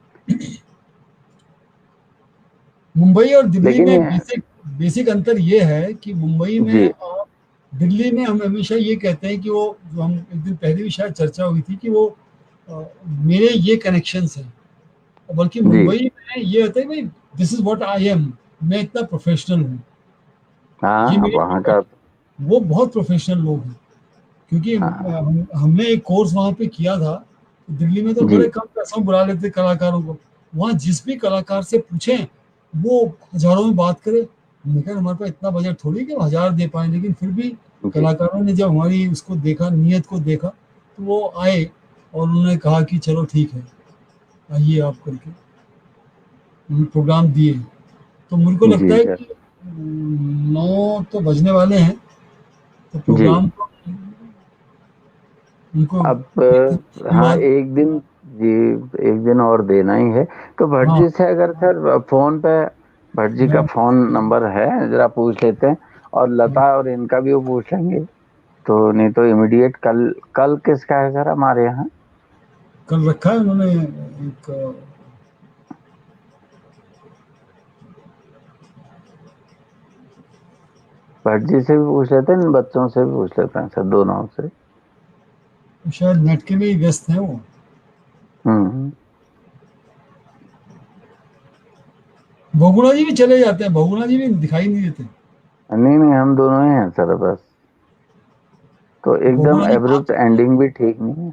मुंबई और दिल्ली में बेसिक अंतर ये है कि मुंबई में और दिल्ली में हम हमेशा ये कहते हैं कि वो जो हम एक दिन पहले भी शायद चर्चा हुई थी कि वो मेरे ये कनेक्शंस हैं, बल्कि मुंबई में ये होता है भाई this is what I am, मैं इतना प्रोफेशनल हूँ। वहाँ का वो बहुत प्रोफेशनल लोग हैं, क्योंकि हमने एक कोर्स वहाँ पे किया था। दिल्ली में तो बड़े कम पैसों में बुला लेते कलाकारों को, वहाँ जिस भी कलाकार से पूछें वो हजारों में बात करे। लेकिन हमारे पास इतना बजट थोड़ी कि 1000 दे पाए, लेकिन फिर भी कलाकारों ने जब हमारी उसको देखा, नियत को देखा, तो वो आए और उन्होंने कहा कि चलो ठीक है आइए आप करके प्रोग्राम दिए। तो मुझे को लगता है कि 9 तो बजने वाले हैं, तो प्रोग्राम उनको अब एक दिन और देना ही है। तो भट्ट जी से अगर सर फोन पे भट्ट जी का फोन नंबर है जरा पूछ लेते हैं, और लता और इनका भी वो पूछ लेंगे, तो नहीं तो इमीडिएट कल किसका है सर हमारे यहाँ? कल रखा है उन्होंने एक भट्ट जी से भी पूछ लेते हैं, बच्चों से भी पूछ लेते हैं सर, दोनों से। शायद नेट के लिए व्यस्त है वो। बहुगुणा जी भी चले जाते हैं, बहुगुणा जी भी दिखाई नहीं देते। नहीं हम दोनों ही हैं सर बस, तो एकदम बहुगुणा जी एब्रुप्ट एंडिंग भी ठीक नहीं है,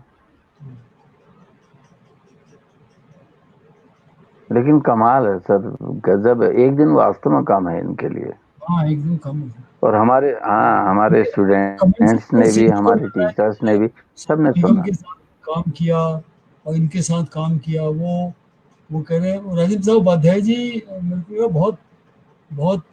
लेकिन कमाल है सर, गजब है, एक दिन वास्तव में कम है इनके लिए। हाँ एक दिन कम है। और हमारे स्टूडेंट्स ने भी, हमारे टीचर्स ने भी, सबने निगम सुना। के साथ काम किया और इनके साथ काम किया, वो कह रहे हैं राजीव साहब उपाध्याय जी, मेरे को लगा बहुत बहुत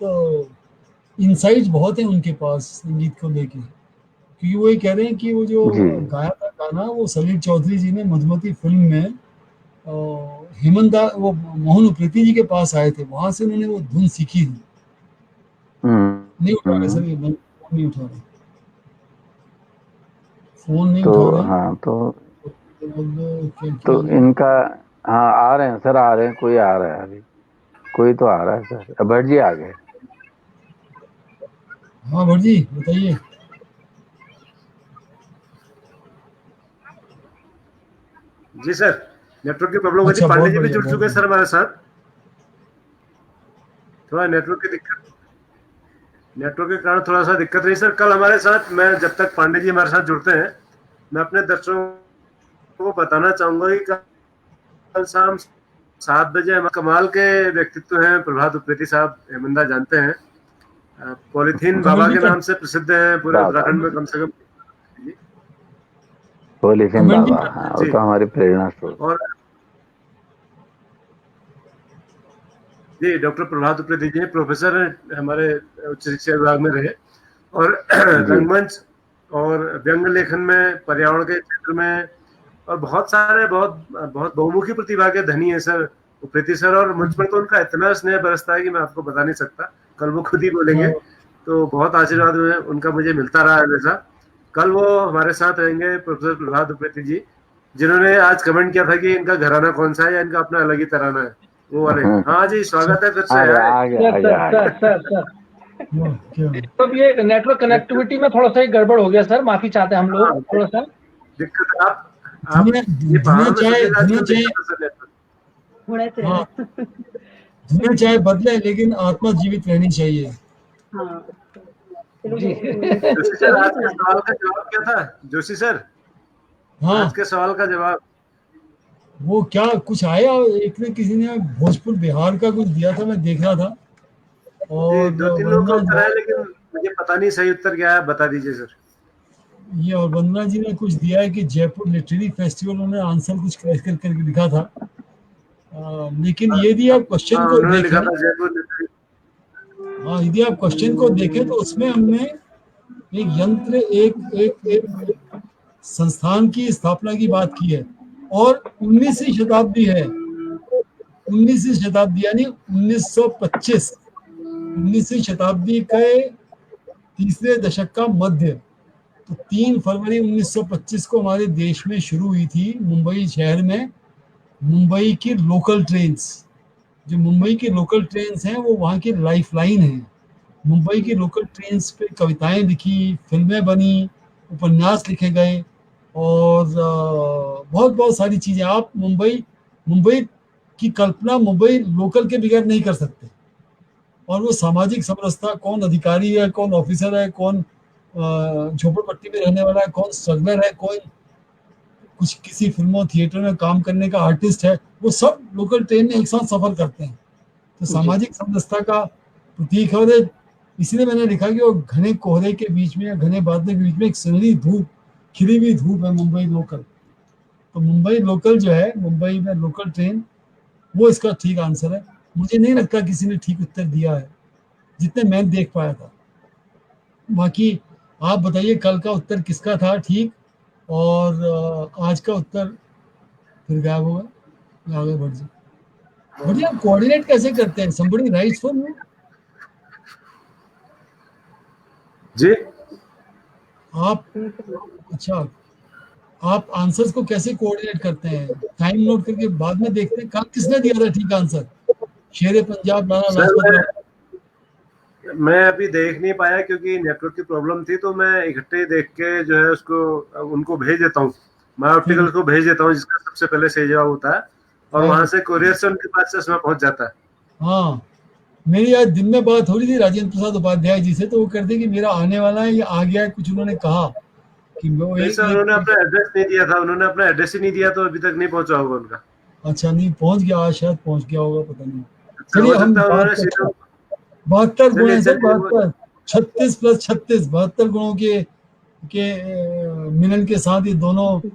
इंसाइट्स बहुत हैं उनके पास संगीत को लेके, क्योंकि वो ये कह रहे हैं कि वो जो जी गाया था गाना वो सलील चौधरी जी ने मधुमती फिल्म में हेमंत वो मोहन उप्रेती जी के पास आए थे, वहां से उन्होंने वो धुन सीखी थी। नहीं उठा रहे सर, ये फोन नहीं उठा रहे, फोन नहीं तो उठा रहे। हाँ क्या तो किया इनका, हाँ आ रहे हैं सर, आ रहे हैं, कोई आ रहा है अभी, कोई तो आ रहा है सर, भट्ट जी आ गए। हाँ भट्ट जी बताइए। जी सर, नेटवर्क की प्रॉब्लम हुई थी। अच्छा पांडे बहुत जी भी बढ़िया जुड़ बहुत चुके हैं सर बढ़िया। हमारे साथ। थोड़ा नेटवर्क की दिक्कत, नेटवर्क के कारण थोड़ा सा दिक्कत रही सर कल हमारे साथ। मैं जब तक पांडे जी हमारे साथ जुड़ते हैं, मैं अपने दर्शकों को बताना चाहूंगा कि कल शाम 7 बजे हमारे कमाल के व्यक्तित्व हैं प्रभात उप्रेती साहब, हेमंदा जानते हैं, पॉलीथीन कमल बाबा जी के का नाम से प्रसिद्ध हैं पूरे बाबा, उत्तराखंड में कम से कम। पॉलीथिन कमेंट बाबा, नहीं हाँ वो जी, तो हमारी प्रेरणा स्रोत। और जी डॉक्टर प्रभात उप्रेती जी प्रोफेसर हैं हमारे उच्च शिक्षा विभाग में रहे, और जी रंगमंच और व्यंग लेखन में, पर्यावरण के क्षेत्र में, और बहुत सारे बहुत बहुत बहुमुखी प्रतिभा के धनी है सर उप्रेती सर। और मुझ पर तो उनका इतना स्नेह बरसता है कि मैं आपको बता नहीं सकता, कल वो खुद ही बोलेंगे। तो बहुत आशीर्वाद में उनका मुझे मिलता रहा है हमेशा। कल वो हमारे साथ रहेंगे प्रोफेसर प्रभात उप्रेती जी, जिन्होंने आज कमेंट किया था कि इनका घराना कौन सा है या इनका अपना अलग ही तराना है, वो वाले। हाँ जी, स्वागत है फिर से। आ गया है आ गया आ सर गया आ सर गया। सर सर वाह, क्या तो ये नेटवर्क कनेक्टिविटी में थोड़ा सा ही गड़बड़ हो गया सर, माफी चाहते हैं हम लोग हाँ, थोड़ा सा। दिक्कत है। आप धुआं ये धुआं पहाड़ों में चाहे सबसे ज्यादा धुआं आजकल चाहे दिक्कत है सर नेटवर्क। हाँ धुआं चाहे बदले लेकिन आत्मा जीवित रहनी चाहिए। जी जोशी सर, आज के सवाल का जवाब क्या था जोशी सर? हाँ आज के सवाल का जवाब वो क्या कुछ आया, एक ने किसी ने भोजपुर बिहार का कुछ दिया था, मैं देख रहा था। जी, और 2-3 लोगों का वंदना उत्तर है, लेकिन मुझे पता नहीं सही उत्तर क्या है, बता दीजिए सर। ये और वंदना जी ने कुछ दिया है कि जयपुर लिटरेरी फेस्टिवल, उन्होंने आंसर कुछ क्रैश करके लिखा था। लेकिन यदि आप क्वेश्चन हाँ, को उन्होंने लिखा देखें, था जयपुर। हाँ यदि आप क्वेश्चन को देखें तो उसमें हमने एक यंत्र एक संस्थान की स्थापना की बात की है, और 19वीं शताब्दी है, 19वीं शताब्दी यानी 1925, 19वीं शताब्दी के तीसरे दशक का मध्य। तो 3 फरवरी 1925 को हमारे देश में शुरू हुई थी मुंबई शहर में मुंबई की लोकल ट्रेन्स। जो मुंबई की लोकल ट्रेन्स हैं वो वहाँ की लाइफलाइन है। मुंबई की लोकल ट्रेन्स पे कविताएं लिखी, फिल्में बनी, उपन्यास लिखे गए, और बहुत बहुत सारी चीज़ें। आप मुंबई मुंबई की कल्पना मुंबई लोकल के बगैर नहीं कर सकते। और वो सामाजिक समरसता, कौन अधिकारी है, कौन ऑफिसर है, कौन झोपड़पट्टी में रहने वाला है, कौन स्ट्रगलर है, कौन कुछ किसी फिल्मों थिएटर में काम करने का आर्टिस्ट है, वो सब लोकल ट्रेन में एक साथ सफर करते हैं। तो सामाजिक समरसता का प्रतीक है। और इसलिए मैंने लिखा कि वो घने कोहरे के बीच में या घने बादल के बीच में एक सुनहरी धूप, खिली हुई धूप है मुंबई लोकल। तो मुंबई लोकल जो है, मुंबई में लोकल ट्रेन, वो इसका ठीक आंसर है। मुझे नहीं लगता किसी ने ठीक उत्तर दिया है जितने मैं देख पाया था। बाकी आप बताइए कल का उत्तर किसका था ठीक, और आज का उत्तर फिर गायब हो गया। आगे बढ़ जाए। बढ़िया, कोऑर्डिनेट कैसे करते हैं? somebody writes for you? जी, आप अच्छा, आप आंसर्स को कैसे कोऑर्डिनेट करते हैं? टाइम नोट करके बाद में देखते हैं। कल किसने दिया था ठीक आंसर? शेर पंजाब लाला सर लाजपत राय। मैं अभी देख नहीं पाया क्योंकि नेटवर्क की प्रॉब्लम थी, तो मैं इकट्ठे देख के जो है उसको उनको भेज देता हूँ, माई ऑप्टिकल को भेज देता हूँ, जिसका सबसे पहले सही जवाब होता है, और हाँ वहां से कोरियर से उनके पास चश्मा पहुंच जाता है। हाँ, मेरी आज दिन में बात हो रही थी राजेंद्र प्रसाद उपाध्याय जी से, तो वो कहते कि मेरा आने वाला है या आ गया है, कुछ उन्होंने कहा कि वो उन्होंने अपना एड्रेस नहीं दिया था, उन्होंने अपना एड्रेस ही नहीं दिया, तो अभी तक नहीं पहुंचा होगा उनका। अच्छा, नहीं पहुंच गया, आज शायद पहुंच गया होगा, पता नहीं। अच्छा, चलिए हो हम सकता है उन्होंने 72 गुण है सर, चलिए, 72 36 प्लस 36 72 गुणों के मिलन के साथ ये दोनों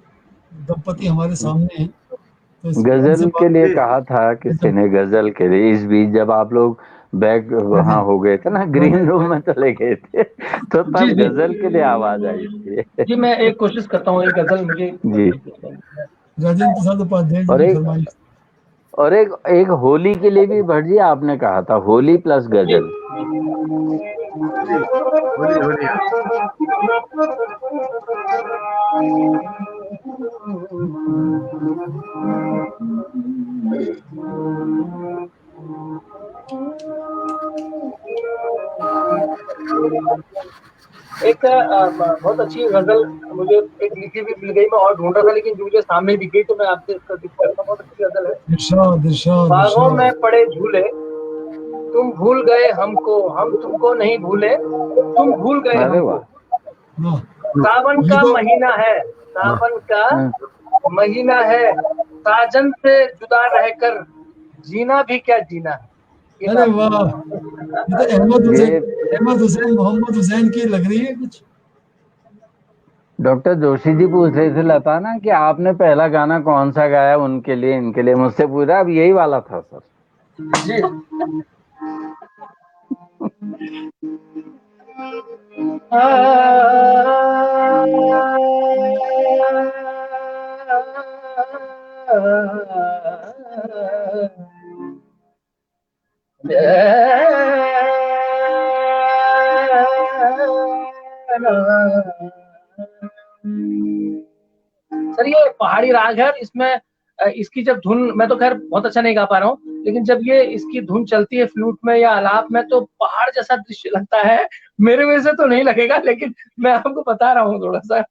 दंपति हमारे सामने हैं। तो इस उनसे गजल के बात लिए कहा था किसी ने, गजल के लिए इस बीच जब आप लोग बैग वहाँ हो गए थे ना, ग्रीन रूम में चले गए थे, तो तब जी, जी। गजल के लिए आवाज आई थी। जी मैं एक कोशिश करता हूँ, एक गजल मुझे जी। राजेंद्र प्रसाद उपाध्याय जी और की एक फरमाइश। और एक होली के लिए भी भट जी आपने कहा था, होली प्लस गजल। बोलिए। एक बहुत अच्छी गजल मुझे एक लिखी हुई मिल गई, मैं और ढूंढ रहा था लेकिन जो मुझे सामने दिख गई तो मैं आपसे इसका जिक्र करता हूँ। बहुत अच्छी गजल है। इरशाद इरशाद बागों इरशाद। में पड़े झूले, तुम भूल गए हमको, हम तुमको नहीं भूले, तुम भूल गए अरे हमको। वाह, सावन ये का तो महीना है, सावन का हाँ। महीना है, साजन से जुदा रहकर जीना भी क्या जीना है। ये अरे बात- वाह, ये तो अहमद हुसैन मोहम्मद हुसैन की लग रही है कुछ। डॉक्टर जोशी जी पूछ रहे थे लता ना कि आपने पहला गाना कौन सा गाया उनके लिए, इनके लिए, मुझसे पूछा, अब यही वाला था सर। जी सर ये पहाड़ी राग है, इसमें इसकी जब धुन, मैं तो खैर बहुत अच्छा नहीं गा पा रहा हूँ, लेकिन जब ये इसकी धुन चलती है फ्लूट में या आलाप में तो पहाड़ जैसा दृश्य लगता है। मेरे वजह से तो नहीं लगेगा, लेकिन मैं आपको बता रहा हूँ थोड़ा सा।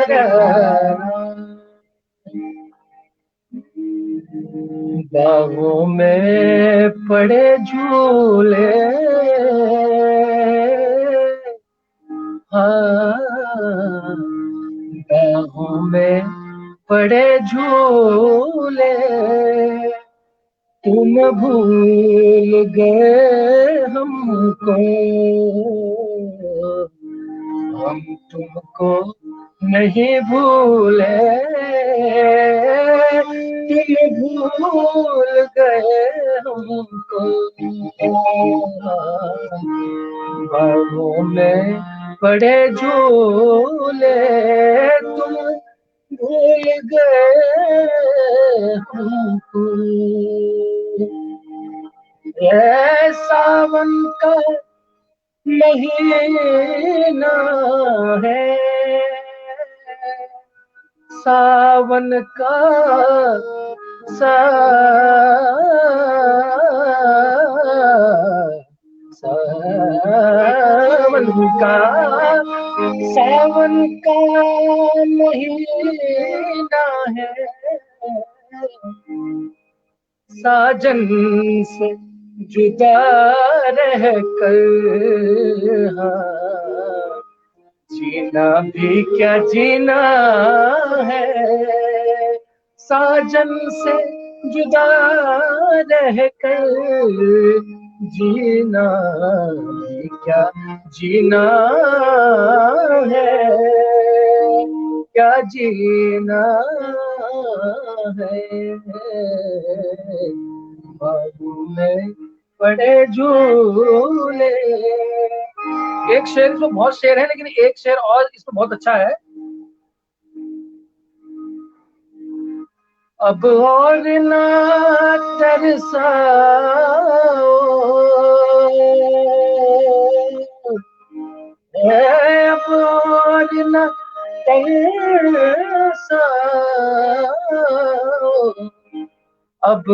क्या बात। बाहों में पड़े झूले, हाँ बाहों में पड़े झूले, तुम भूल गए हमको, हम तुमको नहीं भूले, तुम भूल गए हमको। बाहों में पड़े झूले, तुम भूल गए हमको। ये सावन का महीना है, सावन का सावन का महीना है, साजन से जुदा रह कर, हाँ जीना भी क्या जीना है, साजन से जुदा रह कर जीना भी क्या जीना है, क्या जीना है। बागों में पड़े झूले। एक शेर, इसमें बहुत शेर है लेकिन एक शेर और इसमें बहुत अच्छा है। अब और ना तरसाओ, तरसाओ, अब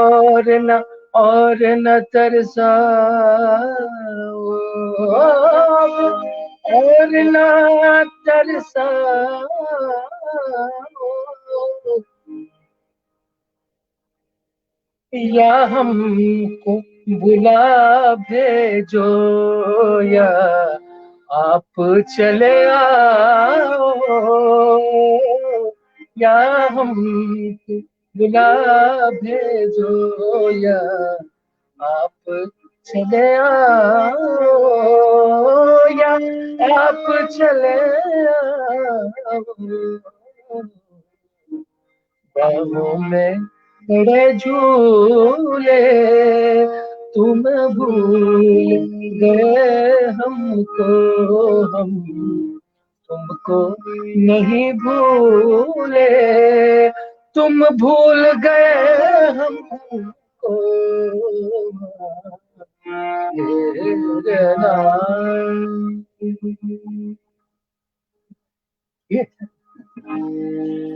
और न तरसाओ, और न तरसाओ, या हमको बुला भेजो या आप चले आओ, या हमको बुला भेजो या आप चले आओ, या आप चले आओ, बाहों में बड़े झूले तुम भूल गए हमको, हम तुमको नहीं भूले, तुम भूल गए हमको,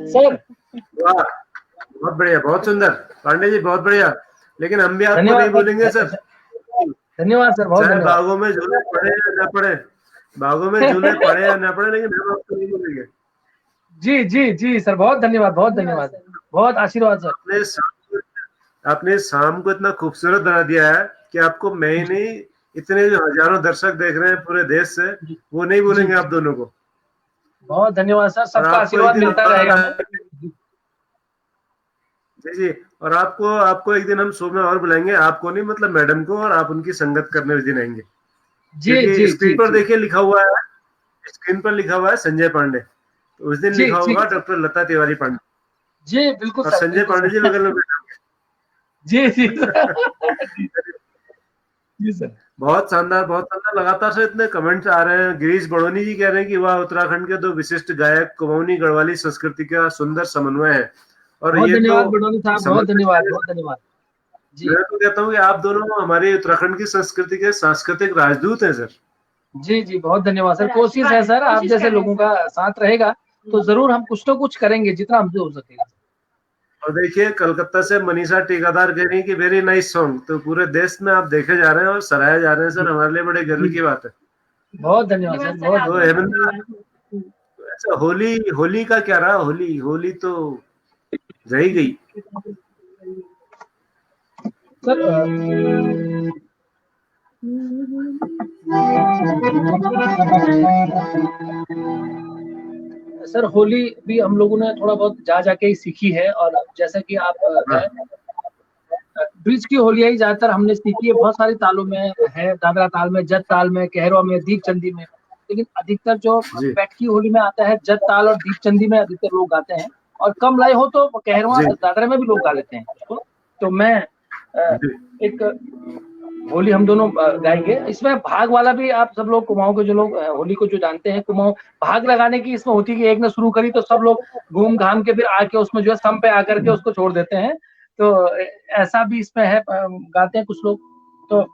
सर। वाह, बहुत बढ़िया, बहुत सुंदर पांडे जी, बहुत बढ़िया। लेकिन हम भी आपको नहीं बोलेंगे सर। धन्यवाद सर, बहुत चाहे धन्यवाद। बागों में झूले पड़े या ना पड़े, बागों में झूले पड़े या ना पड़े, लेकिन हम आपको नहीं बोलेंगे। जी जी जी सर, बहुत धन्यवाद, बहुत धन्यवाद, बहुत आशीर्वाद सर। आपने शाम को इतना खूबसूरत बना दिया है कि आपको मैं ही नहीं, इतने जो हजारों दर्शक देख रहे हैं पूरे देश से, वो नहीं बोलेंगे आप दोनों को। बहुत धन्यवाद सर, सबका आशीर्वाद मिलता रहेगा। जी जी, और आपको एक दिन हम शो में और बुलाएंगे, आपको नहीं मतलब मैडम को, और आप उनकी संगत करने उस दिन आएंगे। जी, स्क्रीन पर देखिए लिखा हुआ है, स्क्रीन पर लिखा हुआ है संजय पांडे, तो उस दिन लिखा होगा डॉक्टर लता तिवारी पांडे। जी बिल्कुल और सर, संजय पांडे जी बगल में बैठे होंगे। जी जी जी सर, बहुत शानदार, बहुत शानदार। लगातार से इतने कमेंट्स आ रहे हैं। गिरीश बड़ोनी जी कह रहे हैं कि वह उत्तराखंड के दो विशिष्ट गायक कुमाऊनी गढ़वाली संस्कृति का सुंदर समन्वय है। और बहुत ये धन्यवाद तो बड़ोनी साहब, बहुत धन्यवाद, बहुत धन्यवाद जी। मैं तो कहता हूँ कि आप दोनों हमारे उत्तराखंड की संस्कृति के सांस्कृतिक राजदूत हैं सर। जी जी, बहुत धन्यवाद सर। कोशिश है सर, आप जैसे लोगों का साथ रहेगा तो जरूर हम कुछ तो कुछ करेंगे, जितना हमसे हो सकेगा। और देखिए, कलकत्ता से मनीषा टीकादार कह रही है कि वेरी नाइस सॉन्ग, तो पूरे देश में आप देखे जा रहे हैं और सराहे जा रहे हैं सर, हमारे लिए बड़े गर्व की बात है। बहुत धन्यवाद सर, बहुत तो हेमंत, अच्छा होली का क्या रहा? होली तो रही गई सर। सर होली भी हम लोगों ने थोड़ा बहुत जाके ही सीखी है, और जैसा कि आप ब्रिज की होलियां ही ज्यादातर हमने सीखी है। बहुत सारी तालों में है, दादरा ताल में, जत ताल में, कहरवा में, दीपचंदी में, लेकिन अधिकतर जो बैठकी होली में आता है जत ताल और दीपचंदी में अधिकतर लोग गाते हैं, और कम लय हो तो कहरवा दादरा में भी लोग गा लेते हैं। तो मैं एक होली हम दोनों गाएंगे। इसमें भाग वाला भी आप सब लोग कुमाऊं के जो लोग होली को जो जानते हैं, कुमाऊं भाग लगाने की इसमें होती है कि एक ने शुरू करी तो सब लोग घूम घाम के फिर आके उसमें जो है सम पे आकर के उसको छोड़ देते हैं। तो ऐसा भी इसमें है, गाते हैं कुछ लोग। तो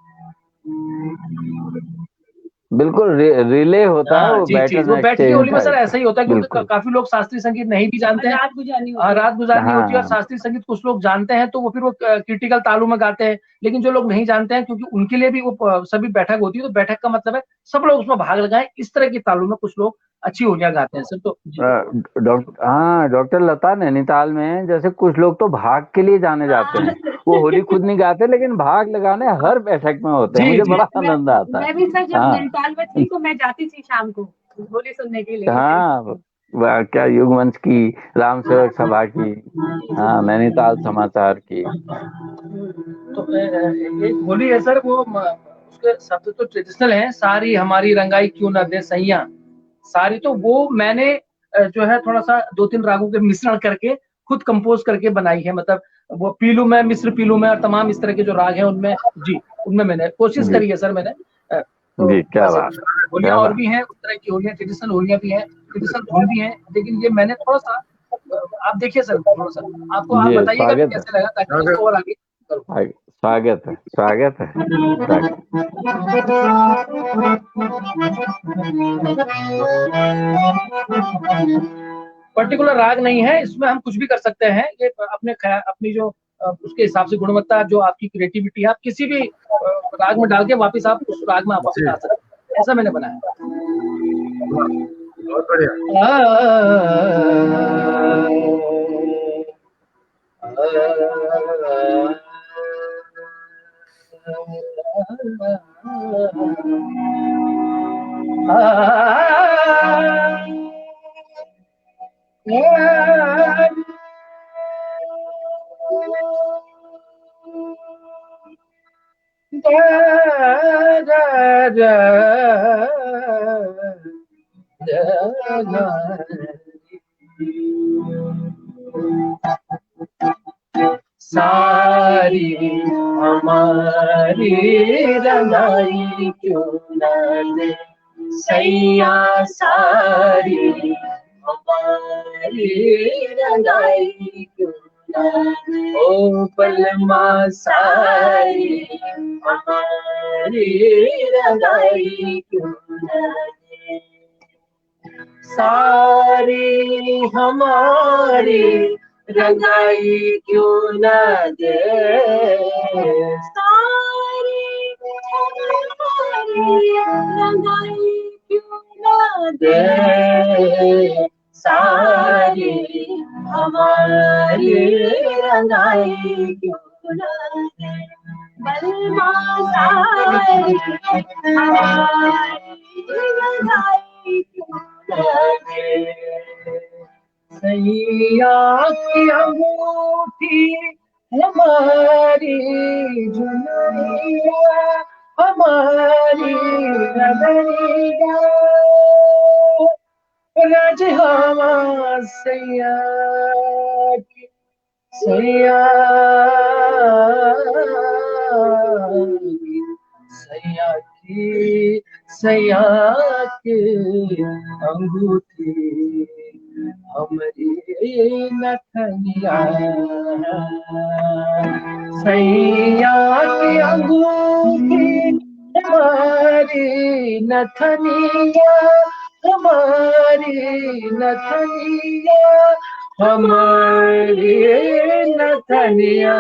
बिल्कुल रिले होता है वो बैठकी होली में सर ऐसा ही होता है, क्योंकि काफी लोग शास्त्रीय संगीत नहीं भी जानते हैं, रात गुजारनी होती है, और शास्त्रीय संगीत कुछ लोग जानते हैं तो वो फिर वो क्रिटिकल तालों में गाते हैं। लेकिन जो लोग नहीं जानते हैं, क्योंकि उनके लिए भी वो सभी बैठक होती है, तो बैठक का मतलब है सब लोग उसमें भाग लगाएं। इस तरह की तालों में कुछ लोग अच्छी होलियां गाते हैं सर। तो डॉक्टर लता नैनीताल में जैसे कुछ लोग तो भाग के लिए जाने जाते हैं, वो होली खुद नहीं गाते लेकिन भाग लगाने हर बैठक में होते हैं। मुझे बड़ा आनंद आता है। मैं भी सर जब नैनीताल में थी तो मैं जाती थी शाम को होली सुनने के लिए। हाँ, क्या युगमंच की, राम सेवक सभा की, हाँ, नैनीताल समाचार की। तो एक होली है सर, वो उसके शब्द तो ट्रेडिशनल है, सारी हमारी रंगाई क्यों न दे सैया सारी। तो वो मैंने जो है थोड़ा सा 2-3 रागों के मिश्रण करके खुद कंपोज करके बनाई है। मतलब वो पीलू में, मिश्र पीलू में, और तमाम इस तरह के जो राग हैं उनमें, जी उनमें मैंने कोशिश करी है सर मैंने। तो जी, क्या बात, होलियां और भी हैं उस तरह की होलियां, ट्रेडिशनल होलियां भी हैं, ट्रेडिशनल धुन भी हैं, लेकिन ये मैंने थोड़ा सा, आप देखिए सर, थोड़ा सा आपको, आप बताइएगा कैसे लगा, ताकि और आगे स्वागत है, स्वागत है, स्वागत। पर्टिकुलर राग नहीं है, इसमें हम कुछ भी कर सकते हैं। ये अपनी जो उसके हिसाब से गुणवत्ता, जो आपकी क्रिएटिविटी है, आप किसी भी राग में डाल के वापस आप उस राग में आप वापस आ सकते हैं। ऐसा मैंने बनाया। बहुत बढ़िया। सारी हमारी रंगाई क्यों न दे सैया, सारी हमारी रंगाई क्यों न दे, ओ पलमा सारी हमारी रंगाई क्यों न दे, सारी हमारी रंगाई क्यों न दे, सारी रंगाई क्यों न दे, सारी हमारी रंगाई क्यों न दे, बलमा सारी हमारी रंगाई क्यों न दे, सैया की अंगूठी हमारी झुमरिया, हमारी रमणिया, राजहवा सैया की, सैया की, सैया की अंगूठी हमारी नथनिया, सैया की अंगूठी हमारी नथनिया, हमारी नथनिया, हमारी नथनिया,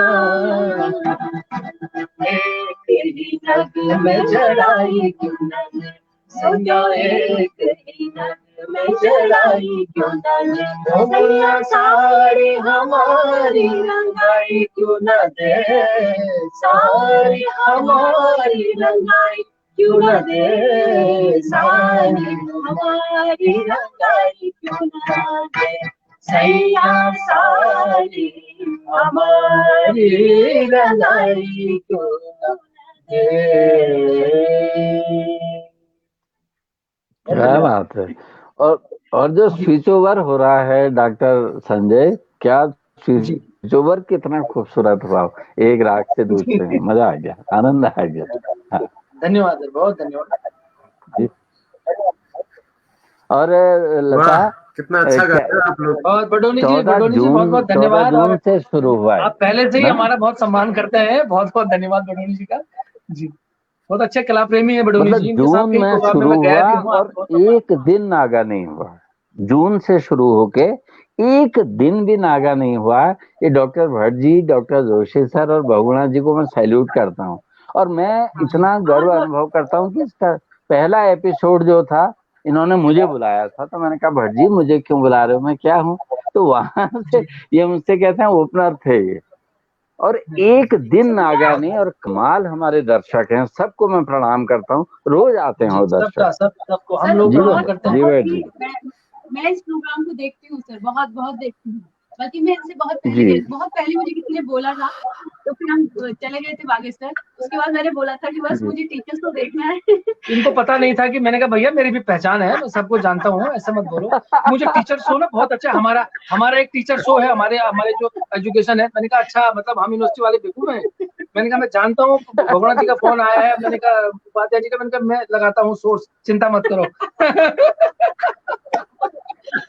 एक ही नग में जड़ाई क्यों न दे सैया, एक ही नग में जड़ाई क्यों न दे, सैया सारी हमारी रंगाई क्यों न दे, सारी हमारी रंगाई क्यों न दे, सारी हमारी रंगाई क्यों न दे, सैया सारी हमारी रंगाई क्यों न दे। क्या बात है। और जो स्विच ओवर हो रहा है डॉक्टर संजय, क्या स्विच ओवर कितना खूबसूरत हुआ, एक राग से दूसरे में, मजा आ गया, आनंद आ गया। हाँ। धन्यवाद, बहुत धन्यवाद। और लता, कितना अच्छा गाते हैं आप लोग। और बडोनी जी बहुत बहुत धन्यवाद। 14 जून से शुरू हुआ है, आप पहले से ही हमारा बहुत सम्मान करते हैं, बहुत बहुत धन्यवाद बडोनी जी का। जी, बहुत अच्छे कला प्रेमी है बडोनी जी। जून में शुरू हुआ और एक दिन नागा नहीं हुआ। जून से शुरू होके एक दिन भी नागा नहीं हुआ। ये doctor Bhatt ji, doctor Joshi sir और बहुगुणा जी को मैं सैल्यूट करता हूँ। और मैं इतना गर्व अनुभव करता हूँ कि इसका पहला एपिसोड जो था, इन्होंने मुझे बुलाया था, तो मैंने कहा भट्ट जी मुझे क्यों बुला रहे हो, मैं क्या हूँ। तो वहां से ये मुझसे कहते हैं ओपनर थे ये, और एक दिन नागा नहीं। और कमाल हमारे दर्शक हैं, सबको मैं प्रणाम करता हूँ, रोज आते हैं वो दर्शक। सबको हम लोग प्रणाम करते हैं। मैं इस प्रोग्राम को देखती हूँ सर, बहुत बहुत देखती हूँ, बल्कि मैं इनसे बहुत पहले मुझे किसी ने बोला था, तो फिर हम चले गए थे बागेश्वर। उसके बाद मैंने बोला था कि बस मुझे टीचर्स को देखना है। इनको पता नहीं था कि मैंने कहा भैया मेरी भी पहचान है, मैं सबको जानता हूँ, ऐसा मत बोलो। मुझे टीचर शो ना बहुत अच्छा, हमारा एक टीचर शो है, हमारे जो एजुकेशन है। मैंने कहा अच्छा, मतलब हम यूनिवर्सिटी वाले बेवकूफ हैं। मैंने कहा मैं जानता हूँ, भगवान जी का फोन आया है, मैंने कहा उपाध्याय जी का, मैंने कहा मैं लगाता हूँ सोर्स, चिंता मत करो।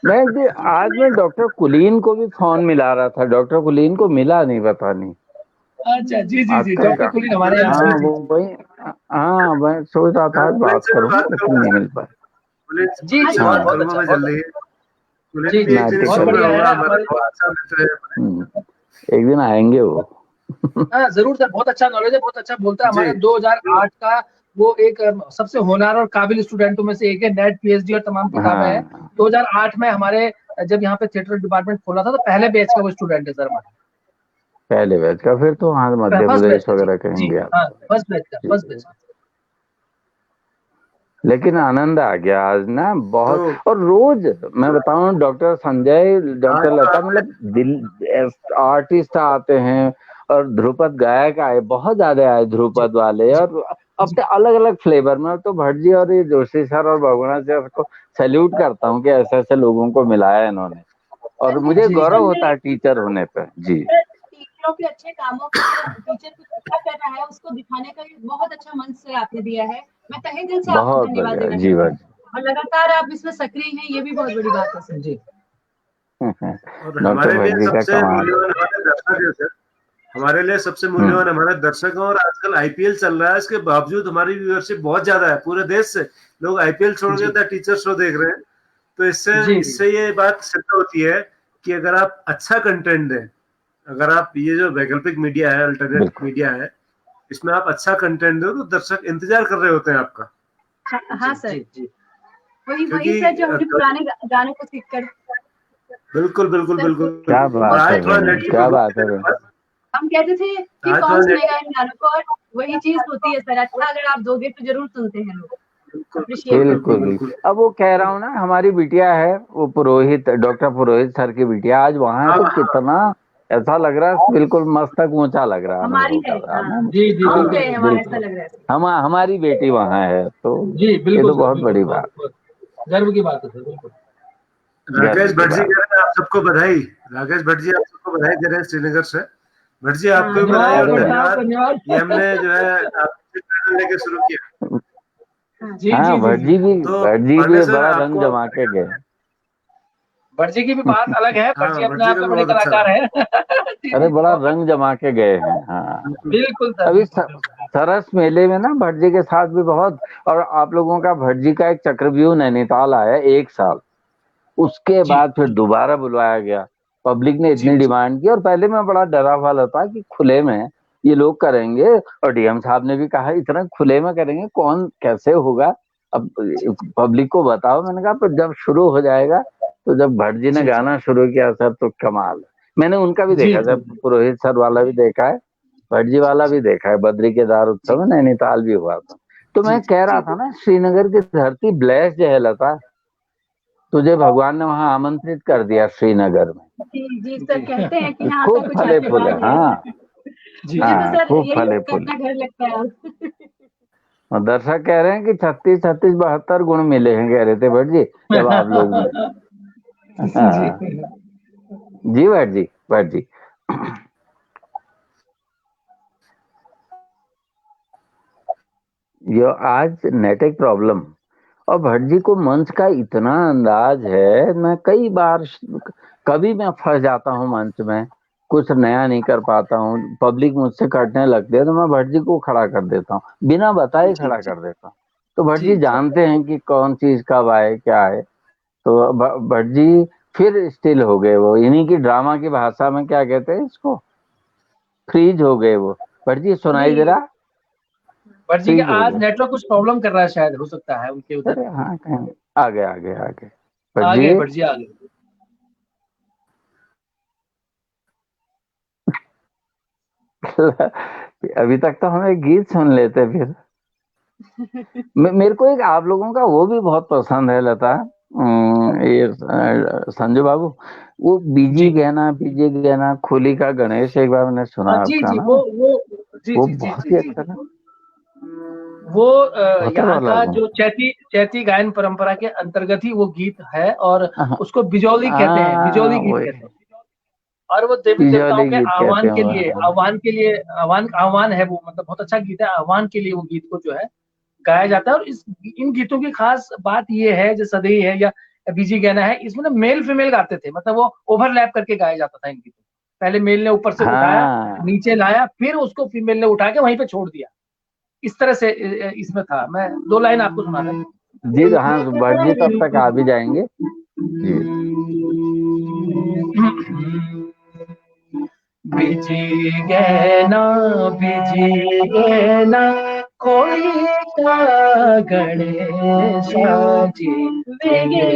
आज मैं डॉक्टर कुलीन को भी फोन मिला रहा था, डॉक्टर कुलीन को मिला नहीं, पता नहीं। अच्छा जी जी जी, आजकल डॉक्टर का कुलीन हमारे यहाँ हाँ जी वो वही हाँ मैं सोच रहा था आज पुलिस बात से करूं बात लेकिन करूंगा नहीं सर, मिल पाया। पुलिस जी जी, से हाँ बहुत बात बहुत करूंगा अच्छा, मैं बहुत जल्दी। अच्छा। पुलिस जी भी जी, एक दिन नाटिक बहुत शो में बढ़िया होगा, है हमारा हमारे। बहुत अच्छा मित्र है। एक दिन आएंगे वो। हाँ जरूर सर, बहुत अच्छा नॉलेज है, बहुत अच्छा बोलता है। जी हमारा 2008 का वो एक सबसे होनहार और काबिल स्टूडेंटों में से एक है, नेट पीएचडी और तमाम किताबें हैं। हाँ 2008 में हमारे जब यहाँ पे थिएटर डिपार्टमेंट खोला था तो पहले बैच का वो स्टूडेंट है सर हमारा, पहले बैच का, फिर तो वहाँ मध्य फर्स्ट बैच प्रदेश का। जी वगैरह जी कहेंगे हाँ, आप। फर्स्ट बैच का, फर्स्ट बैच का। लेकिन आनंद आ गया आज ना बहुत। तो और रोज मैं बताऊं डॉक्टर संजय आज डॉक्टर तो लता आपने मतलब दिल आर्टिस्ट आते हैं और ध्रुपद गायक आए, बहुत ज्यादा आए जी ध्रुपद वाले, जी और जी अपने अलग अलग फ्लेवर में। तो भट्ट जी और ये जोशी सर और भगवान सर को सैल्यूट करता हूँ कि ऐसे ऐसे लोगों को मिलाया इन्होंने, और संजय मुझे जी गौरव जी होता है टीचर होने पे जी। टीचरों के अच्छे कामों को, जो टीचर कुछ अच्छा कर रहा है उसको दिखाने का एक बहुत अच्छा मंच सर आपने दिया है। मैं तहे दिल से आपको बहुत धन्यवाद बढ़िया देना जी चाहती हूँ, भट्ट और लगातार आप इसमें सक्रिय हैं, ये भी बहुत बड़ी बात है सर। जी। और डॉक्टर हमारे भट्ट लिए जी का सबसे कमाल। मूल्यवान हमारे दर्शक है सर। हमारे लिए सबसे हम्म, मूल्यवान हमारे दर्शक हैं, और आजकल आईपीएल चल रहा है, इसके बावजूद हमारी व्यूअरशिप बहुत ज्यादा है। पूरे देश से लोग आईपीएल छोड़ के जी द टीचर शो देख रहे हैं। तो इससे जी जी इससे ये बात सिद्ध होती है कि अगर आप अच्छा कंटेंट दें, अगर आप ये जो वैकल्पिक मीडिया है, अल्टरनेट बिल्कुल मीडिया है, इसमें आप अच्छा कंटेंट दो तो दर्शक इंतजार कर रहे होते हैं आपका। हाँ जी सर, जी जी वही वही क्योंकि सर जो हमने पुराने गानों को सीख कर बिल्कुल बिल्कुल सर बिल्कुल। क्या और बात है आज थोड़ा बहन, नेट की क्या प्रॉब्लम बात थी है मेरे बहन। पास। हम कहते थे कि आज कौन थोड़ा नेट सुनेगा इन गानों को, और वही चीज होती है सर। अच्छा अगर आप दोगे तो जरूर सुनते हैं लोग, बिल्कुल अप्रिशिएट बिल्कुल करते बिल्कुल बिल्कुल हैं। बिल्कुल। बिल्कुल। अब वो कह रहा हूँ ना, हमारी बिटिया है वो पुरोहित, डॉक्टर पुरोहित सर की बिटिया आज वहां है, हाँ तो हाँ कितना ऐसा लग रहा है, बिल्कुल मस्तक ऊंचा लग रहा है, हमारी अनुभव है, कर रहा है हाँ, ना। जी जी, छूट बिल्कुल गए सर, हमारे, बिल्कुल ऐसा लग रहा है। हमारी बेटी वहां है, तो जी, ये बिल्कुल तो सर, बहुत बिल्कुल, बड़ी बहुत बात, बहुत गर्व की बात है सर, बिल्कुल। गर्व राकेश की भट्ट जी बात। कह रहे हैं आप सबको बधाई। राकेश भट्ट जी आप सबको बधाई दे रहे हैं श्रीनगर से। भट्ट जी हाँ, आपको भी बधाई और धन्यवाद अरे वाह, धन्यवाद धन्यवाद। धन्यवाद। ये हमने जो है आपसे प्रेरणा लेके शुरू किया। हाँ, जी हाँ जी जी जी, तो भट्ट जी पांडे भी सर बड़ा रंग आपको जमा के गए। भट्ट जी की भी बात अलग है, भट्ट जी हाँ, भट्ट अपने जी आप का में भी बड़े बहुत अच्छा कलाकार रहा। हैं। जी अरे जी जी, बड़ा बहुत रंग जमा के गए हैं हाँ। बिल्कुल सर, अभी बिल्कुल बिल्कुल। सरस मेले में ना भट्ट जी के साथ भी बहुत, और आप लोगों का भट्ट जी का एक चक्रव्यूह नैनीताल आया 1 साल, उसके जी बाद फिर जी दोबारा बुलवाया गया। पब्लिक ने जी इतनी जी डिमांड की, और पहले मैं बड़ा डरा हुआ था कि खुले में ये लोग करेंगे, और डीएम साहब ने भी कहा इतना खुले में करेंगे कौन कैसे होगा, अब पब्लिक को बताओ। मैंने कहा पर जब शुरू हो जाएगा, तो जब भट्ट जी ने जी गाना शुरू किया सर तो कमाल है। मैंने उनका भी जी देखा, जी जब पुरोहित सर वाला भी देखा है, भट्ट जी वाला भी देखा है, बद्री केदार उत्सव में नैनीताल भी हुआ था। तो जी मैं कह रहा जी था ना, श्रीनगर की धरती ब्लेस्ड है लता, तुझे भगवान ने वहां आमंत्रित कर दिया श्रीनगर में। जी जी सर, कहते हैं कि यहाँ का खूब कुछ फले फूले आशीर्वाद है। हाँ। जी मुझे जी तो हाँ सर खूब यही फले लगता है फूले। अपना घर लगता है। और दर्शक कह रहे हैं कि 36 36 72 गुण मिले हैं, कह रहे थे भट्ट जी जब आप लोग मिले। जी हाँ जी भट्ट जी, भट्ट जी ये आज नेटवर्क प्रॉब्लम, और भट्ट जी को मंच का इतना अंदाज है, मैं कई बार कभी मैं फंस जाता हूँ मंच में, कुछ नया नहीं कर पाता हूँ, पब्लिक मुझसे कटने लगती है, तो मैं भट्ट जी को खड़ा कर देता हूँ, बिना बताए जी खड़ा कर देता हूँ। तो भट्ट जी जी जी जानते हैं कि कौन चीज कब आए क्या है। तो भट्ट जी फिर स्टिल हो गए, वो इन्हीं की ड्रामा की भाषा में क्या कहते हैं इसको, फ्रीज हो गए वो। भट्ट जी सुनाई दे जी, रहा, भट्ट जी के फ्रीज हो आज गए। नेटवर्क कुछ प्रॉब्लम कर रहा है, शायद हो सकता है उनके उधर। अरे हाँ कहीं आगे आगे आगे भट्ट आगे जी। भट्ट जी आगे। अभी तक तो हम एक गीत सुन लेते फिर। मेरे को एक आप लोगों का वो भी बहुत पसंद है लता, ये संजू बाबू, वो बीजी जी गहना बीजी गहना खोली का गणेश, एक बार मैंने सुना जी आपका जी, ना, वो जी वो जी जी बहुत जी ही जी, अच्छा था। वो पत्थर यहाँ वाला का वो जो चैती चैती गायन परंपरा के अंतर्गत ही वो गीत है, और उसको बिजौली कहते हैं, बिजौली गीत वो कहते हैं। और वो देवी देवताओं तिजोली के गीत कहते आह्वान हैं के वो, लिए, हाँ। आह्वान है वो, मतलब बहुत अच्छा गीत है, आह्वान के लिए वो गीत को जो है गाया जाता है। और इन गीतों की खास बात ये है, जो सदई है या बीजी गाना है, इसमें ना मेल फीमेल गाते थे, मतलब वो ओवरलैप करके गाया जाता था इन गीतों। पहले मेल ने ऊपर से उठाया, नीचे लाया, फिर उसको फीमेल ने उठा के वहीं पे छोड़ दिया। इस तरह से इसमें था। मैं 2 लाइन आपको सुना रहा हूँ। जी हाँ भट्ट जी, तब तक आ भी जाएंगे जी। बिजी ना कोई का गणेश जी, बिगे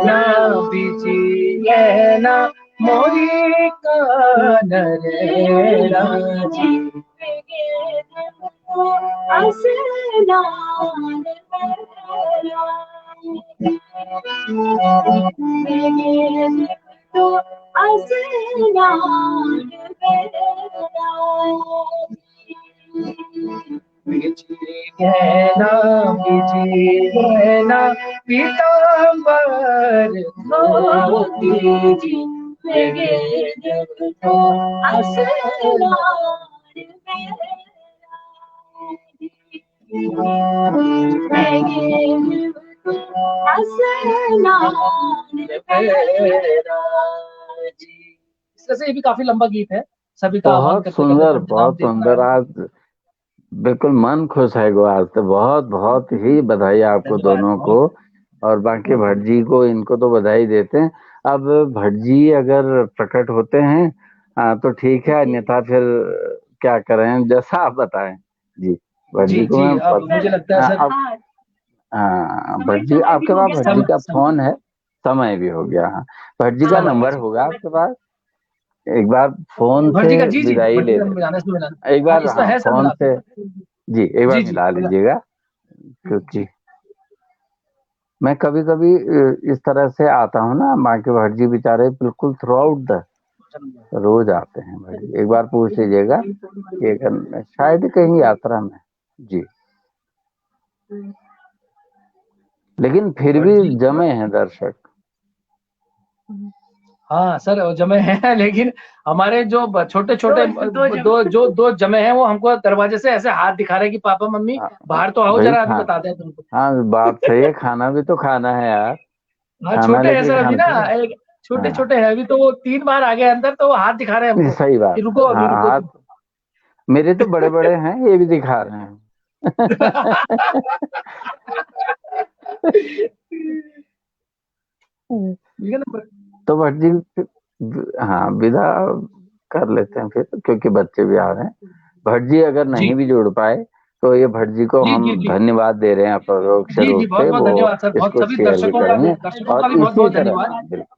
ना बिजी ना मोरी कान रे राजी, बिजी ना पीतांबर धोती जी, इस तरह से ये भी काफी लंबा गीत है। सभी का आह्वान बहुत सुंदर, बहुत सुंदर। आज बिल्कुल मन खुश है गो। आज तो बहुत बहुत ही बधाई आपको दोनों को, और बाकी भट्ट जी को, इनको तो बधाई देते हैं। अब भट्ट जी अगर प्रकट होते हैं तो ठीक है, अन्यथा फिर क्या करें, जैसा आप बताएं जी। भट्ट जी को मैं मुझे लगता है सर, हाँ भट्ट जी आपके पास भट्ट जी का फोन है, समय भी हो गया। हाँ भट्ट जी का नंबर होगा आपके पास, एक बार फोन से विदाई ले लें, एक बार फोन से जी एक बार मिला लीजिएगा, क्योंकि मैं कभी कभी इस तरह से आता हूँ ना। बाकी भट्ट जी बेचारे बिल्कुल थ्रू आउट द रोज आते हैं। भट्ट जी एक बार पूछ लीजिएगा कि शायद कहीं यात्रा में जी, लेकिन फिर भी जमे हैं दर्शक। हाँ सर जमे हैं, लेकिन हमारे जो छोटे छोटे दो जमे हैं वो हमको दरवाजे से ऐसे हाथ दिखा रहे हैं कि पापा मम्मी बाहर तो आओ जरा, अभी बता दें तुमको। हाँ बात सही है, खाना भी तो खाना है यार। हाँ छोटे हैं सर अभी ना, एक छोटे छोटे हैं अभी, तो वो 3 बार आ गए अंदर, तो वो हाथ दिखा रहे हैं हमको। सही बात, रुको अभी रुको। हाथ मेरे तो बड़े बड़े हैं, ये भी दिखा रहे हैं। तो भट्ट जी हाँ विदा कर लेते हैं फिर, क्योंकि बच्चे भी आ रहे हैं। भट्ट जी अगर नहीं भी जुड़ पाए तो ये भट्ट जी को हम धन्यवाद दे रहे हैं परोक्ष रूप से, वो इसको शेयर भी करेंगे। और इसी तरह बिल्कुल,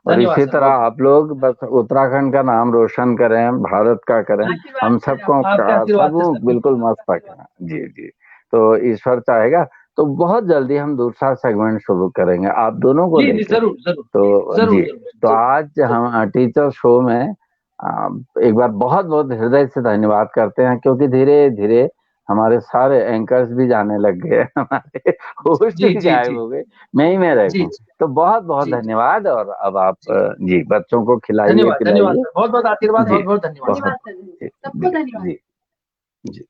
और इसी तरह आप लोग बस उत्तराखंड का नाम रोशन करें, भारत का करें, हम सबको सब बिल्कुल मस्त करें। जी जी, तो ईश्वर चाहेगा तो बहुत जल्दी हम दूसरा सेगमेंट शुरू करेंगे आप दोनों को लेकर। जरूर जरूर, तो जरूर, जी जरूर, तो आज हम टीचर शो में एक बार बहुत बहुत हृदय से धन्यवाद करते हैं, क्योंकि धीरे धीरे हमारे सारे एंकर्स भी जाने लग गए, हमारे होस्ट भी गायब हो गए, मैं ही में रह गई। तो बहुत बहुत धन्यवाद। और अब आप जी बच्चों को खिलाइए पिलाइए। बहुत बहुत आशीर्वाद, बहुत बहुत धन्यवाद सबको धन्यवाद जी।